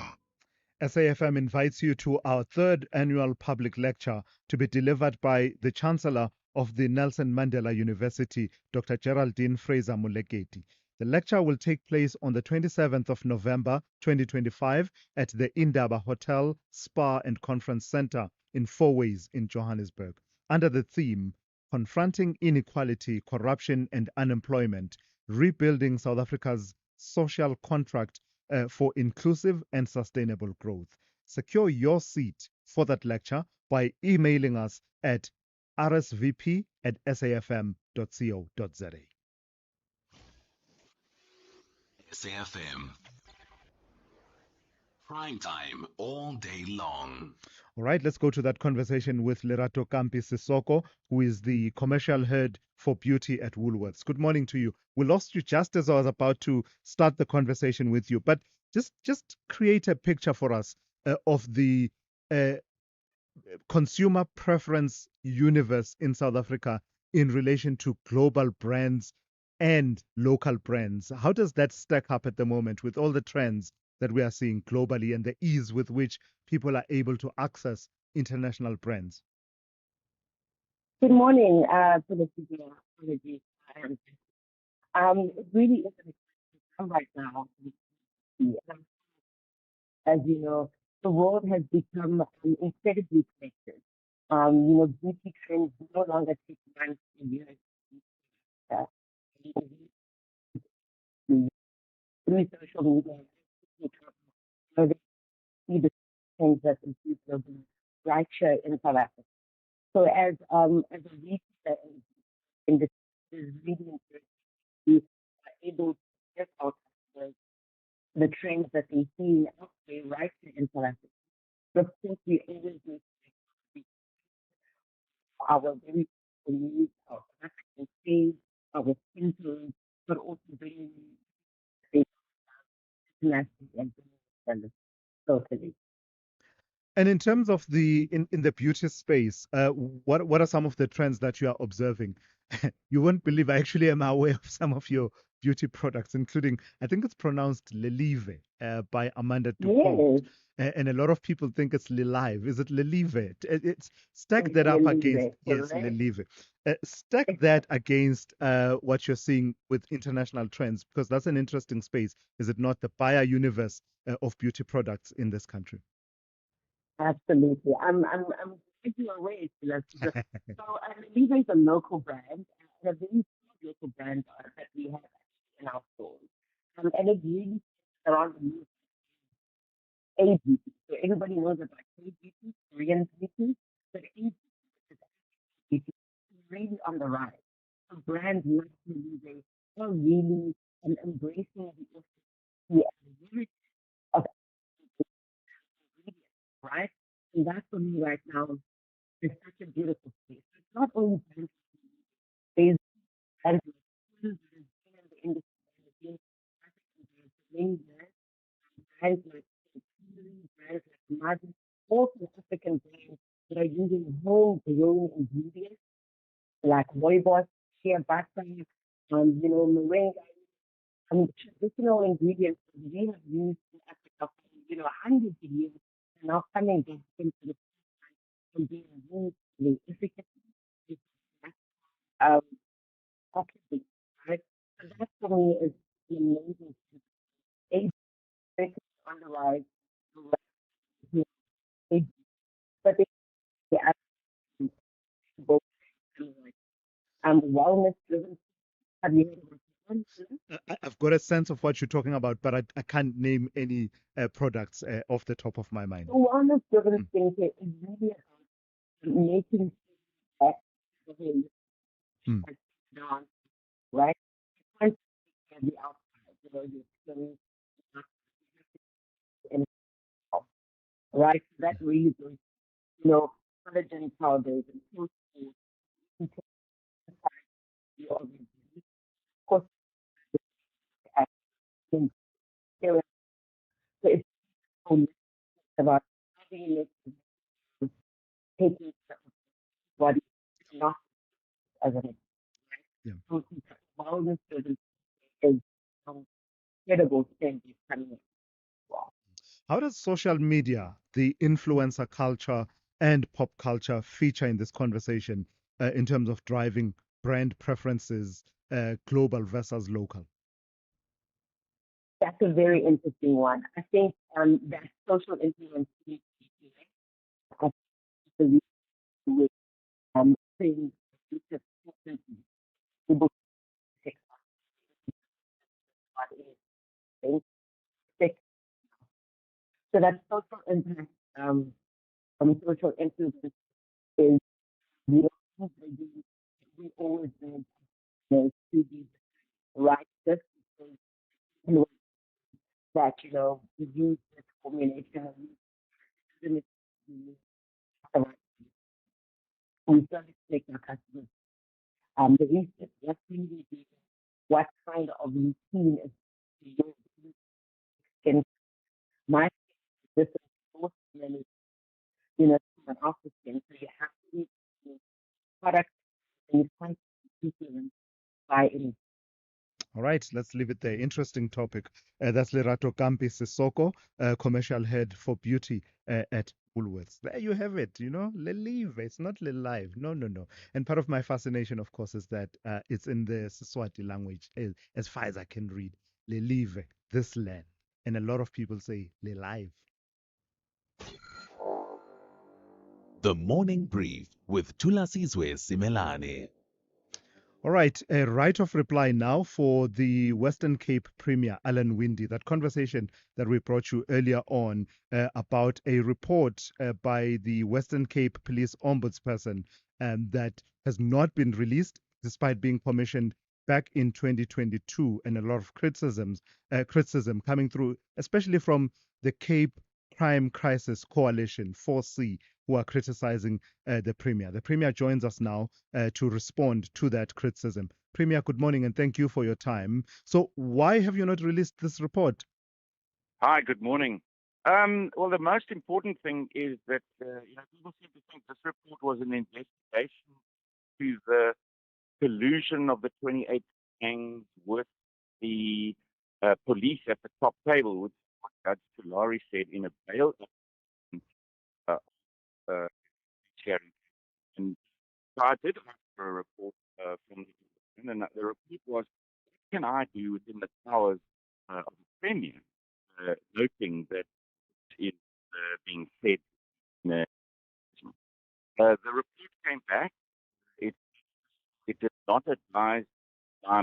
C: SAFM invites you to our third annual public lecture to be delivered by the Chancellor of the Nelson Mandela University, Dr. Geraldine Fraser-Moleketi. The lecture will take place on the 27th of November 2025 at the Indaba Hotel, Spa and Conference Center in Fourways in Johannesburg, under the theme Confronting Inequality, Corruption and Unemployment, Rebuilding South Africa's Social Contract for inclusive and sustainable growth. Secure your seat for that lecture by emailing us at rsvp@safm.co.za.
B: SAFM. Prime time all day long.
C: All right, let's go to that conversation with Lerato Kampi Sisoko, who is the commercial head for beauty at Woolworths. Good morning to you. We lost you just as I was about to start the conversation with you, but just create a picture for us of the consumer preference universe in South Africa in relation to global brands and local brands. How does that stack up at the moment with all the trends that we are seeing globally and the ease with which people are able to access international brands?
J: Good morning, Thulasizwe. Apologies. It really is an exciting time right now. As you know, the world has become incredibly connected. Beauty trends no longer take months and years. Through social media, they see the things that the people are doing right here in South Africa. So as a retailer in this is really important to be able to get out the trends that they see out there right here in South Africa. But of course, we always need to make our very needs, our African things, our skin tones, but also bringing international and totally.
C: And in terms of in the beauty space, what are some of the trends that you are observing? You won't believe I actually am aware of some of your beauty products, including, I think it's pronounced Lelive by Amanda Dupont.
J: Yes.
C: And a lot of people think it's Lelive. Is it Lelive? It's stack that up against, yes, Lelive. Stack that against what you're seeing with international trends, because that's an interesting space, is it not, the buyer universe of beauty products in this country?
J: Absolutely. I'm glad you are aware. So Lelive is a local brand, a very local brand that we have in our stores. And it really around the new A beauty. So everybody knows about K beauty, Korean beauty, but A beauty is really on the rise. So brands like Louis are really embracing the authenticity of ingredients, right? And that for me right now is such a beautiful space. It's not only brands, there's brands like Cool that has been in the industry and has been African brands for many years, brands like Kiri, brands like Mazi, also African brands that are using homegrown ingredients like rooibos, shea butter, moringa. I mean, traditional ingredients that we have used in Africa for, hundreds of years are now coming back into the and being used in efficacy, um, possibly, right? So that for me is an amazing thing. A on the rise, the rise is but they actually both kind of like wellness driven. Have you heard of it?
C: I've got a sense of what you're talking about, but I can't name any products off the top of my mind.
J: The wellness driven skincare is really about making sure that the
C: Mm.
J: down, right? You can't take care of the outside, your skin, and right? So that really goes, collagen powders and protein, you take the organs. Of course, so it's holistic about how do you make taking care of the body, not as an
C: Yeah.
J: wellness driven is incredible thing is coming in. Wow.
C: How does social media, the influencer culture, and pop culture feature in this conversation in terms of driving brand preferences, global versus local?
J: That's a very interesting one. I think that social influence needs to be I believe with things that able to take part in things. So that social impact from social influence is we always need to be right just because that we use this formulation of limit we started to take our customers the research what really do what kind of routine is your skin my skin is different most many from an office skin so you have to use product and you can't influence by any.
C: All right, let's leave it there. Interesting topic. That's Lerato Campi Sissoko, commercial head for beauty at Woolworths. There you have it, Lelive. It's not Live. No, no, no. And part of my fascination, of course, is that it's in the Siswati language, as far as I can read. Lelive, this land. And a lot of people say Live.
B: The Morning Brief with Thulasizwe Simelane.
C: All right, a right of reply now for the Western Cape Premier, Alan Winde. That conversation that we brought you earlier on about a report by the Western Cape Police Ombudsperson that has not been released despite being commissioned back in 2022, and a lot of criticism coming through, especially from the Cape Crime Crisis Coalition, 4C, who are criticizing the Premier. The Premier joins us now to respond to that criticism. Premier, good morning and thank you for your time. So why have you not released this report?
N: Hi, good morning. Well, the most important thing is that people seem to think this report was an investigation to the collusion of the 28 gangs with the police at the top table, which what Judge Tulare said in a bail uh, uh, hearing. And so I did ask for a report from the Ombudsman, and the report was, what can I do within the powers of the Premier, noting that is being said. The report came back. It did not advise my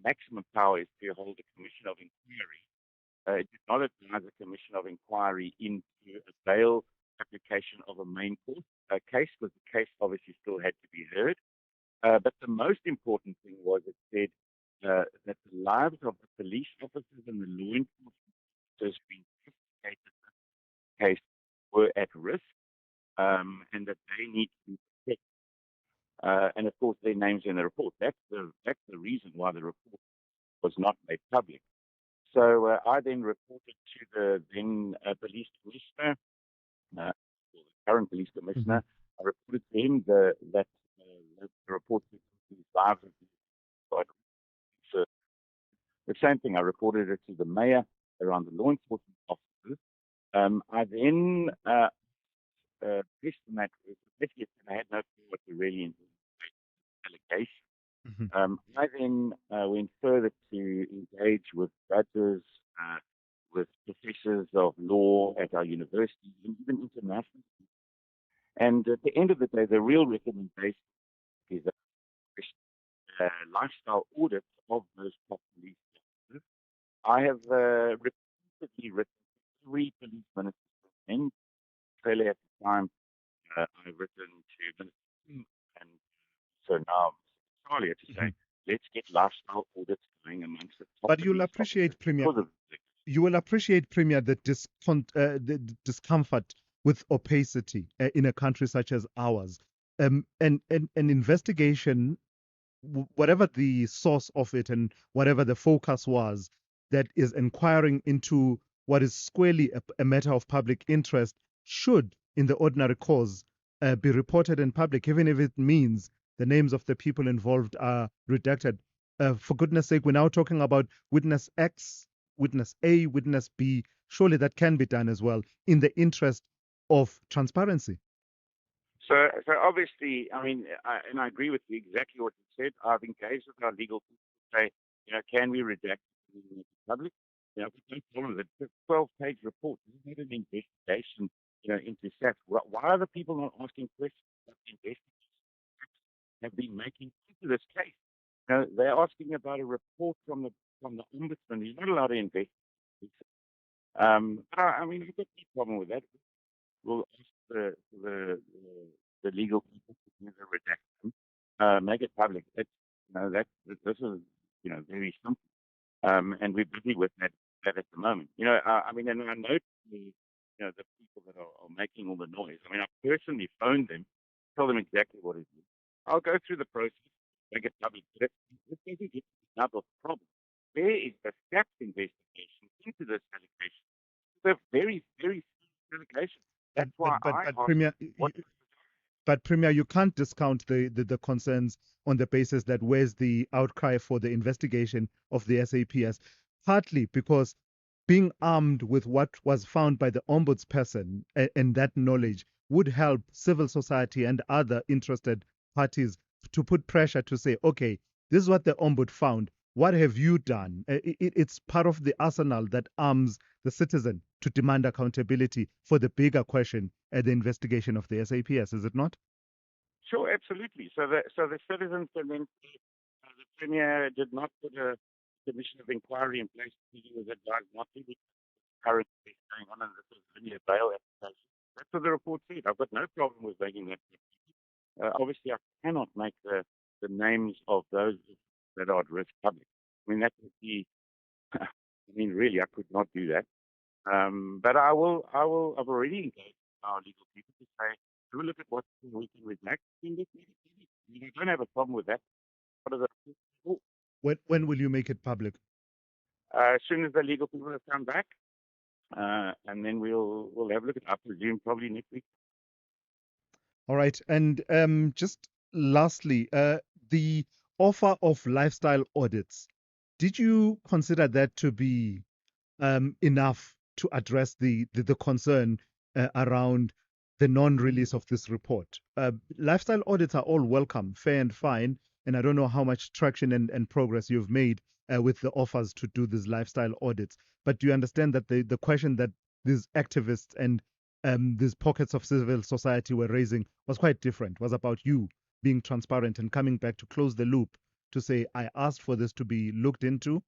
N: maximum power is to hold a commission of inquiry. It did not advise a commission of inquiry into a bail application of a main court case, because the case obviously still had to be heard. But the most important thing was it said that the lives of the police officers and the law enforcement officers being investigated in this case were at risk, and that they need to be protected. And of course, their names in the report. That's the reason why the report was not made public. So I then reported to the then police commissioner, the current police commissioner. I reported to him that the report said the lives of the the same thing. I reported it to the mayor around the law enforcement officers. I then pressed on that. I had no clue what to really allegation. I then went further to engage with judges, with professors of law at our universities, and even international. And at the end of the day, the real recommendation is a lifestyle audit of those top police officers. I have repeatedly written to 3 police ministers in Australia at the time. I've written to Minister King and so now Australia to say, let's get lifestyle audits going amongst the top.
C: But you'll appreciate, Premier, you will appreciate, Premier, the discomfort with opacity in a country such as ours. And an investigation, whatever the source of it and whatever the focus was, that is inquiring into what is squarely a matter of public interest, should, in the ordinary course, be reported in public, even if it means the names of the people involved are redacted. For goodness sake, we're now talking about witness X, witness A, witness B. Surely that can be done as well in the interest of transparency.
N: So obviously, I mean, I agree with you exactly what you said. I've engaged with our legal people to say, can we redact it in the public? We've no problem with it. It's a 12-page report. This is not an investigation, into SAF. Why are the people not asking questions about the investigation have been making into this case? They're asking about a report from the ombudsman. He's not allowed to investigate. I mean, I've got no problem with that. We'll ask the legal people to do the redaction, make it public. It's, this is very simple, and we're busy with that at the moment. I mean, and I know the people that are making all the noise. I mean, I personally phoned them, tell them exactly what it is. I'll go through the process, make it public. But this doesn't get to the nub of the problem. There is a SAP investigation into this allegation. It's a very, very serious allegation. That's why
C: But Premier, you can't discount the concerns on the basis that where's the outcry for the investigation of the SAPS, partly because being armed with what was found by the ombudsperson and that knowledge would help civil society and other interested parties to put pressure to say, okay, this is what the ombud found. What have you done? It's part of the arsenal that arms the citizen to demand accountability for the bigger question at the investigation of the SAPS, is it not?
N: Sure, absolutely. So the citizens can then say the Premier did not put a commission of inquiry in place because he was advised not to, because currently going on, and this is only a bail application. That's what the report said. I've got no problem with making that. Obviously, I cannot make the names of those that are at risk public. I mean, that would be, I mean, really, I could not do that. But I've already engaged our legal people to say, do look at what we can redact. I don't have a problem with that.
C: When will you make it public?
N: As soon as the legal people have come back, and then we'll have a look at it. I presume probably next week.
C: All right. And just lastly, the offer of lifestyle audits, did you consider that to be enough to address the concern around the non-release of this report? Lifestyle audits are all welcome, fair and fine, and I don't know how much traction and progress you've made with the offers to do these lifestyle audits. But do you understand that the question that these activists and these pockets of civil society were raising was quite different, was about you being transparent and coming back to close the loop to say, I asked for this to be looked into,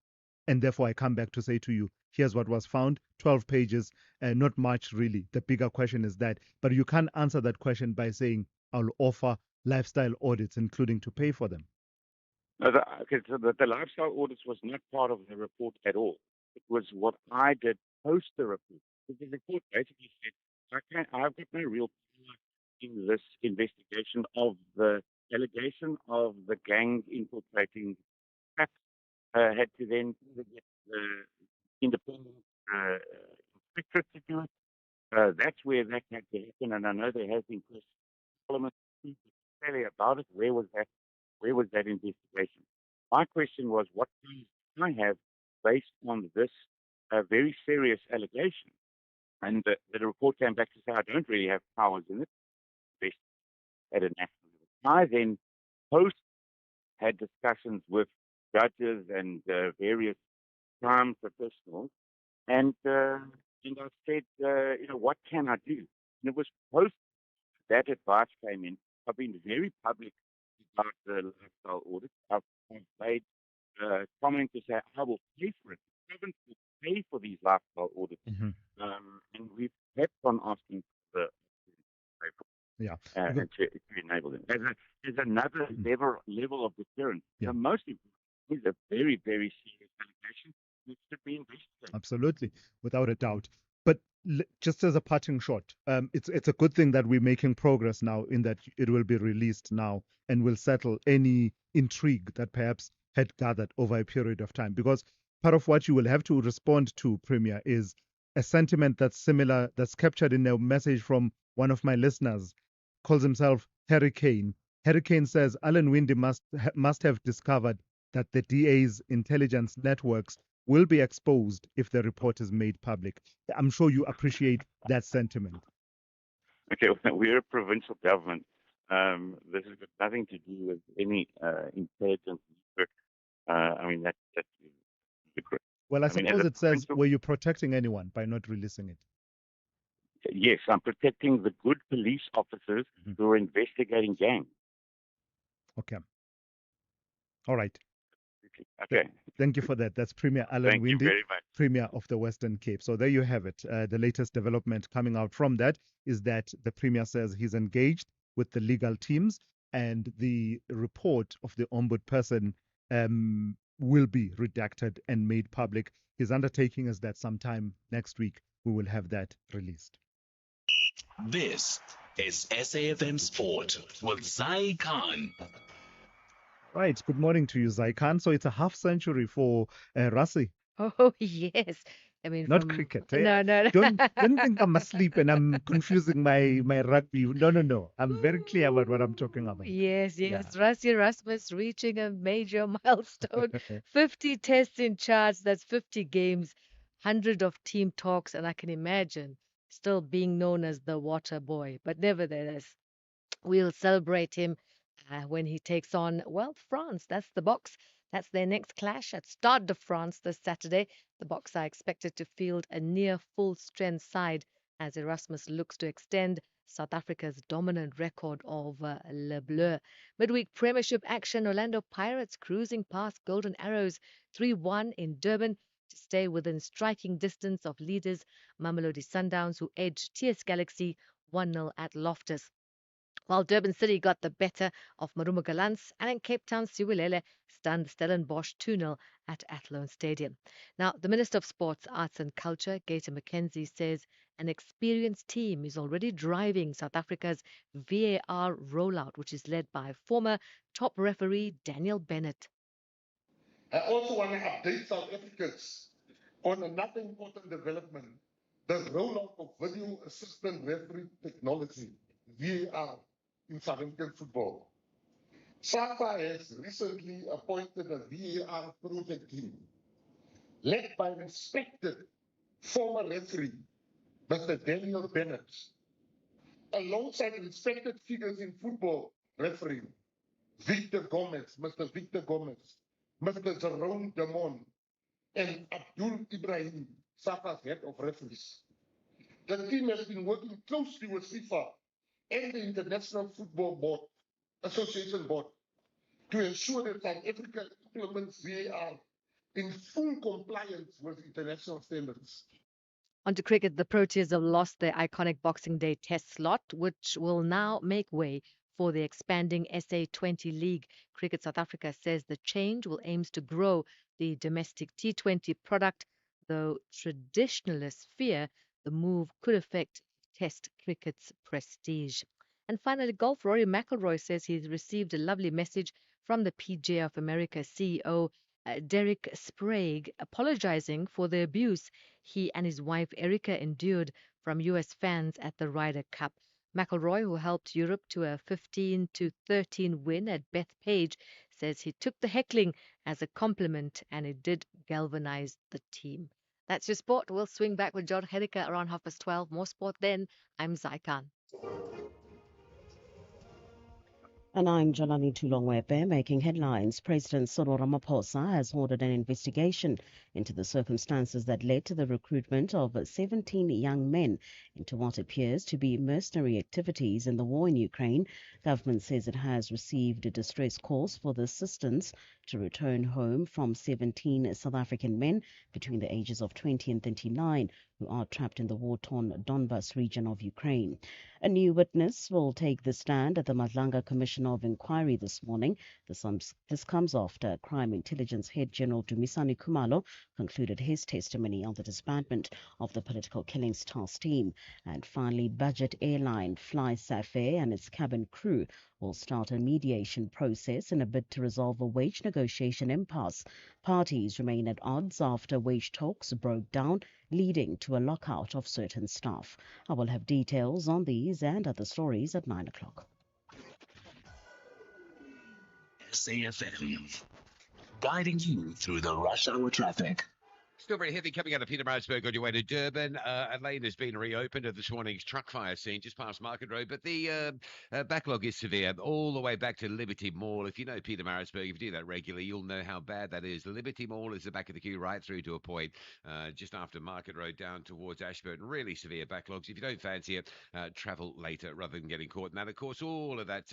C: and therefore I come back to say to you, here's what was found, 12 pages, not much really. The bigger question is that, but you can't answer that question by saying, I'll offer lifestyle audits, including to pay for them.
N: No, so the lifestyle audits was not part of the report at all. It was what I did post the report. The report basically said, I've got no real power in this investigation of the allegation of the gang infiltrating CAP. Had to then get the independent inspectorate to do it. That's where that had to happen, and I know there has been questions. Parliament clearly about it. Where was that? Where was that investigation? My question was, what clues do I have based on this very serious allegation? And the report came back to say I don't really have powers in it, best at a national level. I then post had discussions with judges and various crime professionals, and I said, what can I do? And it was post that advice came in. I've been very public about the lifestyle audit. I've made comment to say I will pay for it. The province will pay for these lifestyle audits, and we've kept on asking for the pay for it,
C: yeah,
N: and to enable them as another level of deterrence.
C: Yeah.
N: The most important is a very, very serious allegation which should be investigated.
C: Absolutely, without a doubt. But just as a parting shot, it's a good thing that we're making progress now in that it will be released now and will settle any intrigue that perhaps had gathered over a period of time. Because part of what you will have to respond to, Premier, is a sentiment that's similar, that's captured in a message from one of my listeners, calls himself Hurricane. Hurricane says Alan Winde must have discovered that the DA's intelligence networks will be exposed if the report is made public. I'm sure you appreciate that sentiment.
N: Okay, well, we're a provincial government. This has got nothing to do with any intelligence. I mean, that's great.
C: Well, I suppose it says, were you protecting anyone by not releasing it?
N: Yes, I'm protecting the good police officers who are investigating gangs.
C: Okay. All right.
N: Okay.
C: Thank you for that. That's Premier Alan Winde, Premier of the Western Cape. So there you have it. The latest development coming out from that is that the Premier says he's engaged with the legal teams, and the report of the Ombudsperson will be redacted and made public. His undertaking is that sometime next week we will have that released.
B: This is SAFM Sport with Zai Khan.
C: Right. Good morning to you, Zaikan. So it's a half century for Rassi.
G: Oh, yes. I mean,
C: not cricket.
G: No.
C: Don't think I'm asleep and I'm confusing my rugby. No. I'm very clear about what I'm talking about.
G: Yes. Rassi Erasmus reaching a major milestone. 50 tests in charge. That's 50 games, 100 of team talks, and I can imagine still being known as the water boy. But nevertheless, we'll celebrate him when he takes on, France. That's the Boks. That's their next clash at Stade de France this Saturday. The Boks are expected to field a near full-strength side as Erasmus looks to extend South Africa's dominant record of Le Bleu. Midweek Premiership action, Orlando Pirates cruising past Golden Arrows 3-1 in Durban to stay within striking distance of leaders Mamelodi Sundowns, who edged TS Galaxy 1-0 at Loftus. While Durban City got the better of Marumo Gallants, and in Cape Town, Siwelele stunned Stellenbosch 2-0 at Athlone Stadium. Now, the Minister of Sports, Arts and Culture, Gator McKenzie, says an experienced team is already driving South Africa's VAR rollout, which is led by former top referee Daniel Bennett.
O: I also want to update South Africans on another important development, the rollout of video assistant referee technology, VAR, in South African football. SAFA has recently appointed a VAR project team led by respected former referee, Mr. Daniel Bennett, alongside respected figures in football refereeing, Mr. Victor Gomez, Mr. Jerome Damon, and Abdul Ibrahim, SAFA's head of referees. The team has been working closely with FIFA and the International Football Board, Association Board, to ensure that South Africa implements VAR in full compliance with international standards.
G: On to cricket, the Proteas have lost their iconic Boxing Day test slot, which will now make way for the expanding SA20 League. Cricket South Africa says the change will aim to grow the domestic T20 product, though traditionalists fear the move could affect Test cricket's prestige. And finally, golf Rory McIlroy says he's received a lovely message from the PGA of America CEO Derek Sprague apologizing for the abuse he and his wife Erica endured from US fans at the Ryder Cup. McIlroy, who helped Europe to a 15-13 win at Bethpage, says he took the heckling as a compliment and it did galvanize the team. That's your sport. We'll swing back with John Hedeka around 12:30. More sport then. I'm Zaikan.
K: And I'm Jalani Tulongwepe, making headlines. President Cyril Ramaphosa has ordered an investigation into the circumstances that led to the recruitment of 17 young men into what appears to be mercenary activities in the war in Ukraine. Government says it has received a distress calls for the assistance to return home from 17 South African men between the ages of 20 and 39 who are trapped in the war-torn Donbas region of Ukraine. A new witness will take the stand at the Madlanga Commission of Inquiry this morning. This comes after Crime Intelligence Head General Dumisani Khumalo concluded his testimony on the disbandment of the Political Killings Task Team. And finally, budget airline Fly Safair and its cabin crew will start a mediation process in a bid to resolve a wage negotiation impasse. Parties remain at odds after wage talks broke down, leading to a lockout of certain staff. I will have details on these and other stories at 9 o'clock.
B: SAFM, guiding you through the rush hour traffic.
A: Still very heavy coming out of Pietermaritzburg on your way to Durban. A lane has been reopened at this morning's truck fire scene just past Market Road, but the backlog is severe all the way back to Liberty Mall. If you know Pietermaritzburg, if you do that regularly, you'll know how bad that is. Liberty Mall is the back of the queue right through to a point just after Market Road down towards Ashburton. Really severe backlogs. If you don't fancy it, travel later rather than getting caught. And of course, all of that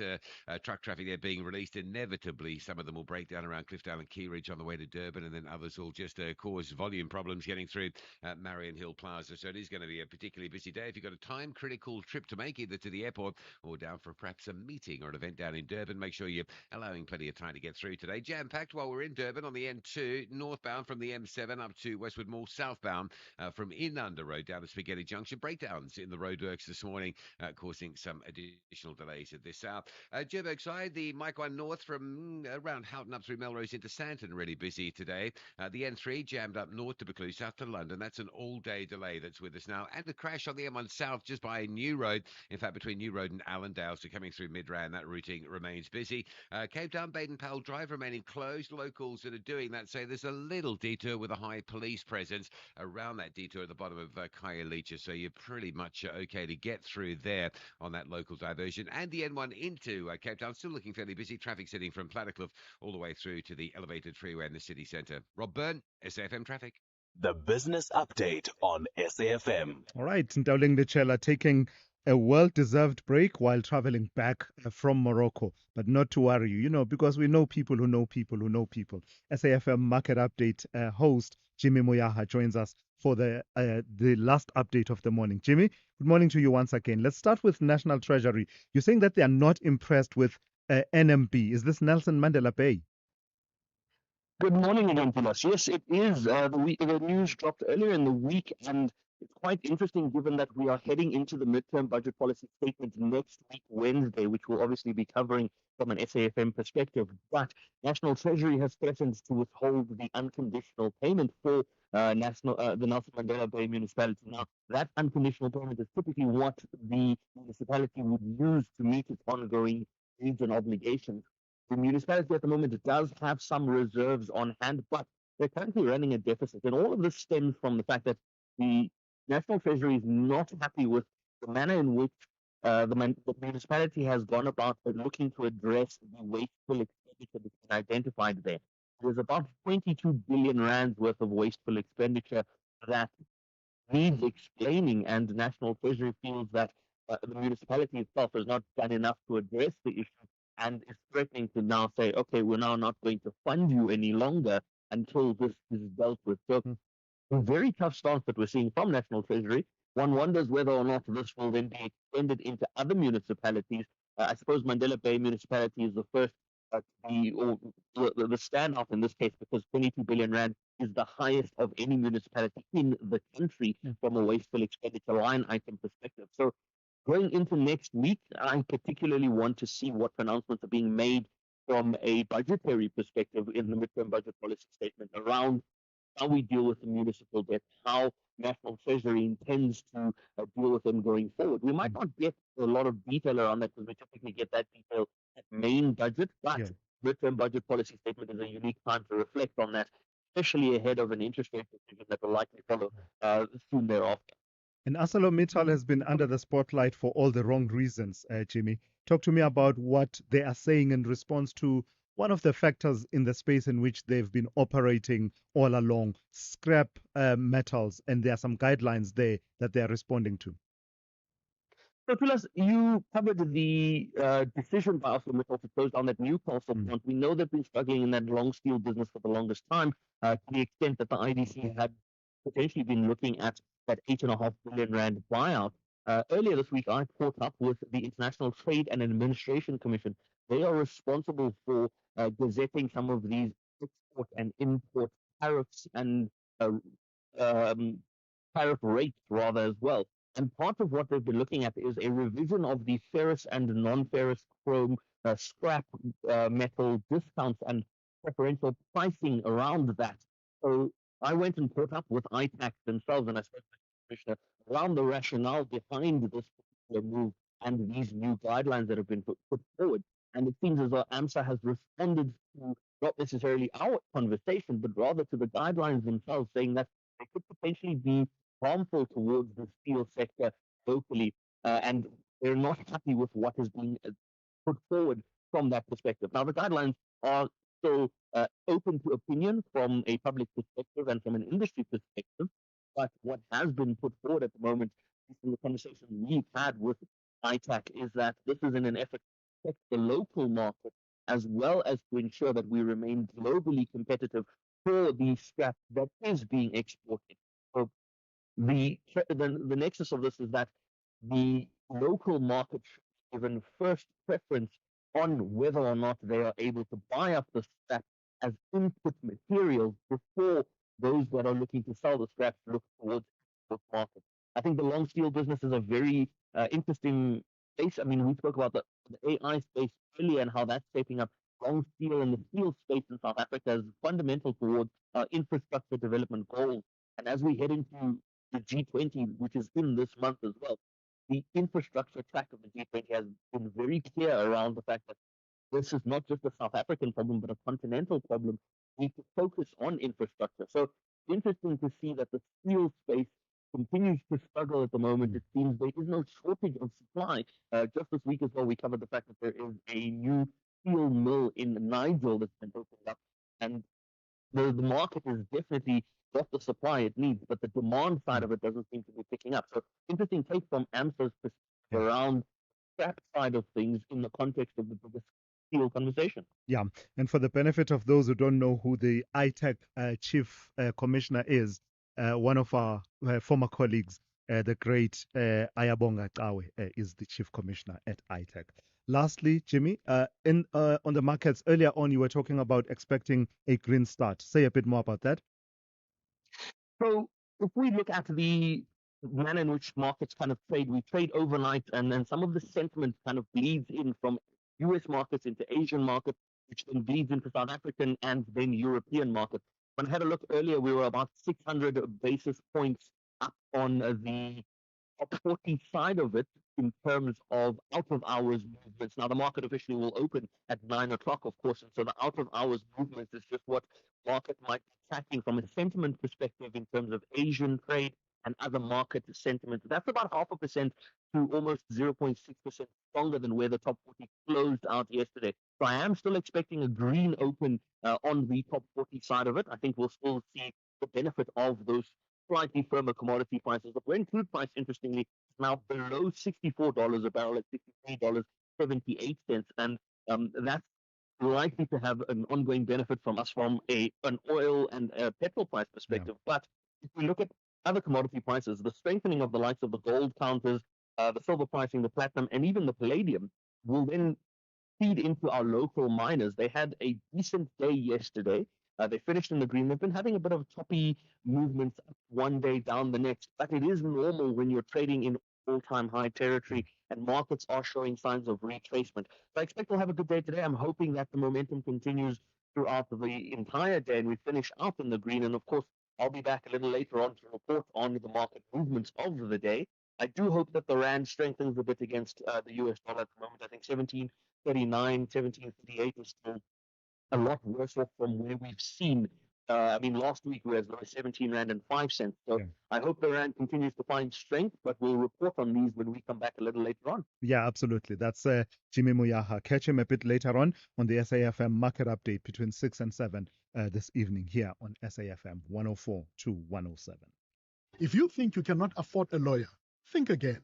A: truck traffic there being released, inevitably, some of them will break down around Cliffdale and Keyridge on the way to Durban, and then others will just cause volume problems getting through Marion Hill Plaza. So it is going to be a particularly busy day if you've got a time-critical trip to make, either to the airport or down for perhaps a meeting or an event down in Durban. Make sure you're allowing plenty of time to get through today. Jam-packed while we're in Durban on the N2, northbound from the M7 up to Westwood Mall, southbound from Inanda Road down to Spaghetti Junction. Breakdowns in the roadworks this morning, causing some additional delays at this hour. Joburg side, the Mike 1 North from around Houghton up through Melrose into Santon, really busy today. The N3 jammed up north to Buccleuch, south to London. That's an all-day delay that's with us now. And a crash on the M1 South just by New Road. In fact, between New Road and Allendale, so coming through Midrand, that routing remains busy. Cape Town, Baden-Powell Drive remaining closed. Locals that are doing that say there's a little detour with a high police presence around that detour at the bottom of Khayelitsha, so you're pretty much okay to get through there on that local diversion. And the N1 into Cape Town, still looking fairly busy. Traffic sitting from Plattekloof all the way through to the elevated freeway in the city centre. Rob Byrne, SAFM Traffic.
B: The business update on SAFM.
C: All right, Ndauling Chela taking a well-deserved break while traveling back from Morocco. But not to worry you, because we know people who know people who know people. SAFM Market Update host Jimmy Moyaha joins us for the last update of the morning. Jimmy, good morning to you once again. Let's start with National Treasury. You're saying that they are not impressed with NMB. Is this Nelson Mandela Bay?
L: Good morning again, Thulas. Yes, it is. The news dropped earlier in the week, and it's quite interesting given that we are heading into the midterm budget policy statement next week, Wednesday, which we'll obviously be covering from an SAFM perspective. But National Treasury has threatened to withhold the unconditional payment for the Nelson Mandela Bay municipality. Now, that unconditional payment is typically what the municipality would use to meet its ongoing needs and obligations. The municipality at the moment does have some reserves on hand, but they're currently running a deficit. And all of this stems from the fact that the National Treasury is not happy with the manner in which the municipality has gone about looking to address the wasteful expenditure that's been identified there. There's about 22 billion rands worth of wasteful expenditure that needs explaining, and the National Treasury feels that the municipality itself has not done enough to address the issue. and is threatening to now say, okay, we're now not going to fund you any longer until this is dealt with. So a very tough stance that we're seeing from National Treasury. One wonders whether or not this will then be extended into other municipalities. I suppose Mandela Bay municipality is the first to be, or the standout in this case, because 22 billion rand is the highest of any municipality in the country from a wasteful expenditure line item perspective. So going into next week, I particularly want to see what pronouncements are being made from a budgetary perspective in the midterm budget policy statement around how we deal with the municipal debt, how National Treasury intends to deal with them going forward. We might not get a lot of detail around that because we typically get that detail at main budget, but midterm budget policy statement is a unique time to reflect on that, especially ahead of an interest rate decision that will likely follow soon thereafter.
C: And ArcelorMittal has been under the spotlight for all the wrong reasons, Jimmy. Talk to me about what they are saying in response to one of the factors in the space in which they've been operating all along, scrap metals, and there are some guidelines there that they are responding to.
L: So, Thulas, you covered the decision by ArcelorMittal to close down that Newcastle plant. We know they've been struggling in that long steel business for the longest time, to the extent that the IDC had potentially been looking at that 8.5 billion rand buyout. Earlier this week, I caught up with the International Trade and Administration Commission. They are responsible for gazetting some of these export and import tariffs and tariff rates rather as well. And part of what they've been looking at is a revision of the ferrous and non-ferrous chrome scrap metal discounts and preferential pricing around that. So I went and caught up with ITAC themselves, and I spoke to the commissioner around the rationale behind this particular move and these new guidelines that have been put forward. And it seems as though AMSA has responded to not necessarily our conversation, but rather to the guidelines themselves, saying that they could potentially be harmful towards the steel sector locally, and they're not happy with what is being put forward from that perspective. Now, the guidelines are still open to opinion from a public perspective and from an industry perspective, but what has been put forward at the moment, in the conversation we've had with ITAC, is that this is in an effort to protect the local market as well as to ensure that we remain globally competitive for the scrap that is being exported. So the nexus of this is that the local market should be given first preference on whether or not they are able to buy up the scrap as input materials before those that are looking to sell the scrap look towards the market. I think the long steel business is a very interesting space. I mean, we spoke about the AI space earlier and how that's shaping up. Long steel and the steel space in South Africa is fundamental towards infrastructure development goals. And as we head into the G20, which is in this month as well, the infrastructure track of the G20 has been very clear around the fact that this is not just a South African problem, but a continental problem. We need to focus on infrastructure. So interesting to see that the steel space continues to struggle at the moment. It seems there is no shortage of supply. Just this week as well, we covered the fact that there is a new steel mill in Nigel that's been opened up, and the market is definitely got the supply it needs, but the demand side of it doesn't seem to be picking up. So interesting take from AMSA's perspective around that side of things in the context of the biggest steel conversation.
C: Yeah, and for the benefit of those who don't know who the ITAC chief commissioner is, one of our former colleagues, the great Ayabonga Tawe, is the chief commissioner at ITAC. Lastly, Jimmy, on the markets, earlier on you were talking about expecting a green start. Say a bit more about that.
L: So if we look at the manner in which markets kind of trade, we trade overnight, and then some of the sentiment kind of bleeds in from US markets into Asian markets, which then bleeds into South African and then European markets. When I had a look earlier, we were about 600 basis points up on the top 40 side of it in terms of out of hours movements. Now, the market officially will open at 9 o'clock, of course, and so the out of hours movements is just what market might be tracking from a sentiment perspective in terms of Asian trade and other market sentiment. That's about 0.5% to almost 0.6% stronger than where the top 40 closed out yesterday. So I am still expecting a green open on the top 40 side of it. I think we'll still see the benefit of those slightly firmer commodity prices. But when crude price, interestingly, is now below $64 a barrel at $63.78. And That's likely to have an ongoing benefit from us from an oil and a petrol price perspective. But if we look at other commodity prices, the strengthening of the likes of the gold counters, the silver pricing, the platinum, and even the palladium will then feed into our local miners. They had a decent day yesterday. They finished in the green. They've been having a bit of choppy movements up one day, down the next, but it is normal when you're trading in all-time high territory and markets are showing signs of retracement. So I expect we'll have a good day today. I'm hoping that the momentum continues throughout the entire day and we finish out in the green. And of course, I'll be back a little later on to report on the market movements of the day. I do hope that the rand strengthens a bit against the US dollar at the moment. I think 17.39, 17.38 is still a lot worse off from where we've seen. Last week we were as low as 17 Rand and 5 cents. So I hope the Rand continues to find strength, but we'll report on these when we come back a little later on.
C: Yeah, absolutely. That's Jimmy Moyaha. Catch him a bit later on the SAFM market update between 6 and 7 this evening here on SAFM 104 to 107.
H: If you think you cannot afford a lawyer, think again.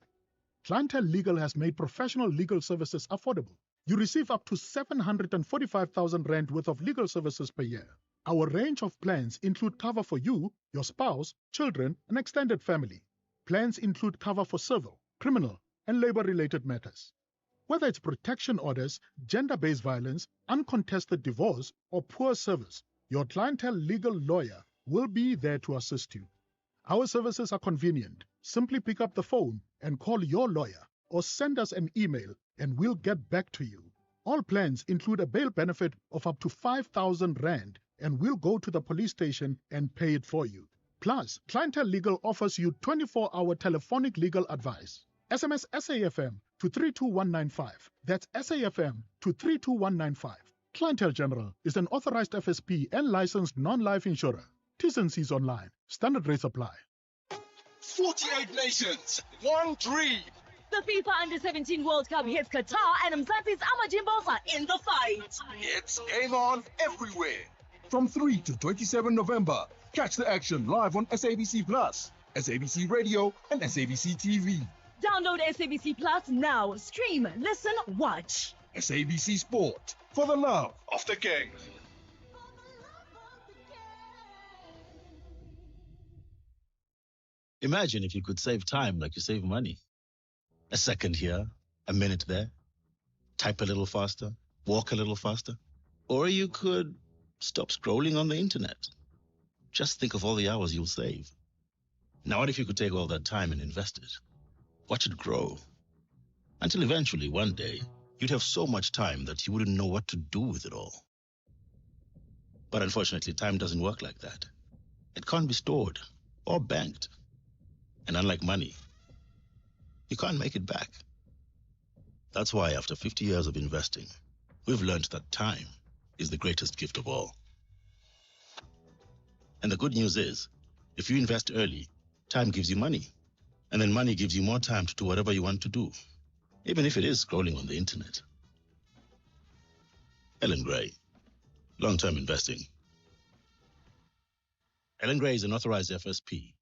H: Clientele Legal has made professional legal services affordable. You receive up to 745,000 Rand worth of legal services per year. Our range of plans include cover for you, your spouse, children, and extended family. Plans include cover for civil, criminal, and labor-related matters. Whether it's protection orders, gender-based violence, uncontested divorce, or poor service, your Clientele Legal lawyer will be there to assist you. Our services are convenient. Simply pick up the phone and call your lawyer or send us an email and we'll get back to you. All plans include a bail benefit of up to 5,000 Rand and we'll go to the police station and pay it for you. Plus, Clientele Legal offers you 24-hour telephonic legal advice. SMS SAFM to 32195. That's SAFM to 32195. Clientele General is an authorized FSP and licensed non-life insurer. T's and C's online. Standard rates apply.
P: 48 nations, one dream.
I: The FIFA Under-17 World Cup hits Qatar and Mzansi's Amajimbo's are in the fight.
P: It's game on everywhere. From 3 to 27 November, catch the action live on SABC Plus, SABC Radio, and SABC TV.
I: Download SABC Plus now. Stream, listen, watch.
P: SABC Sport, for the love of the game.
D: Imagine if you could save time like you save money. A second here, a minute there. Type a little faster, walk a little faster. Or you could stop scrolling on the internet. Just think of all the hours you'll save. Now, what if you could take all that time and invest it? Watch it grow. Until eventually, one day, you'd have so much time that you wouldn't know what to do with it all. But unfortunately, time doesn't work like that. It can't be stored or banked. And unlike money, you can't make it back. That's why after 50 years of investing, we've learned that time is the greatest gift of all. And the good news is, if you invest early, time gives you money. And then money gives you more time to do whatever you want to do, even if it is scrolling on the internet. Ellen Gray, long-term investing. Ellen Gray is an authorized FSP.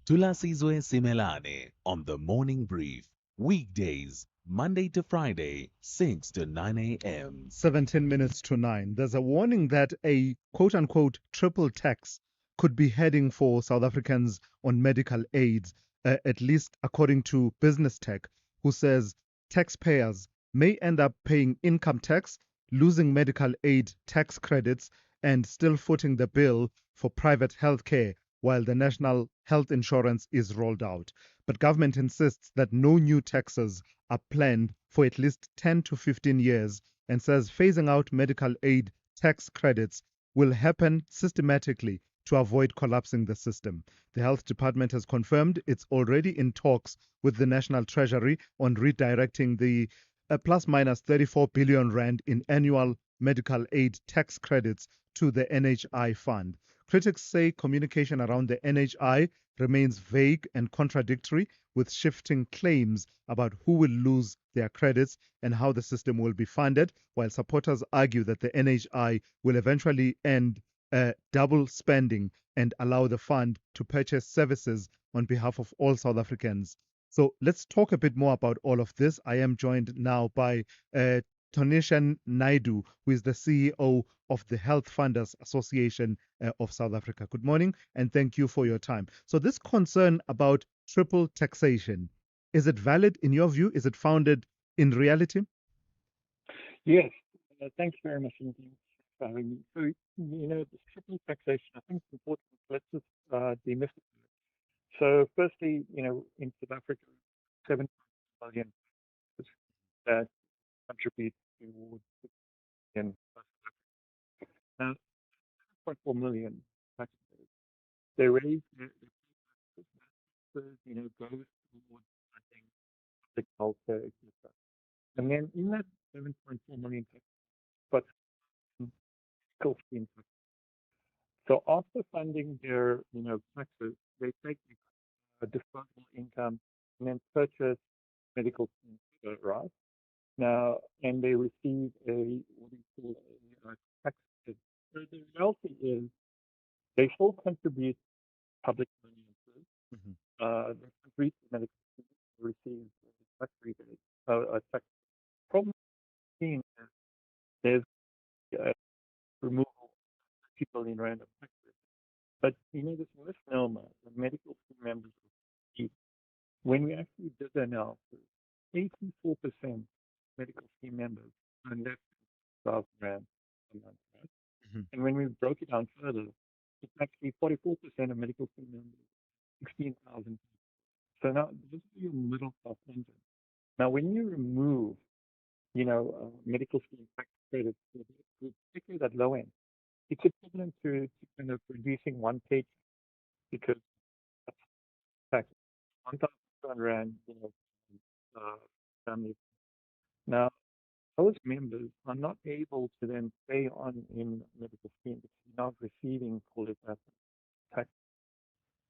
B: Thulasizwe Simelane on the Morning Brief. Weekdays, Monday to Friday, 6 to 9 a.m.
C: 17 minutes to 9. There's a warning that a quote-unquote triple tax could be heading for South Africans on medical aids, at least according to Business Tech, who says taxpayers may end up paying income tax, losing medical aid tax credits, and still footing the bill for private health care while the national health insurance is rolled out. But government insists that no new taxes are planned for at least 10 to 15 years and says phasing out medical aid tax credits will happen systematically to avoid collapsing the system. The Health Department has confirmed it's already in talks with the National Treasury on redirecting the plus minus 34 billion rand in annual medical aid tax credits to the NHI fund. Critics say communication around the NHI remains vague and contradictory, with shifting claims about who will lose their credits and how the system will be funded, while supporters argue that the NHI will eventually end double spending and allow the fund to purchase services on behalf of all South Africans So let's talk a bit more about all of this. I am joined now by Tonishan Naidu, who is the CEO of the Health Funders Association of South Africa. Good morning, and thank you for your time. So this concern about triple taxation, is it valid in your view? Is it founded in reality?
Q: Yes, thanks very much indeed for having me. So, the triple taxation, I think it's important. Let's just demystify it. So, firstly, in South Africa, 7 billion that contribute towards the billion plus Africa. Now, 7.4 million taxpayers, they raise their taxes, goes towards funding public healthcare, etc. And then in that 7.4 million taxes, but medical scheme taxes. So after funding their, taxes, they take disposable income and then purchase medical scheme, right? Now, and they receive what do you call a tax credit. So the reality is they still contribute public money into they contribute to medical scheme, receive tax rebate, tax. Problem seen is there's removal of 50 billion rand of tax rebate. But this misnomer, the medical scheme members receive, when we actually did the analysis, 84% medical scheme members are less than 1,000 rand a month, right? And when we broke it down further, it's actually 44% of medical scheme members, 16,000. So now this is your middle class engine. Now, when you remove, medical scheme tax credits, particularly that low end, it's equivalent to kind of reducing one paycheck because that's tax 1,200 rand, family. Now, those members are not able to then stay on in medical scheme because you're not receiving, call it that, tax.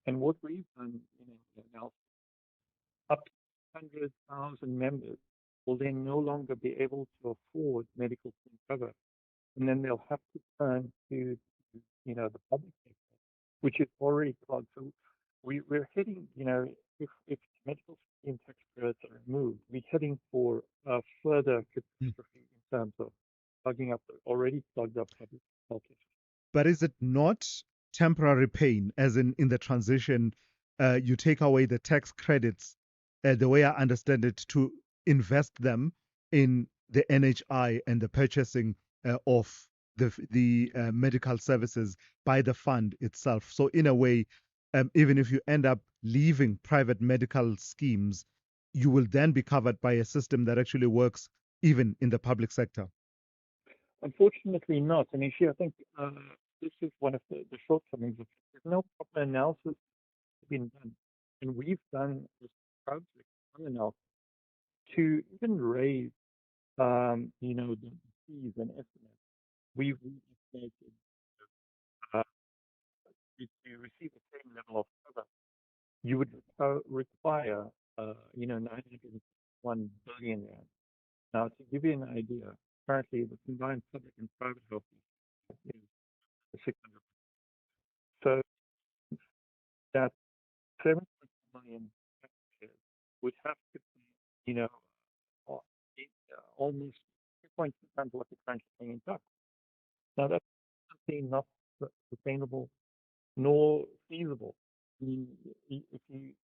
Q: And what we've done now, up to 100,000 members will then no longer be able to afford medical scheme cover. And then they'll have to turn to, the public sector, which is already clogged. So we're heading, if medical scheme tax credits are removed, we're heading for further catastrophe in terms of clogging up the already clogged up public health system.
C: But is it not temporary pain, as in the transition, you take away the tax credits, the way I understand it, to invest them in the NHI and the purchasing of the medical services by the fund itself. So in a way, even if you end up leaving private medical schemes, you will then be covered by a system that actually works even in the public sector.
Q: Unfortunately not. And Ishi, I think this is one of the shortcomings of it. There's no proper analysis been done. And we've done this project analysis to even raise, the fees and estimates. We've estimated to receive the same level of cover, you would require, 901 billion rand. Now, to give you an idea, currently the combined public and private health is 600. So that 7 million taxpayers would have to pay, almost 2.2 times what they're currently paying in tax. Now, that's something not sustainable nor feasible. I mean,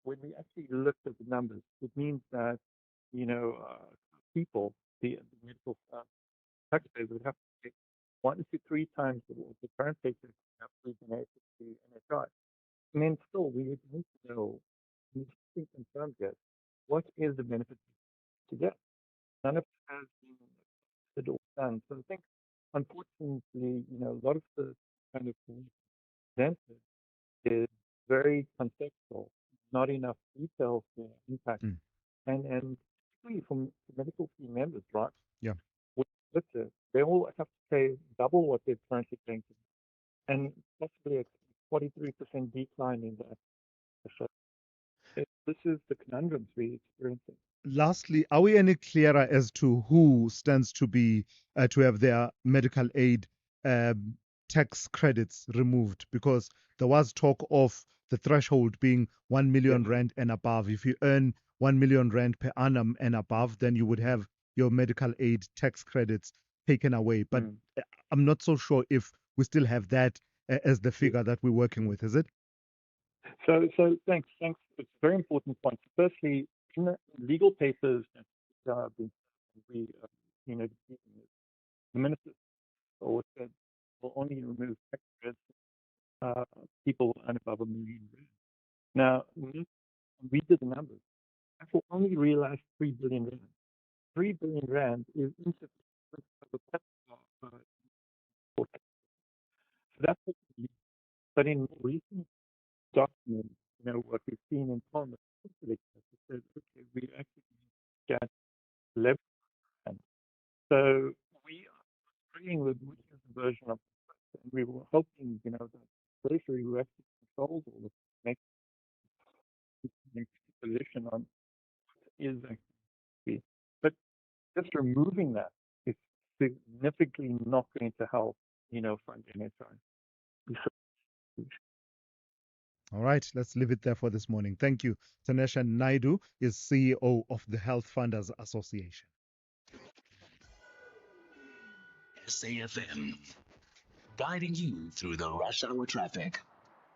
Q: when we actually looked at the numbers, it means that, people, the medical taxpayers would have to pay 1 to 3 times what the current taxes have to donate to NHI. And then still, we would need to know, and it's been confirmed yet, what is the benefit to get? None of it has been done. So I think, unfortunately, a lot of the kind of presented is very contextual, not enough details to impact. And particularly from medical team members, right?
C: Yeah.
Q: They all have to pay double what they're currently paying, and possibly a 43% decline in that. So this is the conundrums we're experiencing.
C: Lastly, are we any clearer as to who stands to be to have their medical aid tax credits removed? Because there was talk of the threshold being 1 million rand and above. If you earn 1 million rand per annum and above, then you would have your medical aid tax credits taken away. But I'm not so sure if we still have that as the figure that we're working with, is it?
Q: So thanks. It's a very important point. Firstly, in the legal papers that the minister always said will only remove tax credits people earn above $1 million. Now, we did the numbers. That will only realize 3 billion rand. 3 billion rand is insufficient for so that's what we need. But in recent documents, what we've seen in Parliament, it says, okay, we actually get 11 rand. So we are agreeing with which is the version of this, and we were hoping, that the treasury who actually controls all this makes a position on what is actually. But just removing that is significantly not going to help, fund NHI.
C: All right, let's leave it there for this morning. Thank you. Tanesha Naidu is CEO of the Health Funders Association.
B: SAFM, guiding you through the rush hour traffic.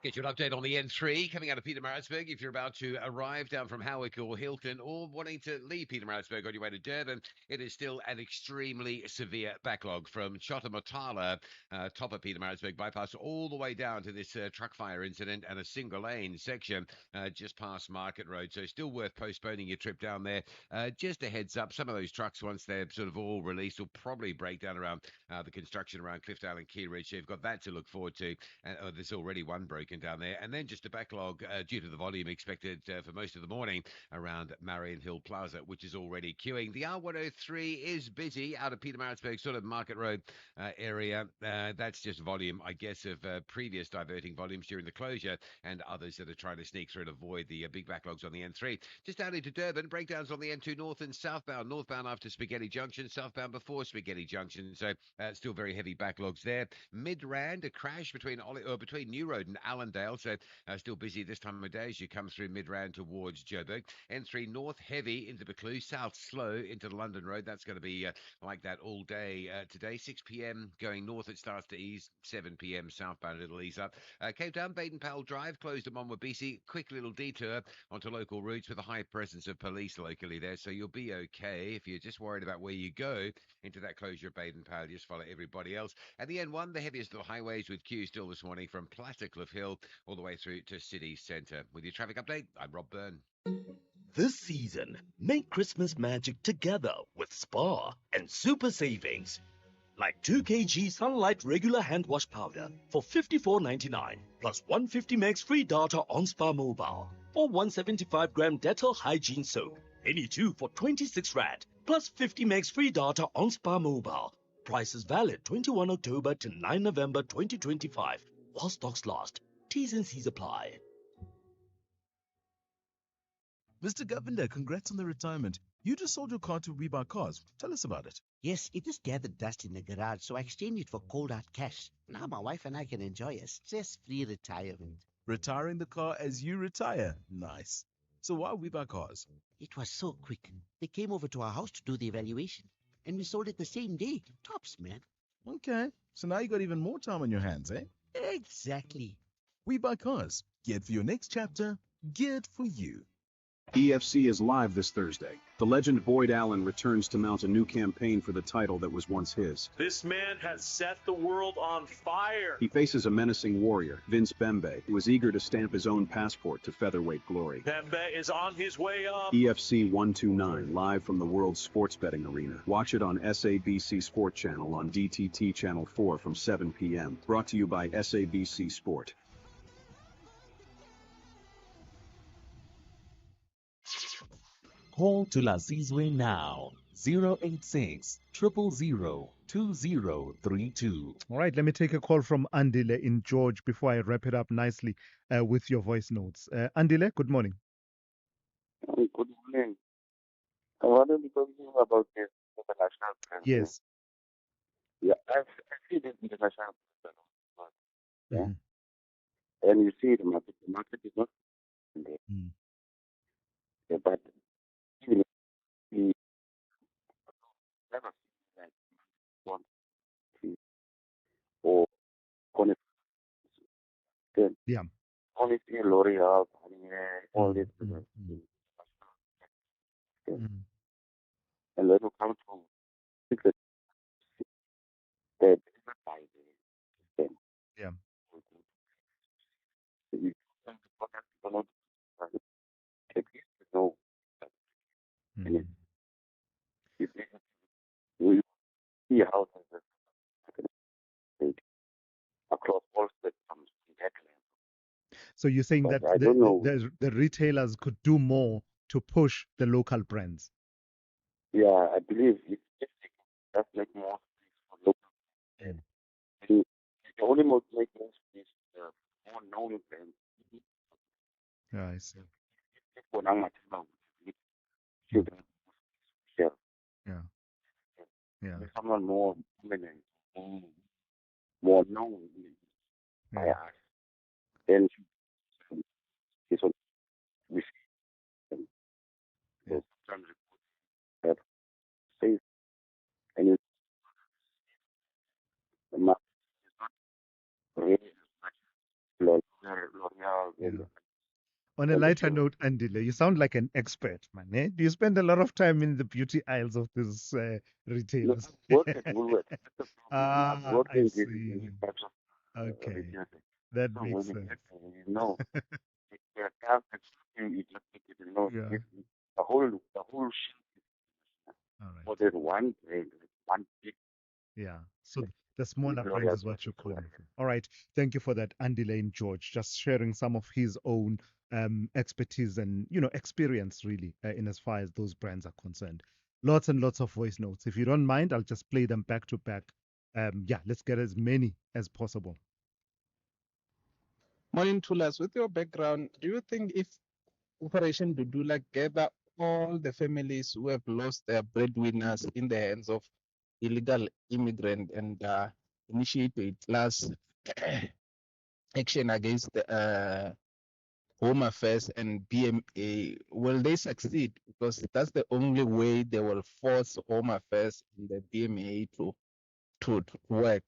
A: Get you an update on the N3 coming out of Pietermaritzburg. If you're about to arrive down from Howick or Hilton or wanting to leave Pietermaritzburg on your way to Durban, it is still an extremely severe backlog from Chotamotala, top of Pietermaritzburg bypass, all the way down to this truck fire incident and a single lane section just past Market Road. So still worth postponing your trip down there. Just a heads up, some of those trucks, once they're sort of all released, will probably break down around the construction around Cliffdale and Key Ridge. So you've got that to look forward to. There's already one broken down there, and then just a backlog due to the volume expected for most of the morning around Marion Hill Plaza, which is already queuing. The R103 is busy out of Pietermaritzburg, sort of Market Road area. That's just volume, I guess, of previous diverting volumes during the closure and others that are trying to sneak through and avoid the big backlogs on the N3. Just down into Durban, breakdowns on the N2 north and southbound. Northbound after Spaghetti Junction, southbound before Spaghetti Junction. So still very heavy backlogs there. Midrand, a crash between New Road and Allendale, so still busy this time of day as you come through Midrand towards Joburg. N3 north heavy into Buccleuch, south slow into the London Road. That's going to be like that all day today. 6 p.m. going north, it starts to ease. 7 p.m. southbound, it'll ease up. Cape Town, Baden-Powell Drive, closed at Monwabisi. Quick little detour onto local routes with a high presence of police locally there, so you'll be okay. If you're just worried about where you go into that closure of Baden-Powell, just follow everybody else. And the N1, the heaviest of the highways with queues still this morning from Plattercliff Hill all the way through to City Centre. With your traffic update, I'm Rob Byrne.
B: This season, make Christmas magic together with Spa and super savings. Like 2 kg Sunlight regular hand wash powder for $54.99 plus 150 megs free data on Spa Mobile. Or 175 gram Dettol hygiene soap. Any two for 26 Rand plus 50 megs free data on Spa Mobile. Prices valid 21 October to 9 November 2025. While stocks last. T's and C's apply.
M: Mr. Govender, congrats on the retirement. You just sold your car to We Buy Cars. Tell us about it.
R: Yes, it just gathered dust in the garage, so I exchanged it for cold hard cash. Now my wife and I can enjoy a stress-free retirement.
M: Retiring the car as you retire. Nice. So why We Buy Cars?
R: It was so quick. They came over to our house to do the evaluation, and we sold it the same day. Tops, man.
M: Okay, so now you got even more time on your hands, eh?
R: Exactly.
M: We Buy Cars. Geared for your next chapter. Geared for you.
S: EFC is live this Thursday. The legend Boyd Allen returns to mount a new campaign for the title that was once his.
X: This man has set the world on fire.
S: He faces a menacing warrior, Vince Bembe, who is eager to stamp his own passport to featherweight glory.
X: Pembe is on his way up.
S: EFC 129, live from the world's sports betting arena. Watch it on SABC Sport Channel on DTT Channel 4 from 7 p.m. Brought to you by SABC Sport.
B: Call Thulasizwe now. 086 000 2032.
C: All right, let me take a call from Andile in George before I wrap it up nicely with your voice notes. Andile, good morning.
Y: Good morning. I want to be talking about this international plan.
C: Yes.
Y: Yeah, I see this international plan. Yeah. And you see the market is not there. Yeah, but even if we never see like one tree or connect, then
C: Yeah.
Y: only see L'Oreal, all this, and when you come to fix it, they never buy the system.
C: Yeah.
Y: You come to product, you don't know, at least you know that. And you see how the across all spectrums in that level.
C: So you're saying
Y: But
C: that
Y: I don't know.
C: the retailers could do more to push the local brands.
Y: Yeah, I believe if they can just make more space for local brands, and the only more make more space more known brands.
C: Yeah, I see.
Y: People now much about children shelf.
C: Yeah. Yeah.
Y: Someone more prominent, more known by
C: Yeah.
Y: us. Then this one we see them. So sometimes that safe and it's the market is not really as much L'Oreal
C: Yeah.
Y: and
C: On a
Y: all the
C: lighter
Y: shows.
C: note, Andile, you sound like an expert, man. Eh? Do you spend a lot of time in the beauty aisles of these
Y: Look,
C: retailers?
Y: I've worked at Woolworths. That's the problem. I've
C: Ah,
Y: worked
C: I
Y: in
C: see.
Y: these types of
C: Okay,
Y: retailers.
C: that
Y: So
C: makes
Y: when you
C: sense.
Y: get there, you know, there are times that you just take it, you know,
C: Yeah.
Y: the whole shit
C: All right.
Y: for that one brand, like one big
C: Yeah. So the smaller brands
Y: L'Oreal
C: is what you're
Y: brand.
C: calling for. All right. Thank you for that, Andy Lane George, just sharing some of his own expertise and experience really in as far as those brands are concerned. Lots and lots of voice notes. If you don't mind, I'll just play them back to back. Yeah, let's get as many as possible.
F: Morning, Tulas. With your background, do you think if Operation Dudula gather all the families who have lost their breadwinners in the hands of illegal immigrant and initiate a class action against the Home Affairs and BMA, will they succeed? Because that's the only way they will force Home Affairs and the BMA to work.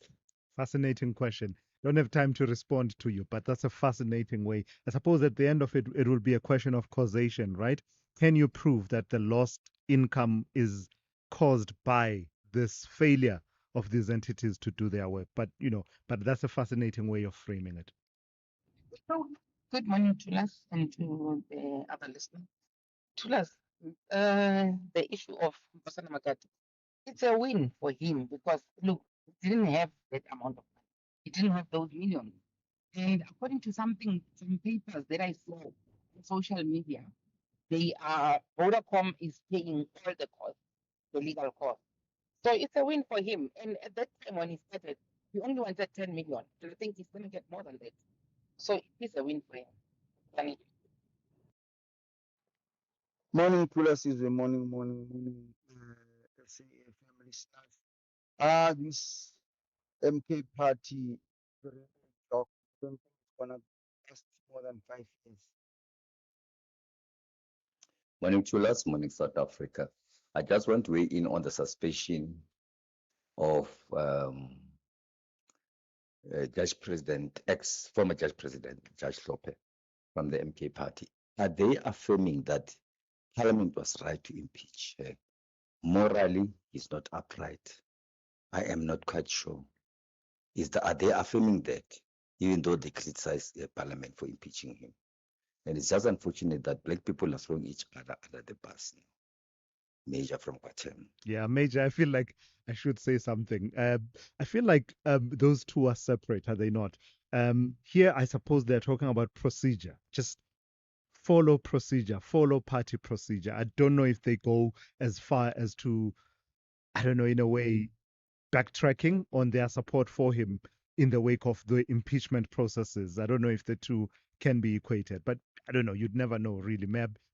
C: Fascinating question. Don't have time to respond to you, but that's a fascinating way. I suppose at the end of it, it will be a question of causation, right? Can you prove that the lost income is caused by this failure of these entities to do their work? But but that's a fascinating way of framing it.
T: So, good morning to us and to the other listeners. To us, the issue of Mbosana Makati, it's a win for him because, look, he didn't have that amount of money. He didn't have those millions. And according to some papers that I saw on social media, Vodacom is paying all the costs, the legal costs. So it's a win for him. And at that time when he started, he only wanted 10 million. Do you think he's going to get more than that? So it's a win for him. Danny.
U: Morning, Thulasizwe. Morning, SA family staff. This MK party, talk, don't think it's gonna last more than 5 years.
V: Morning, Chulas. Morning, South Africa. I just want to weigh in on the suspension of former Judge President Judge Lope from the MK party. Are they affirming that Parliament was right to impeach her? Morally, he's not upright. I am not quite sure. Are they affirming that, even though they criticize the Parliament for impeaching him? And it's just unfortunate that black people are throwing each other under the bus now. Major from Guatemala.
C: Yeah, Major, I feel like I should say something. I feel like those two are separate, are they not? Here, I suppose they're talking about procedure. Just follow procedure, follow party procedure. I don't know if they go as far as to, I don't know, in a way, backtracking on their support for him in the wake of the impeachment processes. I don't know if the two can be equated, but I don't know. You'd never know, really.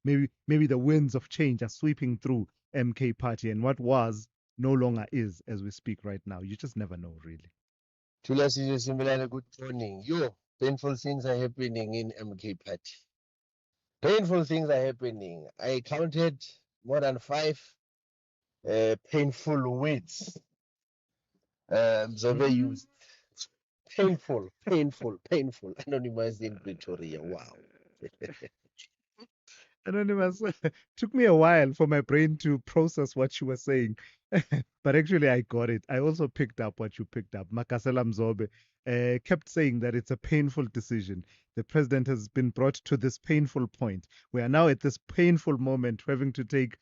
C: Maybe the winds of change are sweeping through MK party, and what was no longer is as we speak right now. You just never know, really.
W: Thulasizwe Simelane, good morning.
E: Painful things are happening in MK Party. Painful things are happening. I counted more than 5 painful words Zobe used. Painful, painful, painful. Anonymous in Pretoria. Wow.
C: Anonymous, took me a while for my brain to process what you were saying. But actually, I got it. I also picked up what you picked up. Makasela Mzobe kept saying that it's a painful decision. The president has been brought to this painful point. We are now at this painful moment, having to take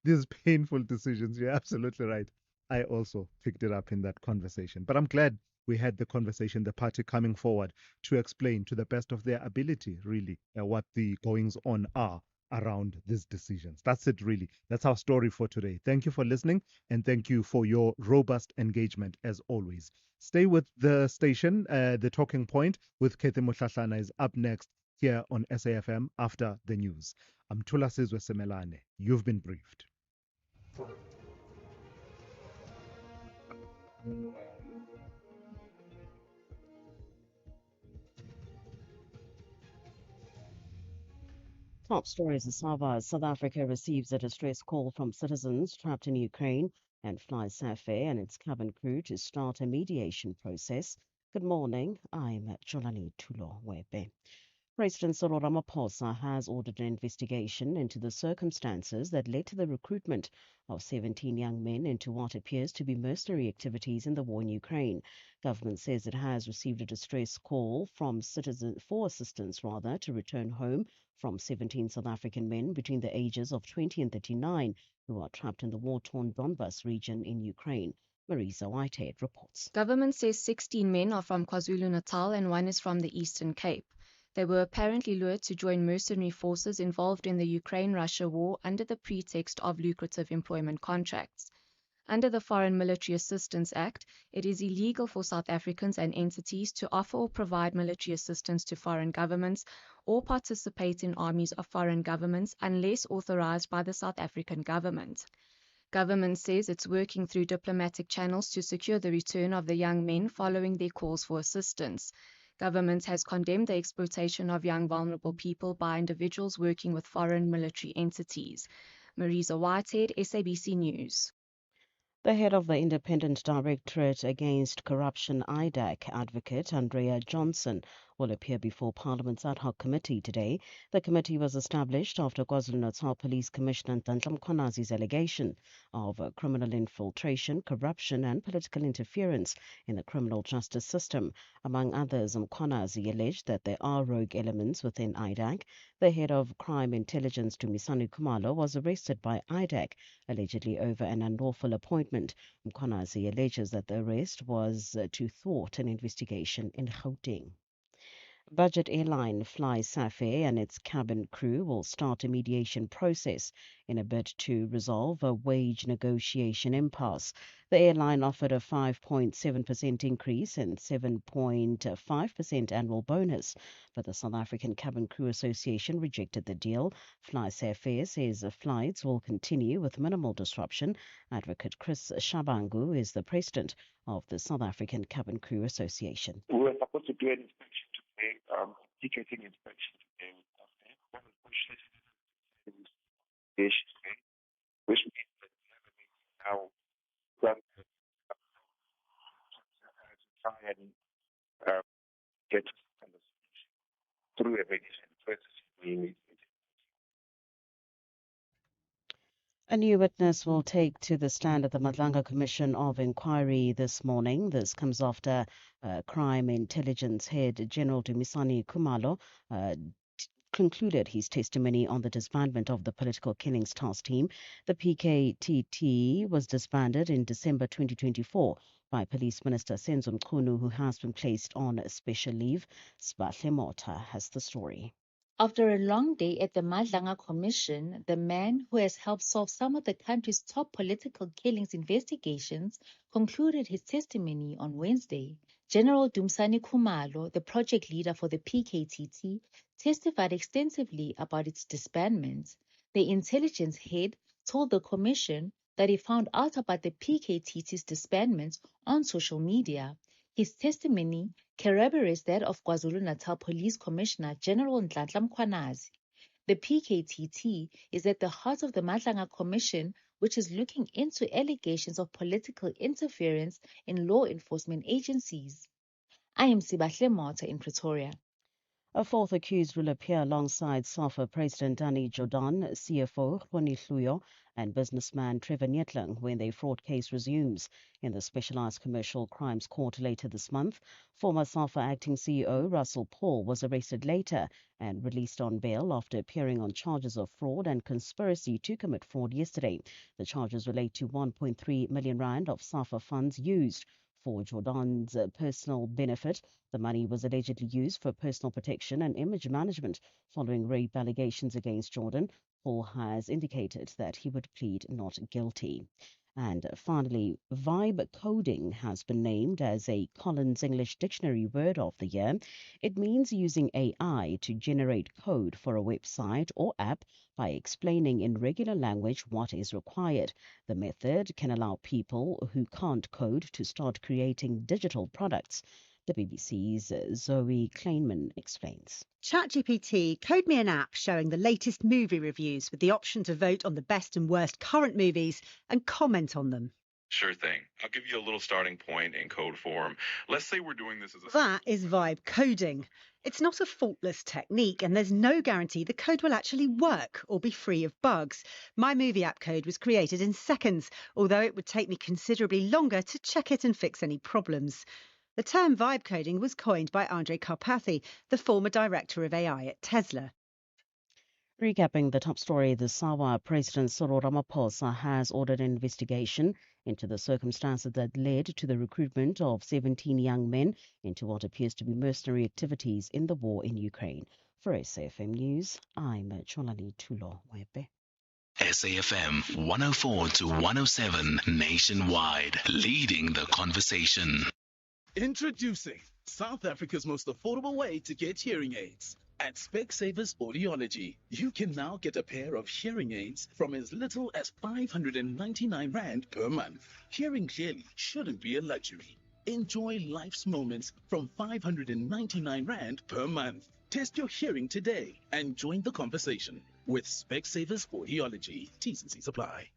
C: these painful decisions. You're absolutely right. I also picked it up in that conversation. But I'm glad we had the conversation, the party coming forward to explain to the best of their ability, really, what the goings on are around these decisions. That's it, really. That's our story for today. Thank you for listening, and thank you for your robust engagement as always. Stay with the station. The Talking Point with Kathy Mutlatlana is up next here on SAFM after the news. I'm Thulasizwe Simelane. You've been briefed.
K: Top stories as South Africa receives a distress call from citizens trapped in Ukraine and flies SAFE and its cabin crew to start a mediation process. Good morning, I'm Jolani Tulo Webe. President Cyril Ramaphosa has ordered an investigation into the circumstances that led to the recruitment of 17 young men into what appears to be mercenary activities in the war in Ukraine. Government says it has received a distress call from citizens for assistance to return home from 17 South African men between the ages of 20 and 39 who are trapped in the war-torn Donbas region in Ukraine. Marisa Whitehead reports.
J: Government says 16 men are from KwaZulu-Natal and one is from the Eastern Cape. They were apparently lured to join mercenary forces involved in the Ukraine-Russia war under the pretext of lucrative employment contracts. Under the Foreign Military Assistance Act, it is illegal for South Africans and entities to offer or provide military assistance to foreign governments or participate in armies of foreign governments unless authorized by the South African government. Government says it's working through diplomatic channels to secure the return of the young men following their calls for assistance. Government has condemned the exploitation of young vulnerable people by individuals working with foreign military entities. Marisa Whitehead, SABC News.
K: The head of the Independent Directorate Against Corruption IDAC, Advocate Andrea Johnson, will appear before Parliament's ad hoc committee today. The committee was established after KwaZulu-Natal Police Commissioner Nhlanhla Mkhwanazi's allegation of criminal infiltration, corruption and political interference in the criminal justice system. Among others, Mkhwanazi alleged that there are rogue elements within IDAC. The head of crime intelligence, Dumisani Khumalo, was arrested by IDAC, allegedly over an unlawful appointment. Mkhwanazi alleges that the arrest was to thwart an investigation in Gauteng. Budget airline Fly SAFE and its cabin crew will start a mediation process in a bid to resolve a wage negotiation impasse. The airline offered a 5.7% increase and 7.5% annual bonus, but the South African Cabin Crew Association rejected the deal. Fly SAFE says flights will continue with minimal disruption. Advocate Chris Shabangu is the president of the South African Cabin Crew Association.
N: We were supposed to do an inspection today, ticketing inspection today, which means that we have a meeting now to try and get some kind of solution through a mediation process.
K: A new witness will take to the stand at the Madlanga Commission of Inquiry this morning. This comes after Crime Intelligence Head General Dumisani Khumalo concluded his testimony on the disbandment of the Political Killings Task Team. The PKTT was disbanded in December 2024 by Police Minister Senzo Mchunu, who has been placed on special leave. Spahle Mota has the story.
O: After a long day at the Madlanga Commission, the man who has helped solve some of the country's top political killings investigations concluded his testimony on Wednesday. General Dumisani Khumalo, the project leader for the PKTT, testified extensively about its disbandment. The intelligence head told the commission that he found out about the PKTT's disbandment on social media. His testimony corroborates that of KwaZulu-Natal Police Commissioner General Nhlanhla Mkhwanazi. The PKTT is at the heart of the Madlanga Commission, which is looking into allegations of political interference in law enforcement agencies. I am Sibahle Mota in Pretoria.
K: A fourth accused will appear alongside SAFA President Danny Jordan, CFO Roni Hluyo, and businessman Trevor Nyetling when their fraud case resumes. In the Specialized Commercial Crimes Court later this month, former SAFA acting CEO Russell Paul was arrested later and released on bail after appearing on charges of fraud and conspiracy to commit fraud yesterday. The charges relate to 1.3 million rand of SAFA funds used for Jordan's personal benefit. The money was allegedly used for personal protection and image management following rape allegations against Jordan. Paul has indicated that he would plead not guilty. And finally, vibe coding has been named as a Collins English Dictionary Word of the Year. It means using AI to generate code for a website or app by explaining in regular language what is required. The method can allow people who can't code to start creating digital products. The BBC's Zoe Kleinman explains.
G: ChatGPT code me an app showing the latest movie reviews with the option to vote on the best and worst current movies and comment on them.
H: Sure thing. I'll give you a little starting point in code form. Let's say we're doing this as a...
G: That is vibe coding. It's not a faultless technique, and there's no guarantee the code will actually work or be free of bugs. My movie app code was created in seconds, although it would take me considerably longer to check it and fix any problems. The term vibe coding was coined by Andrej Karpathy, the former director of AI at Tesla.
K: Recapping the top story, the SAWA President Cyril Ramaphosa has ordered an investigation into the circumstances that led to the recruitment of 17 young men into what appears to be mercenary activities in the war in Ukraine. For SAFM News, I'm Cholani Tulo Webe.
B: SAFM 104 to 107 nationwide, leading the conversation.
M: Introducing South Africa's most affordable way to get hearing aids. At Specsavers Audiology, you can now get a pair of hearing aids from as little as 599 Rand per month. Hearing clearly shouldn't be a luxury. Enjoy life's moments from 599 Rand per month. Test your hearing today and join the conversation with Specsavers Audiology. T's and C's apply.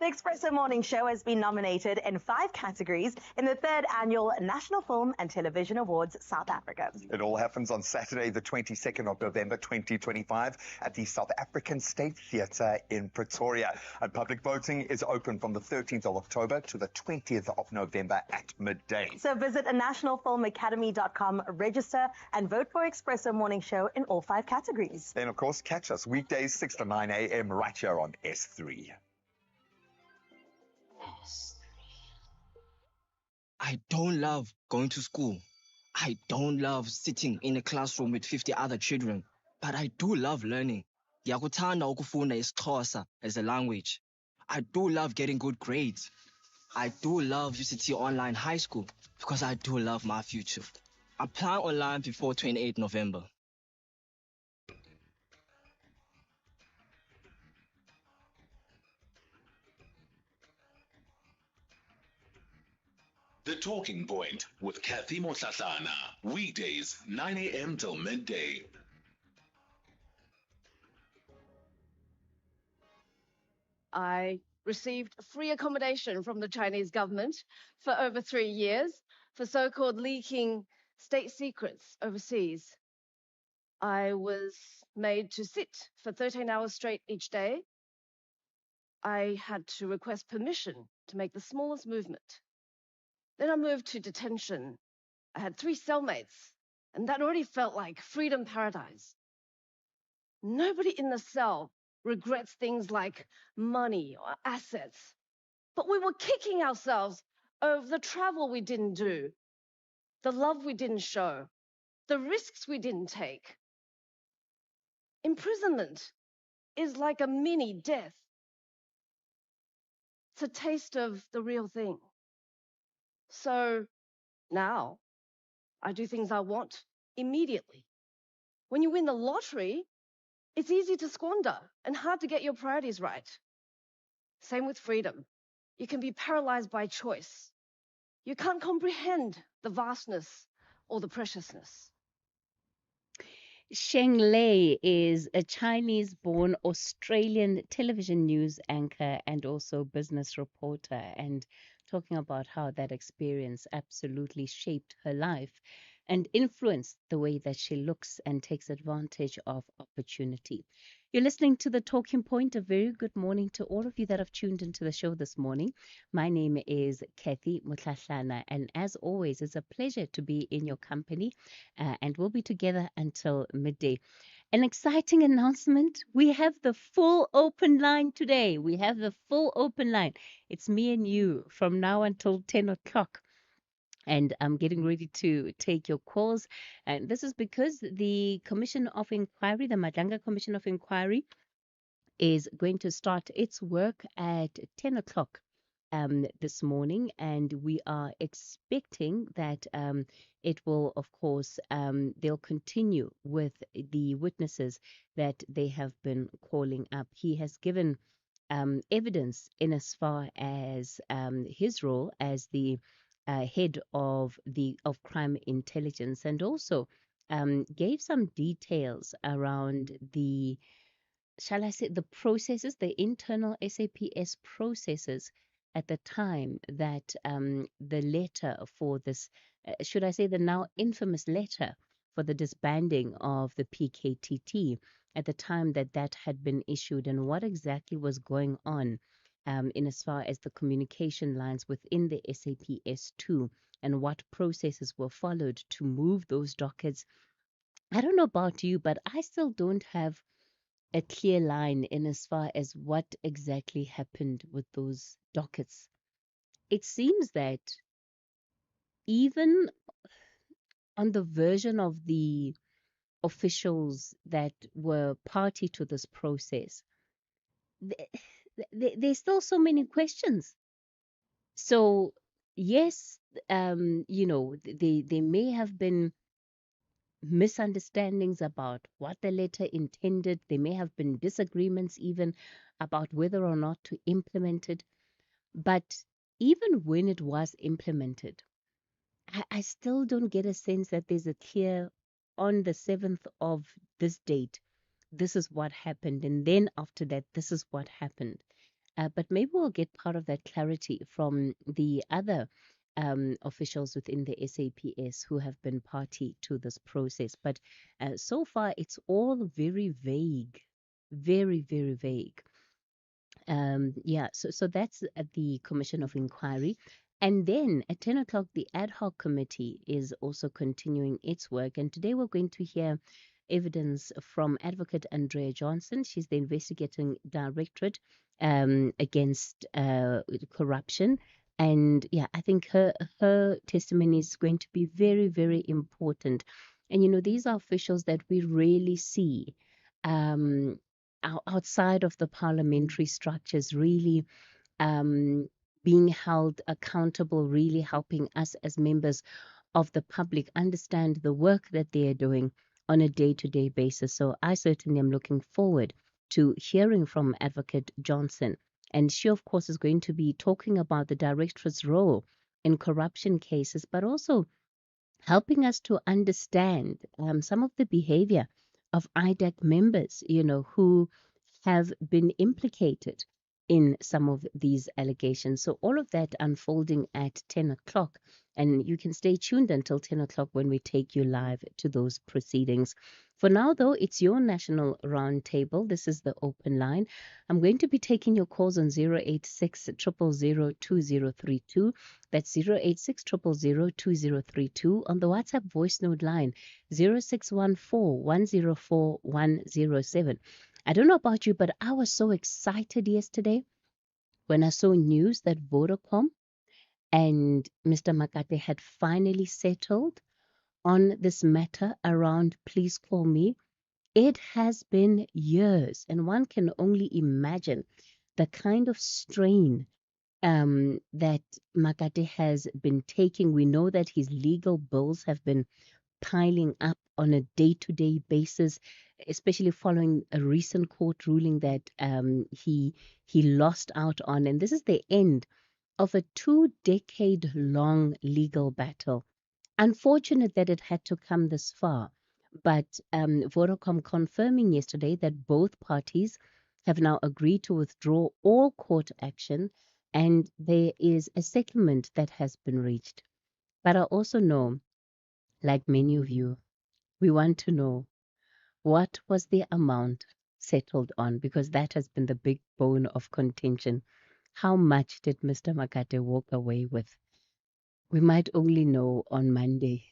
I: The Expresso Morning Show has been nominated in 5 categories in the 3rd Annual National Film and Television Awards South Africa.
L: It all happens on Saturday, the 22nd of November 2025 at the South African State Theatre in Pretoria. And public voting is open from the 13th of October to the 20th of November at midday.
I: So visit nationalfilmacademy.com, register and vote for Expresso Morning Show in all 5 categories.
L: Then, of course, catch us weekdays 6 to 9 a.m. right here on S3.
W: I don't love going to school. I don't love sitting in a classroom with 50 other children. But I do love learning. Ngiyakuthanda ukufunda isiXhosa as a language. I do love getting good grades. I do love UCT Online High School because I do love my future. Apply online before 28 November.
B: The Talking Point with Kathy Motlatlana. Weekdays, 9 a.m. till midday.
Z: I received free accommodation from the Chinese government for over 3 years for so-called leaking state secrets overseas. I was made to sit for 13 hours straight each day. I had to request permission to make the smallest movement. Then I moved to detention. I had 3 cellmates, and that already felt like freedom paradise. Nobody in the cell regrets things like money or assets, but we were kicking ourselves over the travel we didn't do, the love we didn't show, the risks we didn't take. Imprisonment is like a mini death. It's a taste of the real thing. So now I do things I want immediately. When you win the lottery, it's easy to squander and hard to get your priorities right. Same with freedom. You can be paralyzed by choice. You can't comprehend the vastness or the preciousness.
A: Sheng Lei is a Chinese-born Australian television news anchor and also business reporter, and talking about how that experience absolutely shaped her life and influenced the way that she looks and takes advantage of opportunity. You're listening to The Talking Point. A very good morning to all of you that have tuned into the show this morning. My name is Kathy Mutlahlana, and as always, it's a pleasure to be in your company, and we'll be together until midday. An exciting announcement. We have the full open line today. We have the full open line. It's me and you from now until 10 o'clock. And I'm getting ready to take your calls. And this is because the Commission of Inquiry, the Madanga Commission of Inquiry, is going to start its work at 10 o'clock this morning. And we are expecting that it will, of course, they'll continue with the witnesses that they have been calling up. He has given evidence in as far as his role as the head of crime intelligence, and also gave some details around the, shall I say, the processes, the internal SAPS processes at the time that the letter for this, should I say, the now infamous letter for the disbanding of the PKTT, at the time that that had been issued, and what exactly was going on in as far as the communication lines within the SAPS2, and what processes were followed to move those dockets. I don't know about you, but I still don't have a clear line in as far as what exactly happened with those dockets. It seems that even on the version of the officials that were party to this process, there's still so many questions. So yes, they may have been misunderstandings about what the letter intended. There may have been disagreements even about whether or not to implement it. But even when it was implemented, I still don't get a sense that there's a clear, on the 7th of this date, this is what happened. And then after that, this is what happened. But maybe we'll get part of that clarity from the other officials within the SAPS who have been party to this process. But so far, it's all very vague, very, very vague. So that's at the Commission of Inquiry. And then at 10 o'clock, the ad hoc committee is also continuing its work. And today we're going to hear evidence from Advocate Andrea Johnson. She's the investigating directorate against corruption. And yeah, I think her testimony is going to be very, very important. And, these are officials that we rarely see outside of the parliamentary structures, really being held accountable, really helping us as members of the public understand the work that they are doing on a day-to-day basis. So I certainly am looking forward to hearing from Advocate Johnson. And she, of course, is going to be talking about the directorate's role in corruption cases, but also helping us to understand some of the behavior of IDAC members, who have been implicated in some of these allegations. So all of that unfolding at 10 o'clock. And you can stay tuned until 10 o'clock when we take you live to those proceedings. For now, though, it's your national roundtable. This is the open line. I'm going to be taking your calls on 086 000 2032. That's 086 000 2032. On the WhatsApp voice note line, 0614 104 107. I don't know about you, but I was so excited yesterday when I saw news that Vodacom and Mr. Makate had finally settled on this matter around Please Call Me. It has been years, and one can only imagine the kind of strain that Makate has been taking. We know that his legal bills have been piling up on a day-to-day basis, especially following a recent court ruling that he lost out on. And this is the end of a 2-decade-long legal battle. Unfortunate that it had to come this far, but Vodacom confirming yesterday that both parties have now agreed to withdraw all court action and there is a settlement that has been reached. But I also know, like many of you, we want to know what was the amount settled on because that has been the big bone of contention. How much did Mr. Makate walk away with? We might only know on Monday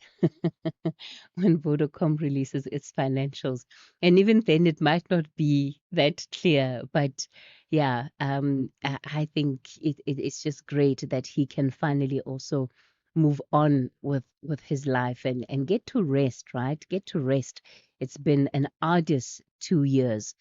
A: when Vodacom releases its financials. And even then, it might not be that clear. But yeah, I think it's just great that he can finally also move on with his life and get to rest, right? Get to rest. It's been an arduous 2 years.